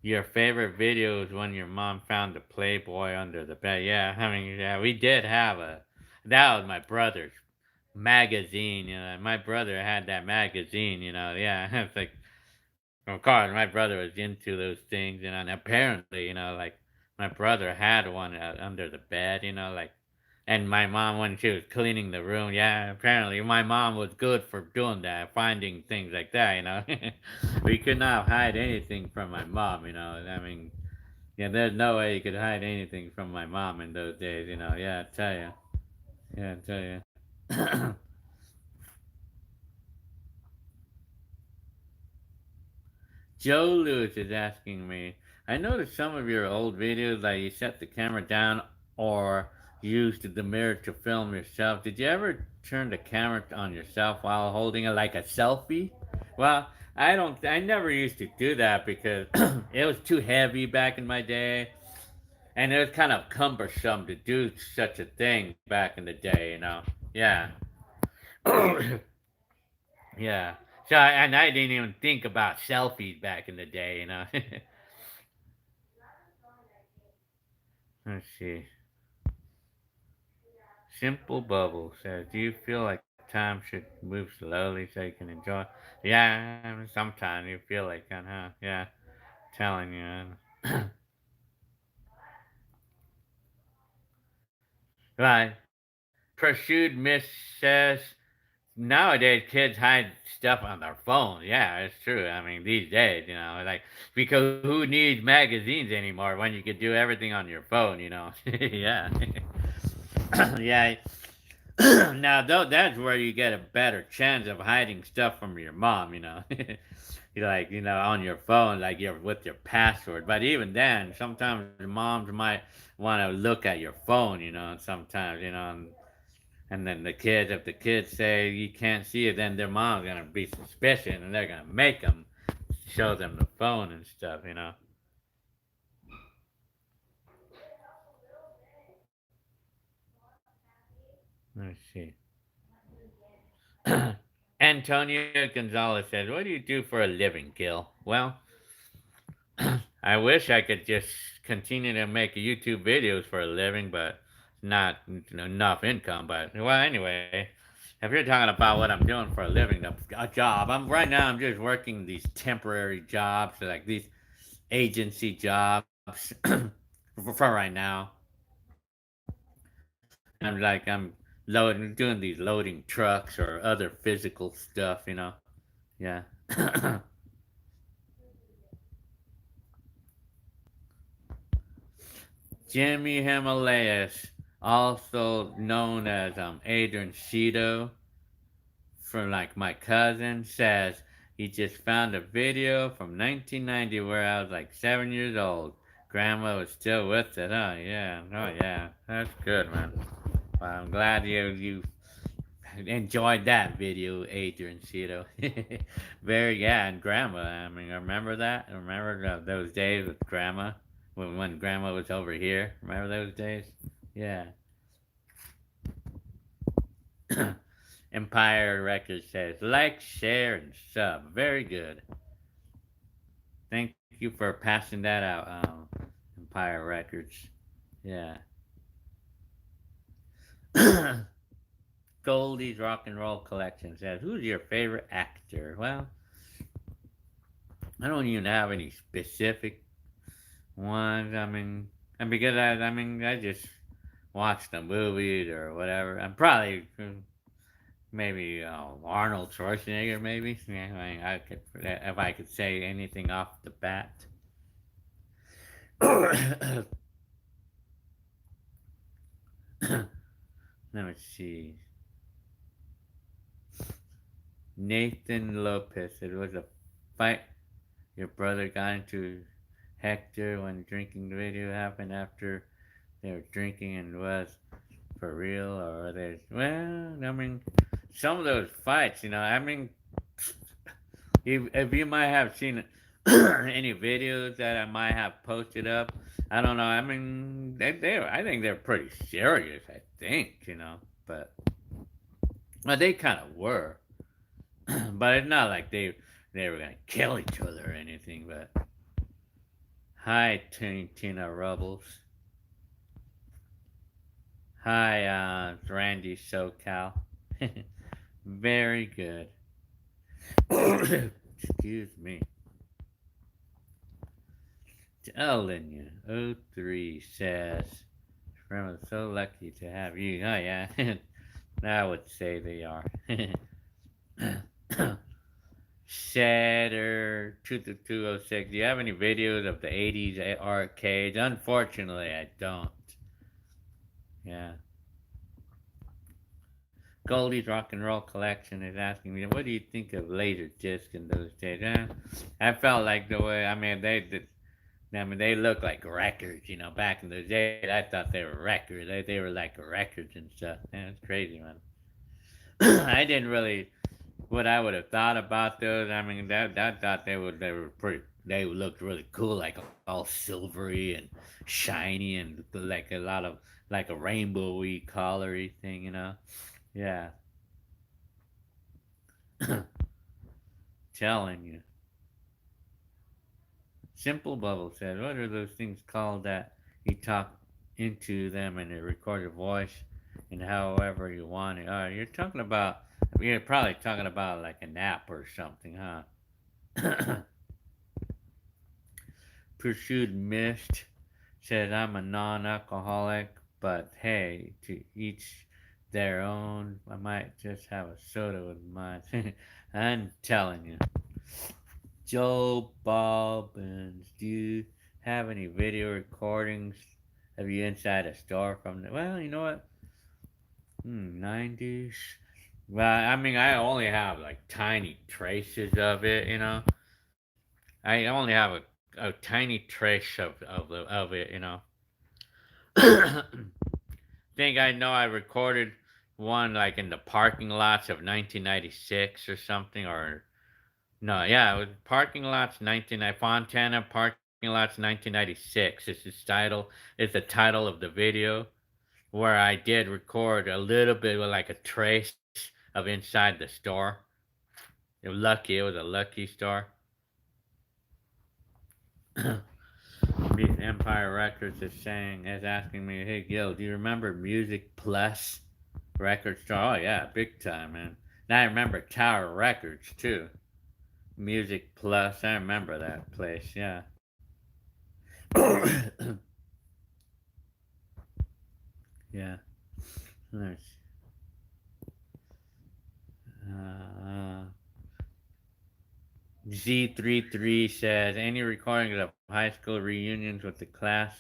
your favorite video is when your mom found the Playboy under the bed. Yeah, I mean, yeah, we did have that was my brother's magazine. My brother had that magazine. Yeah, it's like, of course, my brother was into those things, and apparently, like, my brother had one under the bed, like, and my mom, when she was cleaning the room, yeah, apparently my mom was good for doing that, finding things like that. We could not hide anything from my mom. I mean, yeah, there's no way you could hide anything from my mom in those days. Yeah, I tell you. Yeah, I tell you. Joe Lewis is asking me, I noticed some of your old videos, like you set the camera down or used the mirror to film yourself. Did you ever turn the camera on yourself while holding it like a selfie? Well, I never used to do that because it was too heavy back in my day. And it was kind of cumbersome to do such a thing back in the day. Yeah. Yeah. And I didn't even think about selfies back in the day. Let's see. Simple Bubble says, do you feel like time should move slowly so you can enjoy? Yeah, I mean, sometimes you feel like that, huh? Yeah, telling you. Right. Pursued Miss says, nowadays kids hide stuff on their phone. Yeah, it's true. I mean, these days, like, because who needs magazines anymore when you could do everything on your phone? Yeah. Yeah. Now, though, that's where you get a better chance of hiding stuff from your mom. You like, on your phone, like you're with your password. But even then, sometimes moms might want to look at your phone, sometimes, and then if the kids say you can't see it, then their mom's gonna be suspicious and they're gonna make them show them the phone and stuff. Let's see. Antonio Gonzalez says, what do you do for a living, Gil? Well, I wish I could just continue to make YouTube videos for a living, but not enough income. But, well, anyway, if you're talking about what I'm doing for a living, a job, right now I'm just working these temporary jobs, like these agency jobs for right now. I'm doing these loading trucks or other physical stuff. Yeah. Jimmy Himalayas, also known as Adrian Cheeto, from like my cousin, says he just found a video from 1990 where I was like 7 years old. Grandma was still with it, huh? Yeah. Oh yeah. That's good, man. Well, I'm glad you enjoyed that video, Adrian Cheeto. Yeah, and Grandma. I mean, remember that? Remember those days with Grandma when Grandma was over here? Remember those days? Yeah. Empire Records says like, share, and sub. Very good. Thank you for passing that out, Empire Records. Yeah. Goldie's Rock and Roll Collection says, "Who's your favorite actor?" Well, I don't even have any specific ones. I mean, and because I just watch the movies or whatever. I'm probably maybe Arnold Schwarzenegger, maybe. Yeah, I could if I could say anything off the bat. Let me see. Nathan Lopez. It was a fight your brother got into Hector when drinking. The video happened after they were drinking and was for real, or are they? Well, I mean, some of those fights, I mean, if you might have seen any videos that I might have posted up, I don't know. I mean, I think they're pretty serious. I think, but well, they kind of were, but it's not like they were gonna kill each other or anything. But hi, Tina Rubbles. Hi, Randy SoCal. Very good. Excuse me. Telling you, O3 says, I'm so lucky to have you. Oh, yeah. I would say they are. Shatter 22206. Do you have any videos of the 80s arcades? Unfortunately, I don't. Yeah. Goldie's Rock and Roll Collection is asking me, what do you think of laser disc in those days? I felt like the way, they look like records, back in the day. I thought they were records. They were like records and stuff. Man, it's crazy, man. I didn't really, what I would have thought about those, I thought they looked really cool, like all silvery and shiny and like a lot of, like a rainbowy, colory thing, Yeah. Telling you. Simple Bubble said, what are those things called that you talk into them and it records your voice and however you want it? You're probably talking about like an app or something, huh? Pursued Mist said, I'm a non alcoholic, but hey, to each their own. I might just have a soda with mine. I'm telling you. Joe Bobbins, do you have any video recordings of you inside a store from the, well, you know what? 90s. Well, I only have like tiny traces of it, I only have a tiny trace of it, Think I know I recorded one like in the parking lots of 1996 or something, or no, yeah, it was parking lots 19 Fontana parking lots 1996. It's the title of the video where I did record a little bit with like a trace of inside the store. It was a lucky store. Empire Records is asking me, hey Gil, do you remember Music Plus Record Store? Oh yeah, big time, man. And I remember Tower Records too. Music Plus, I remember that place, yeah. Yeah. Nice. Uh, Z33 says, any recordings of high school reunions with the class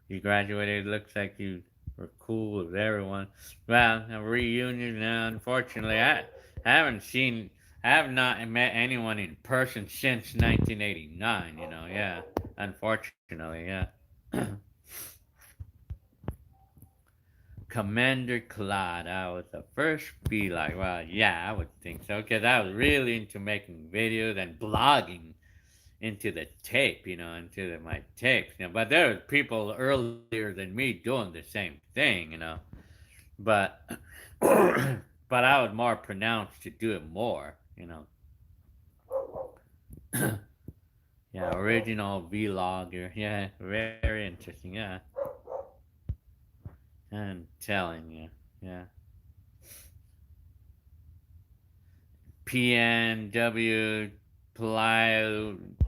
you graduated? Looks like you were cool with everyone. Well, a reunion, unfortunately, I haven't seen, I have not met anyone in person since 1989, yeah. Unfortunately, yeah. Commander Claude, I was the first be like, well, yeah, I would think so, because I was really into making videos and blogging into the tape, my tapes, but there was people earlier than me doing the same thing, but, but I was more pronounced to do it more, yeah, original vlogger, yeah, very interesting, yeah, I'm telling you, Yeah. PNW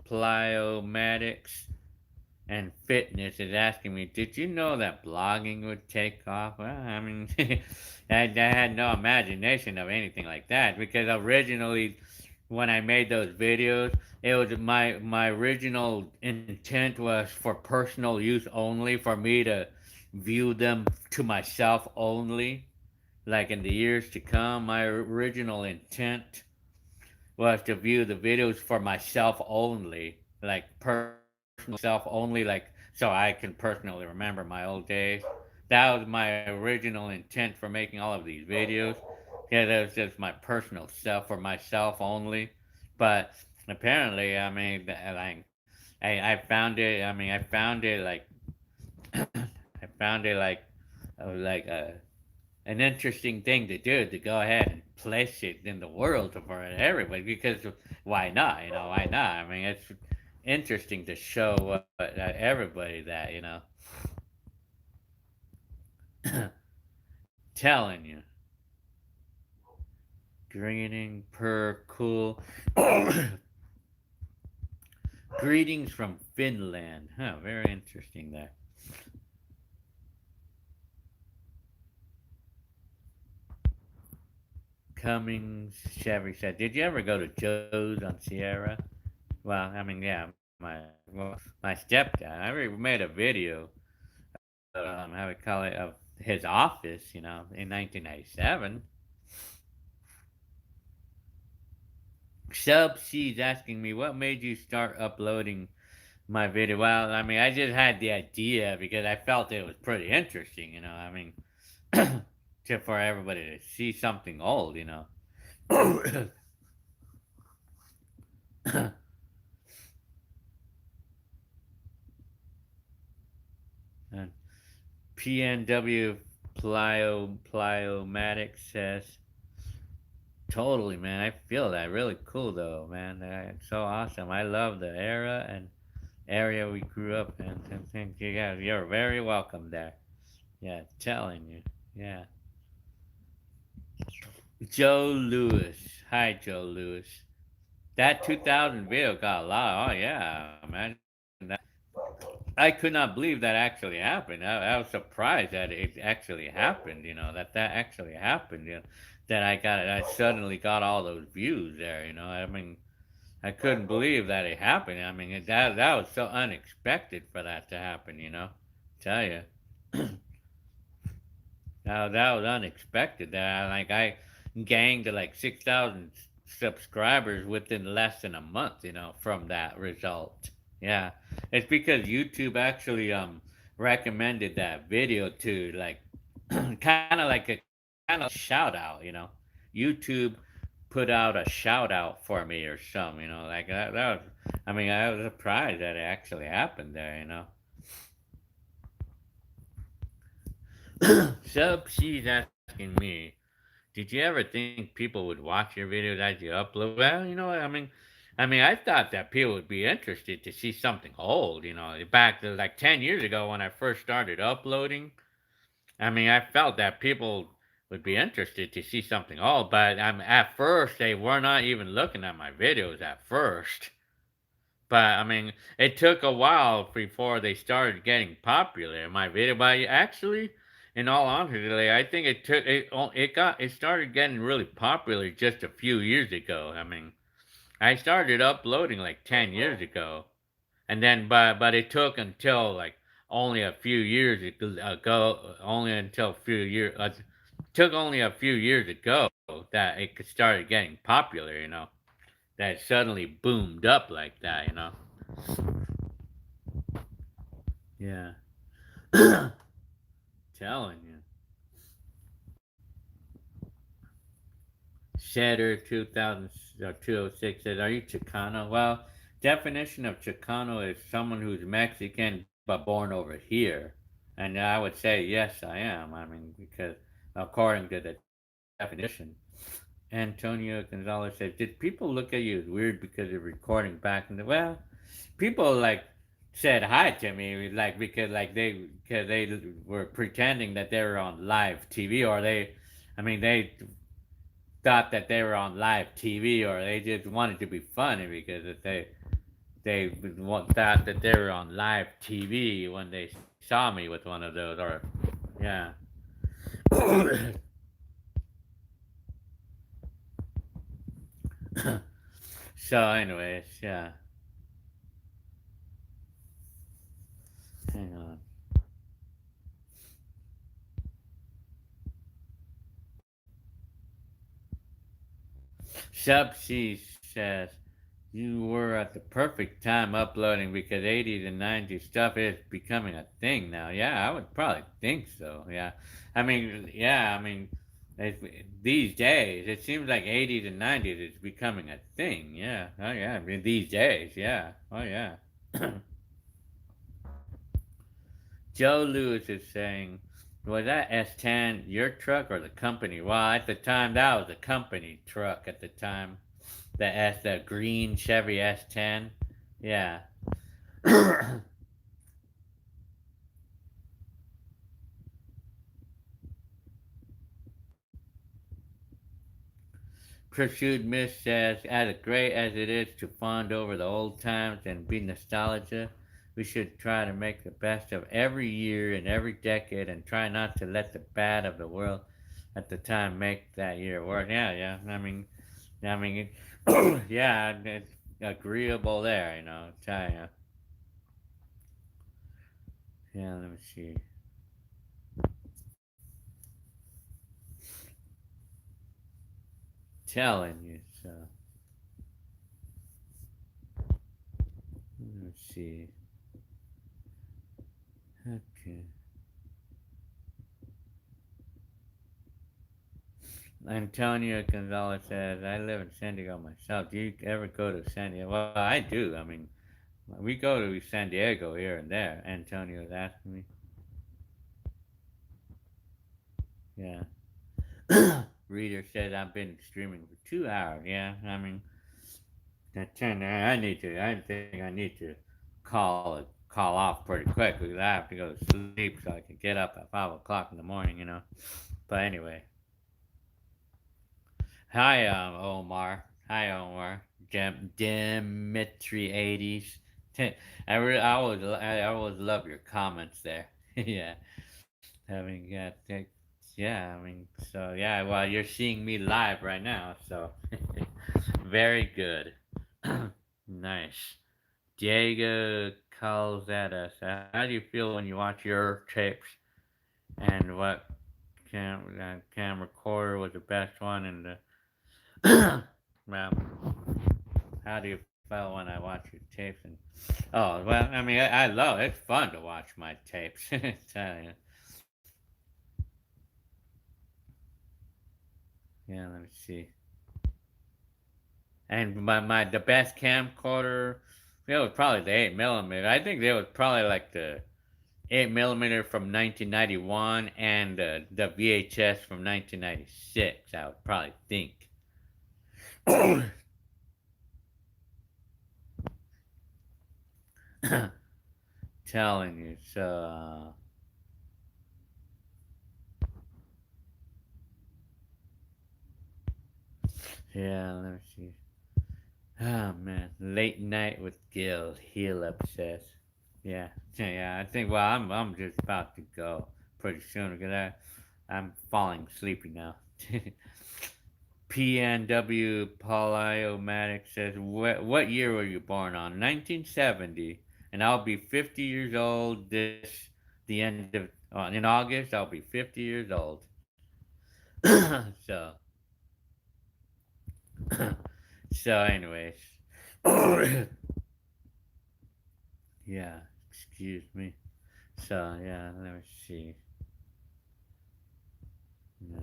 Plyomatics and Fitness is asking me, did you know that blogging would take off? Well, I mean, I had no imagination of anything like that because originally, when I made those videos, it was my original intent was for personal use only, for me to view them to myself only. Like in the years to come, my original intent was to view the videos for myself only, like personal self only, like so I can personally remember my old days. That was my original intent for making all of these videos. Yeah, that was just my personal self for myself only. But apparently, I mean, like, I found it. I mean, I found it like I found it like an interesting thing to do to go ahead and place it in the world for everybody because why not? You know, why not? I mean, it's interesting to show everybody that, you know, telling you. Greeting per cool. Greetings from Finland. Huh, very interesting there. Cummings Chevy said, did you ever go to Joe's on Sierra? Well, I mean, yeah, my stepdad. I already made a video, how we call it, of his office, you know, in 1997. Sub C's asking me, what made you start uploading my video? Well, I mean, I just had the idea because I felt it was pretty interesting, you know. I mean, for everybody to see something old, you know. And PNW Plyomatic says, totally, man. I feel that. Really cool, though, man. It's so awesome. I love the era and area we grew up in. And think you guys, you're very welcome there. Yeah, telling you. Yeah. Joe Lewis. Hi, Joe Lewis. That 2000 video got a lot. Oh, yeah. Imagine that. I could not believe that actually happened. I was surprised that it actually happened, you know, that actually happened, you know, that I suddenly got all those views there, you know. I mean, I couldn't believe that it happened. I mean, that was so unexpected for that to happen, you know. Tell you. That was unexpected. That I gained to like 6,000 subscribers within less than a month. You know, from that result. Yeah, it's because YouTube actually recommended that video to like kind of like a kind of shout out. You know, YouTube put out a shout out for me or something. You know, like that was. I mean, I was surprised that it actually happened there. You know. Sub She's asking me, did you ever think people would watch your videos as you upload? Well, you know, I mean, I thought that people would be interested to see something old. You know, back to like 10 years ago when I first started uploading. I mean, I felt that people would be interested to see something old, but at first they were not even looking at my videos at first. But I mean, it took a while before they started getting popular. My video, but actually, in all honesty, I think it started getting really popular just a few years ago. I mean, I started uploading like 10 years ago, and then but it took until like only a few years ago, only until a few years took only a few years ago that it started getting popular. You know, that it suddenly boomed up like that. You know. Yeah. Telling you. Shatter 206 says, are you Chicano? Well, definition of Chicano is someone who's Mexican but born over here. And I would say, yes, I am. I mean, because according to the definition. Antonio Gonzalez says, did people look at you as weird because you're recording back in the... Well, people like said hi to me, like because they were pretending that they were on live TV, or I mean, they thought that they were on live TV, or they just wanted to be funny because if they thought that they were on live TV when they saw me with one of those, or yeah. So, anyways, yeah. Hang on. Subsea says you were at the perfect time uploading because 80s and 90s stuff is becoming a thing now. Yeah, I would probably think so. Yeah. I mean, yeah, I mean, these days, it seems like 80s and 90s is becoming a thing. Yeah. Oh, yeah. I mean, these days, yeah. Oh, yeah. Joe Lewis is saying, was that S10 your truck or the company? Well, at the time, that was a company truck at the time. The green Chevy S10. Yeah. Pursued Miss says, as great as it is to fond over the old times and be nostalgia, we should try to make the best of every year and every decade and try not to let the bad of the world at the time make that year worse. Yeah, yeah. Yeah, it's agreeable there, Tell you. Yeah, let me see. Telling you, so. Let me see. Okay. Antonio Gonzalez says, I live in San Diego myself. Do you ever go to San Diego? Well, I do. I mean, we go to San Diego here and there. Antonio's asking me. Yeah. Reader says, I've been streaming for 2 hours. Yeah, I mean, that 10, I think I need to call off pretty quick because I have to go to sleep so I can get up at 5 o'clock in the morning. But anyway, hi, Omar. Hi, Omar. Dimitri 80s. I always love your comments there. Yeah, I mean, yeah, I mean, so yeah. Well, you're seeing me live right now, so very good. Nice. Diego calls at us. How do you feel when you watch your tapes? And what cam recorder was the best one? And well, how do you feel when I watch your tapes? And oh, well, I mean, I love it. It's fun to watch my tapes. Tell you. Yeah, let me see. And my the best camcorder, it was probably the 8 millimeter. I think it was probably like the 8 millimeter from 1991 and the VHS from 1996. I would probably think. Telling you. So yeah, let me see. Oh man, late night with Gil. Heel upset. Yeah, yeah. I think. Well, I'm just about to go pretty soon because I'm falling sleepy now. PNW Polyomatic says, what year were you born on? 1970, and I'll be 50 years old the end of in August. I'll be 50 years old. So so anyways, yeah. Excuse me. So yeah, let me see. Yeah.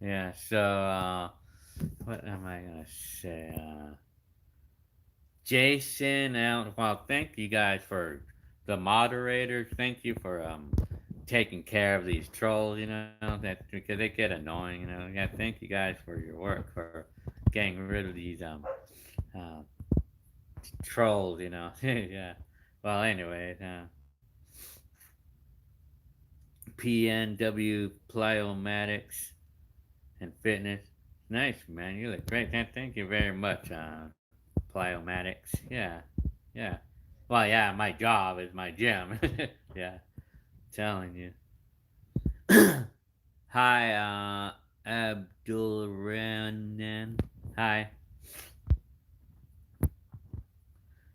Yeah, so what am I gonna say? Jason out. Well, thank you guys for the moderators. Thank you for taking care of these trolls. That because they get annoying. Yeah. Thank you guys for your work for getting rid of these uh, trolls, yeah. Well, anyway, PNW Plyomatics and Fitness. Nice, man. You look great. Thank you very much, Plyomatics. Yeah, yeah. Well, yeah, my job is my gym. Yeah, telling you. Hi, Abdul Ranan. Hi.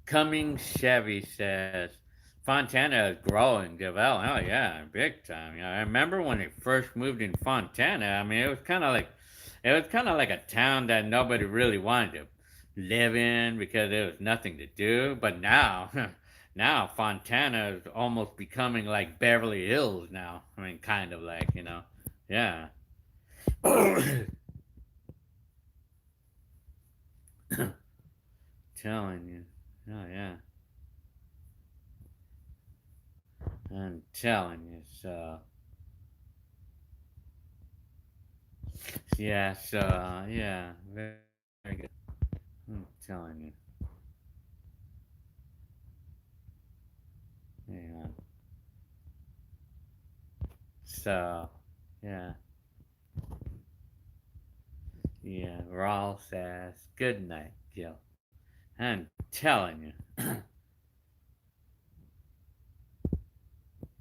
Coming Chevy says Fontana is growing, developing. Oh yeah, big time. Yeah, I remember when it first moved in Fontana. I mean, it was kind of like a town that nobody really wanted to live in because there was nothing to do. But now, now Fontana is almost becoming like Beverly Hills now. I mean, kind of like, yeah. Telling you. Oh yeah. I'm telling you. So yeah. So yeah. Very, very good. I'm telling you. Yeah. So yeah. Yeah. Rawl says good night, Gil. I'm telling you.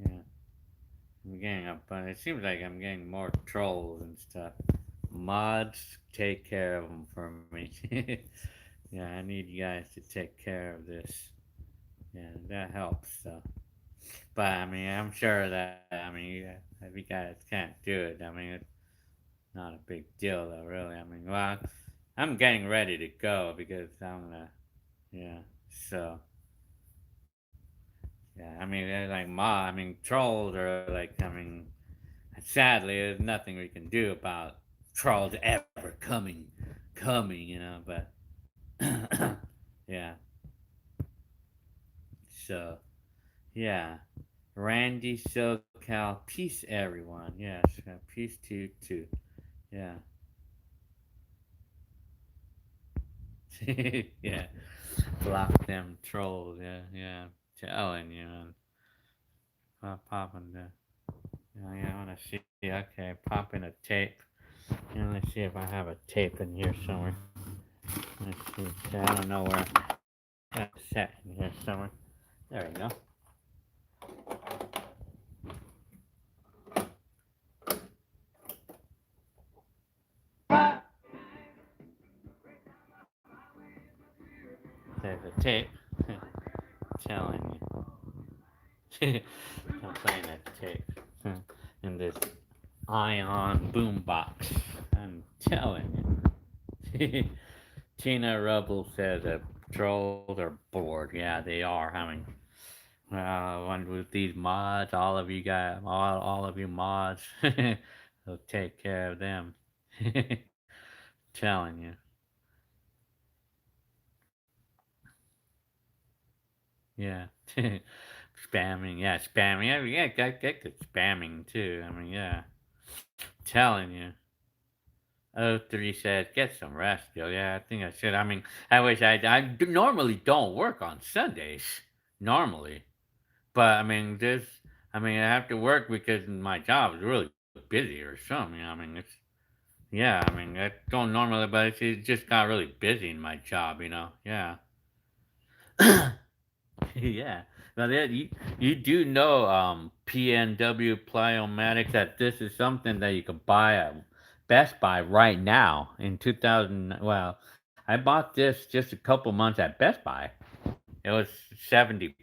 Yeah. I'm getting up, but it seems like I'm getting more trolls and stuff. Mods, take care of them for me. Yeah, I need you guys to take care of this. Yeah, that helps. So, but I mean, I'm sure that if you guys can't do it, I mean, it's not a big deal though, really. I mean, well, I'm getting ready to go because I'm gonna, yeah. So, yeah, I mean, they're like I mean, trolls are like, I mean, sadly, there's nothing we can do about trolls ever coming. But yeah. So, yeah. Randy SoCal, peace everyone. Yes, peace to you too. Yeah. Yeah. Block them trolls. Yeah, yeah. Telling you, man. Popping the. Yeah, I want to see. Okay, popping a tape. Yeah, let's see if I have a tape in here somewhere. Let's see. I don't know where I have it set in here somewhere. There we go. There's a tape. Telling you. I'm playing that tape. In this ion boombox. I'm telling you. Tina Rubble says that trolls are bored. Yeah, they are. I mean, one with these mods, all of you guys, all of you mods, will take care of them. Telling you. Yeah. Spamming. Yeah, spamming. Yeah, get the spamming too. I mean, yeah. Telling you. Oh, three says, get some rest, Joe. Yeah, I think I should. I mean, I wish normally don't work on Sundays. Normally. But, I mean, I have to work because my job is really busy or something. I mean, yeah, I mean, I don't normally, but it just got really busy in my job. Yeah. Yeah. Now that you do know PNW Plyomatic that this is something that you can buy at Best Buy right now in 2000. Well, I bought this just a couple months at Best Buy. It was $70.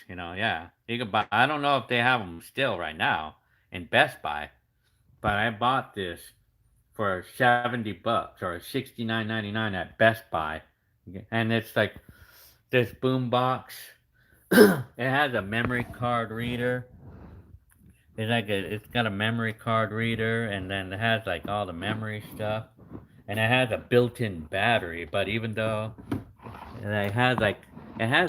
Yeah. You can buy. I don't know if they have them still right now in Best Buy, but I bought this for $70 or 69.99 at Best Buy, and it's like this boom box. It has a memory card reader. It's got a memory card reader, and then it has like all the memory stuff, and it has a built-in battery. But even though it has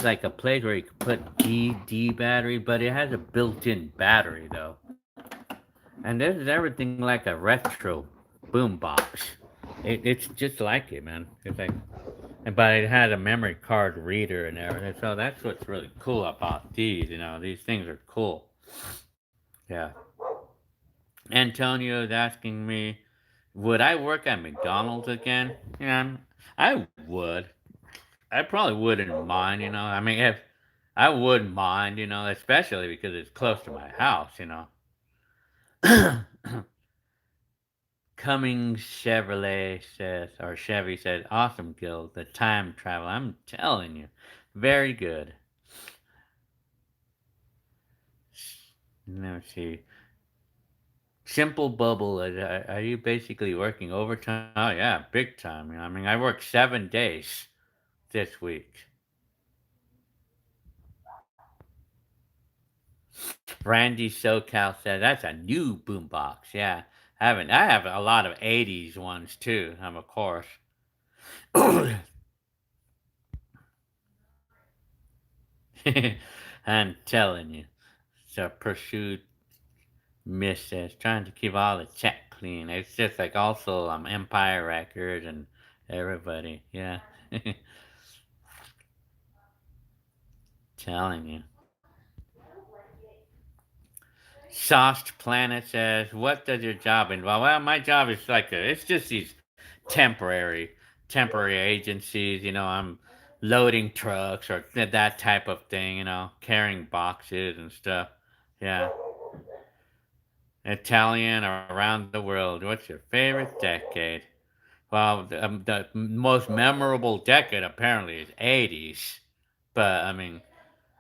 like a place where you can put D battery, but it has a built-in battery though. And this is everything like a retro boombox. It's just like it, man. It's like but it has a memory card reader and everything. So that's what's really cool about these. These things are cool. Yeah. Antonio is asking me, would I work at McDonald's again? Yeah, I would. I probably wouldn't mind. I mean, if I wouldn't mind, especially because it's close to my house. Cummings Chevrolet says, or Chevy says, awesome, Gil. The time travel. I'm telling you, very good. Let's see. Simple Bubble, are you basically working overtime? Oh, yeah, big time. I mean, I worked 7 days this week. Randy SoCal said, that's a new boombox. Yeah, I have a lot of 80s ones too, of course. I'm telling you. So, Pursuit Miss says, trying to keep all the chat clean. It's just like also Empire Records and everybody. Yeah. Telling you. Sauced Planet says, what does your job involve? Well, my job is it's just these temporary, temporary agencies. I'm loading trucks or that type of thing, carrying boxes and stuff. Yeah. Italian around the world. What's your favorite decade? Well, the most memorable decade apparently is 80s. But, I mean,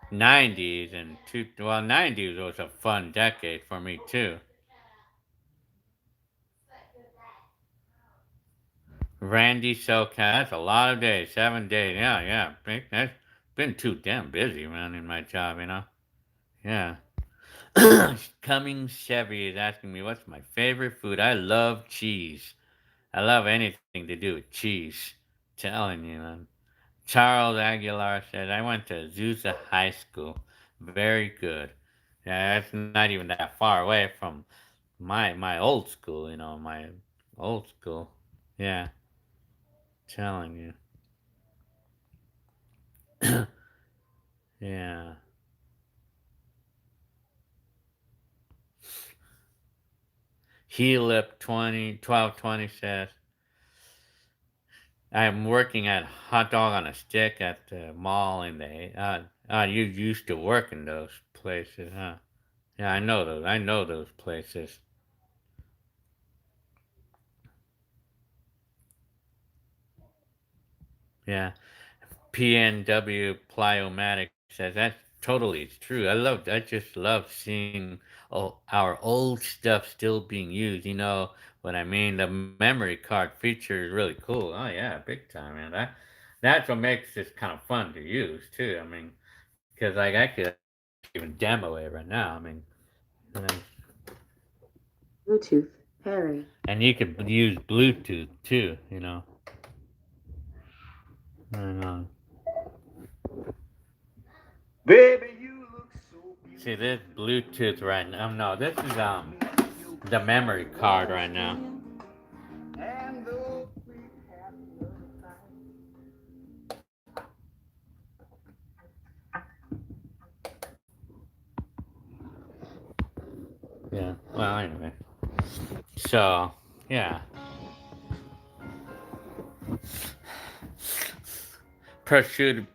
90s and 90s was a fun decade for me, too. Randy Soka, that's a lot of days, 7 days. Yeah, yeah. That's been too damn busy, man, in my job. Yeah. Cummings Chevy is asking me what's my favorite food. I love cheese. I love anything to do with cheese. Telling you, man. Charles Aguilar said, I went to Azusa High School. Very good. Yeah, that's not even that far away from my old school, my old school. Yeah, telling you. Yeah. Helip 1220 says, I'm working at Hot Dog on a Stick at the mall in you used to work in those places, huh? Yeah, I know those. I know those places. Yeah. PNW Plyomatic says that's totally true. I just love seeing our old stuff still being used. You know what I mean? The memory card feature is really cool. Oh yeah, big time, man. That's what makes this kind of fun to use too. I mean, because like I could even demo it right now. I mean, and Bluetooth, pairing. and you could use Bluetooth too. And, Baby, you look so see this beautiful. Bluetooth right now. No, this is Makes you the cry memory for card your right now. skin. And though we've had another fight, Yeah. Well, anyway. So, yeah. Pursuit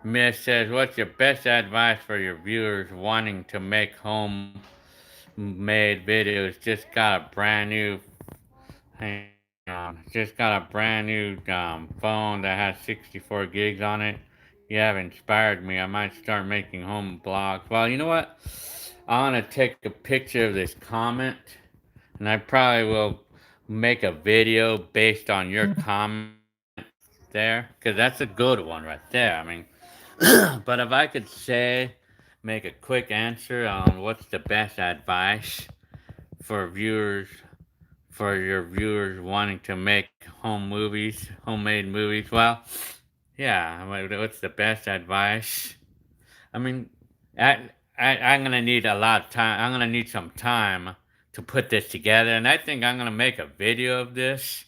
Miss says, what's your best advice for your viewers wanting to make home made videos? Just got a brand new, hang just got a brand new phone that has 64 gigs on it. You have inspired me. I might start making home blogs. Well, you know what? I want to take a picture of this comment, and I probably will make a video based on your comment there, because that's a good one right there. I mean, but if I could make a quick answer on what's the best advice for viewers, for your viewers wanting to make homemade movies, well, yeah, what's the best advice? I mean, I'm gonna need a lot of time. I'm gonna need some time to put this together, and I think I'm gonna make a video of this.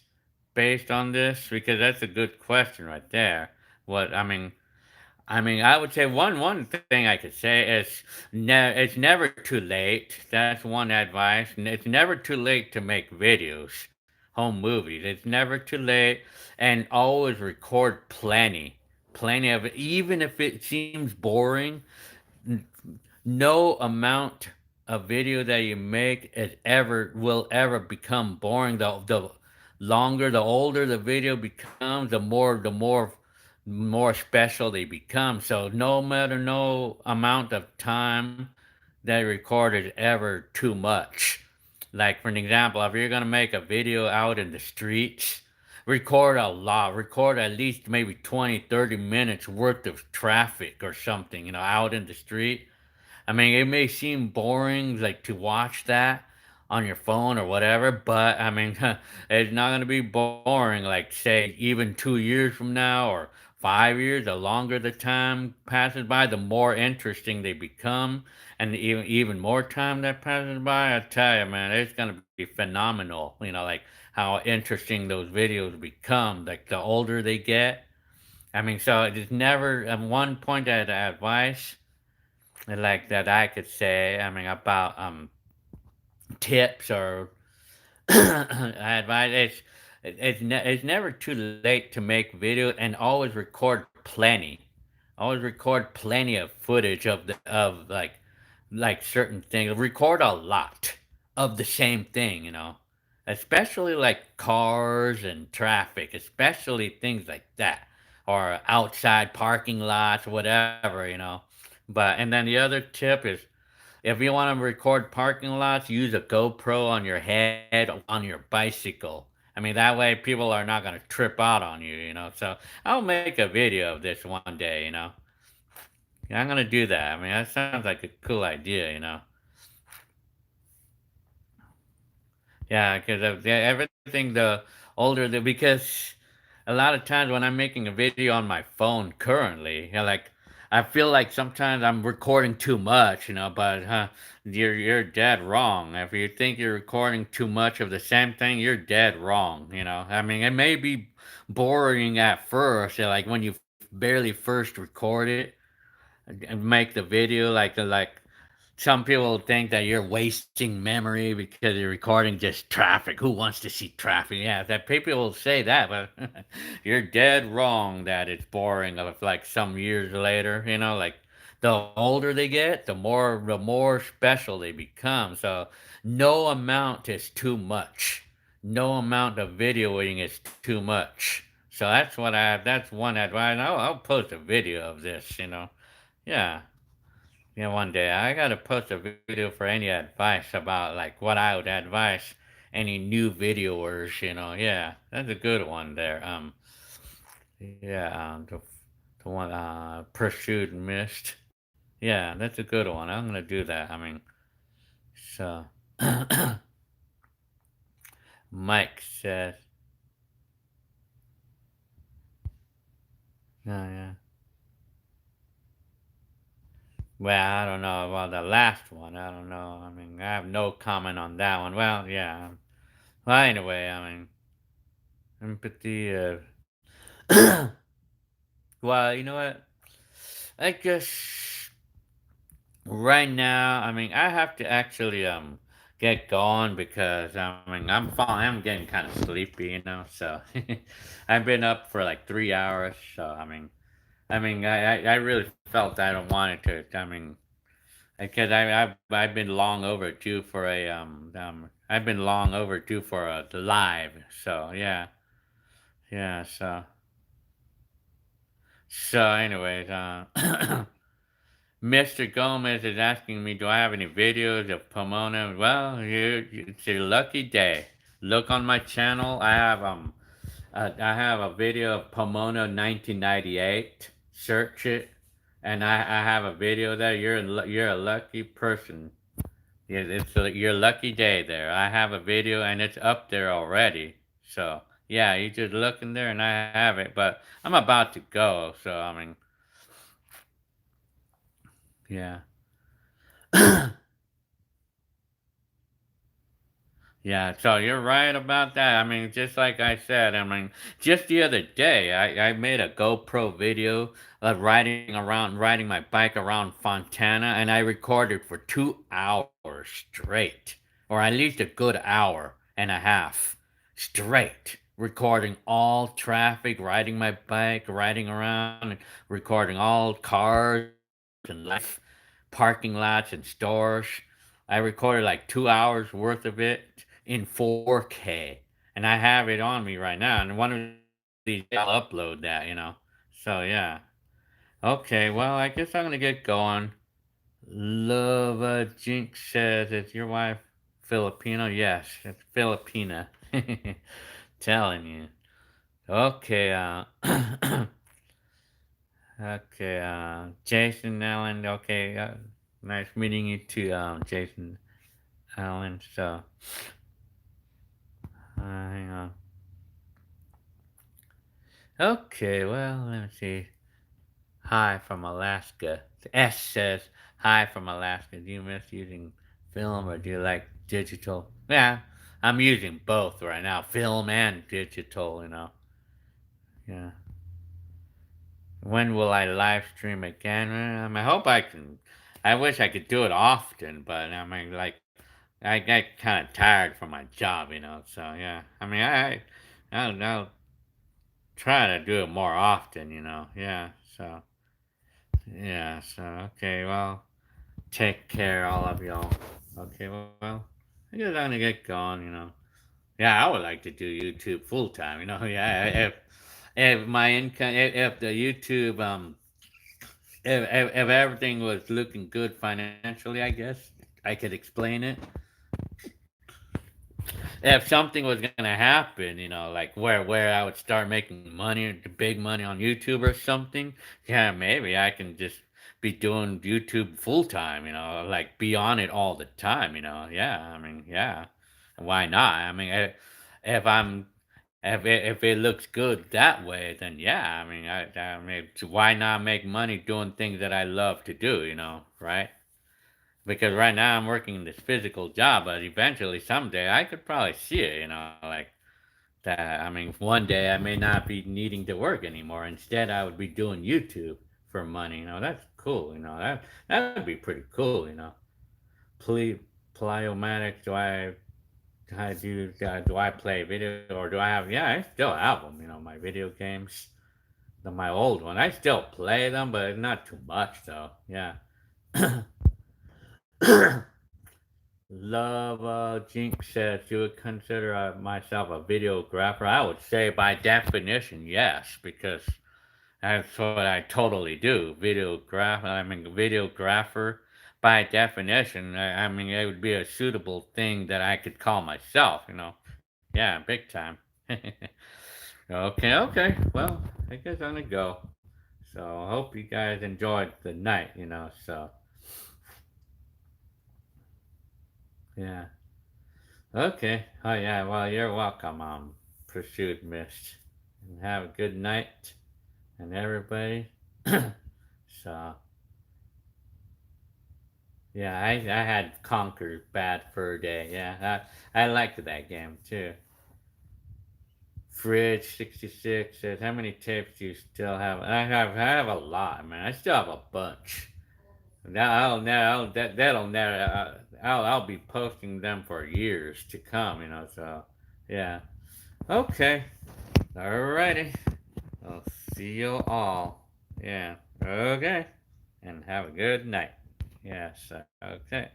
based on this? Because that's a good question right there. What I mean, I would say one thing I could say is it's never too late. That's one advice. It's never too late to make videos, home movies. It's never too late, and always record plenty of it, even if it seems boring. n- no amount of video that you make is ever will ever become boring. The longer, the older the video becomes, the more special they become. So no matter no amount of time that you record is ever too much. Like for an example, if you're gonna make a video out in the streets, record a lot. Record at least maybe 20, 30 minutes worth of traffic or something, out in the street. I mean, it may seem boring, like, to watch that on your phone or whatever, but I mean, it's not gonna be boring, like, say, even 2 years from now or 5 years. The longer the time passes by, the more interesting they become, and even more time that passes by, I tell you, man, it's gonna be phenomenal, like, how interesting those videos become, like, the older they get. I mean, so it's never at one point that advice like that I could say, I mean, about tips or advice. It's never too late to make video, and always record plenty. Always record plenty of footage of like certain things. Record a lot of the same thing, especially like cars and traffic, especially things like that, or outside parking lots, whatever. But and then the other tip is if you want to record parking lots, use a GoPro on your head on your bicycle. I mean, that way people are not going to trip out on you. So I'll make a video of this one day. Yeah, I'm going to do that. I mean, that sounds like a cool idea. Yeah, because everything the older the because a lot of times when I'm making a video on my phone currently, like I feel like sometimes I'm recording too much, but you're dead wrong. If you think you're recording too much of the same thing, you're dead wrong. I mean, it may be boring at first, like when you barely first record it and make the video, like some people think that you're wasting memory because you're recording just traffic. Who wants to see traffic? Yeah, that people will say that, but you're dead wrong that it's boring. Of like some years later, like the older they get, the more special they become. So no amount is too much. No amount of videoing is too much. So that's one advice. I'll post a video of this. Yeah. Yeah, one day I gotta post a video for any advice about like what I would advise any new videoers. Yeah, that's a good one there. Yeah, the one pursued and missed. Yeah, that's a good one. I'm gonna do that. I mean, so Mike says, yeah, yeah. Well, I don't know about the last one. I don't know. I mean, I have no comment on that one. Well, yeah. Well, anyway, I mean, empathy. Well, you know what? I guess right now, I mean, I have to actually get going because I mean I'm getting kind of sleepy. So I've been up for like 3 hours. So I mean, I really felt I don't want it to. I mean, because I've been long overdue for a I've been long overdue for a live. So yeah, yeah. So anyways, Mr. Gomez is asking me, do I have any videos of Pomona? Well, it's your lucky day. Look on my channel. I have a video of Pomona 1998. Search it, and I have a video there. You're a lucky person. Yeah, it's your lucky day there. I have a video, and it's up there already. So yeah, you just look in there, and I have it. But I'm about to go, so I mean, yeah. Yeah, so you're right about that. I mean, just like I said, I mean, just the other day, I made a GoPro video of riding my bike around Fontana, and I recorded for 2 hours straight, or at least a good hour and a half straight, recording all traffic, riding my bike, riding around, and recording all cars and life, parking lots and stores. I recorded like 2 hours worth of it in 4K, and I have it on me right now. And one of these days I'll upload that. So yeah. Okay, well, I guess I'm gonna get going. Love Jinx says, "Is your wife Filipino?" Yes, it's Filipina. Telling you. Okay. Okay. Jason Allen. Okay. Nice meeting you too, Jason Allen. So, hang on. Okay, well, let me see. Hi from Alaska. S says, "Hi from Alaska. Do you miss using film or do you like digital?" Yeah, I'm using both right now, film and digital. Yeah. When will I live stream again? I hope I can. I wish I could do it often, but I mean, like, I get kind of tired from my job. So yeah, I mean, I'll try to do it more often. Yeah. So yeah. So okay. Well, take care, all of y'all. Okay. Well, I guess I'm gonna get going. Yeah, I would like to do YouTube full time. Yeah. If my income, if the YouTube if everything was looking good financially, I guess I could explain it. If something was gonna happen, like where I would start making money, the big money on YouTube or something, yeah, maybe I can just be doing YouTube full time, like be on it all the time. Yeah, I mean, yeah, why not? I mean, if I'm if it looks good that way, then yeah, I mean, why not make money doing things that I love to do, right? Because right now I'm working in this physical job, but eventually someday I could probably see it, like that. I mean, one day I may not be needing to work anymore. Instead, I would be doing YouTube for money. That's cool. That would be pretty cool. Ple Plyomatic, do I play video or do I have? Yeah, I still have them. My video games, my old one. I still play them, but not too much though. Yeah. Love Jinx says you would consider myself a videographer. I would say by definition, yes, because that's what I totally do. Videographer. By definition, I mean it would be a suitable thing that I could call myself. Yeah, big time. Okay. Well, I guess I'm gonna go. So I hope you guys enjoyed the night. So yeah. Okay. Oh yeah. Well, you're welcome, Pursued Mist. And have a good night, and everybody. So yeah, I had Conquer Bad Fur Day. Yeah, I liked that game too. Fridge 66 says, "How many tapes do you still have?" I have a lot, man. I still have a bunch. That'll never. I'll be posting them for years to come. So yeah. Okay. Alrighty. I'll see you all. Yeah. Okay. And have a good night. Yes. Okay.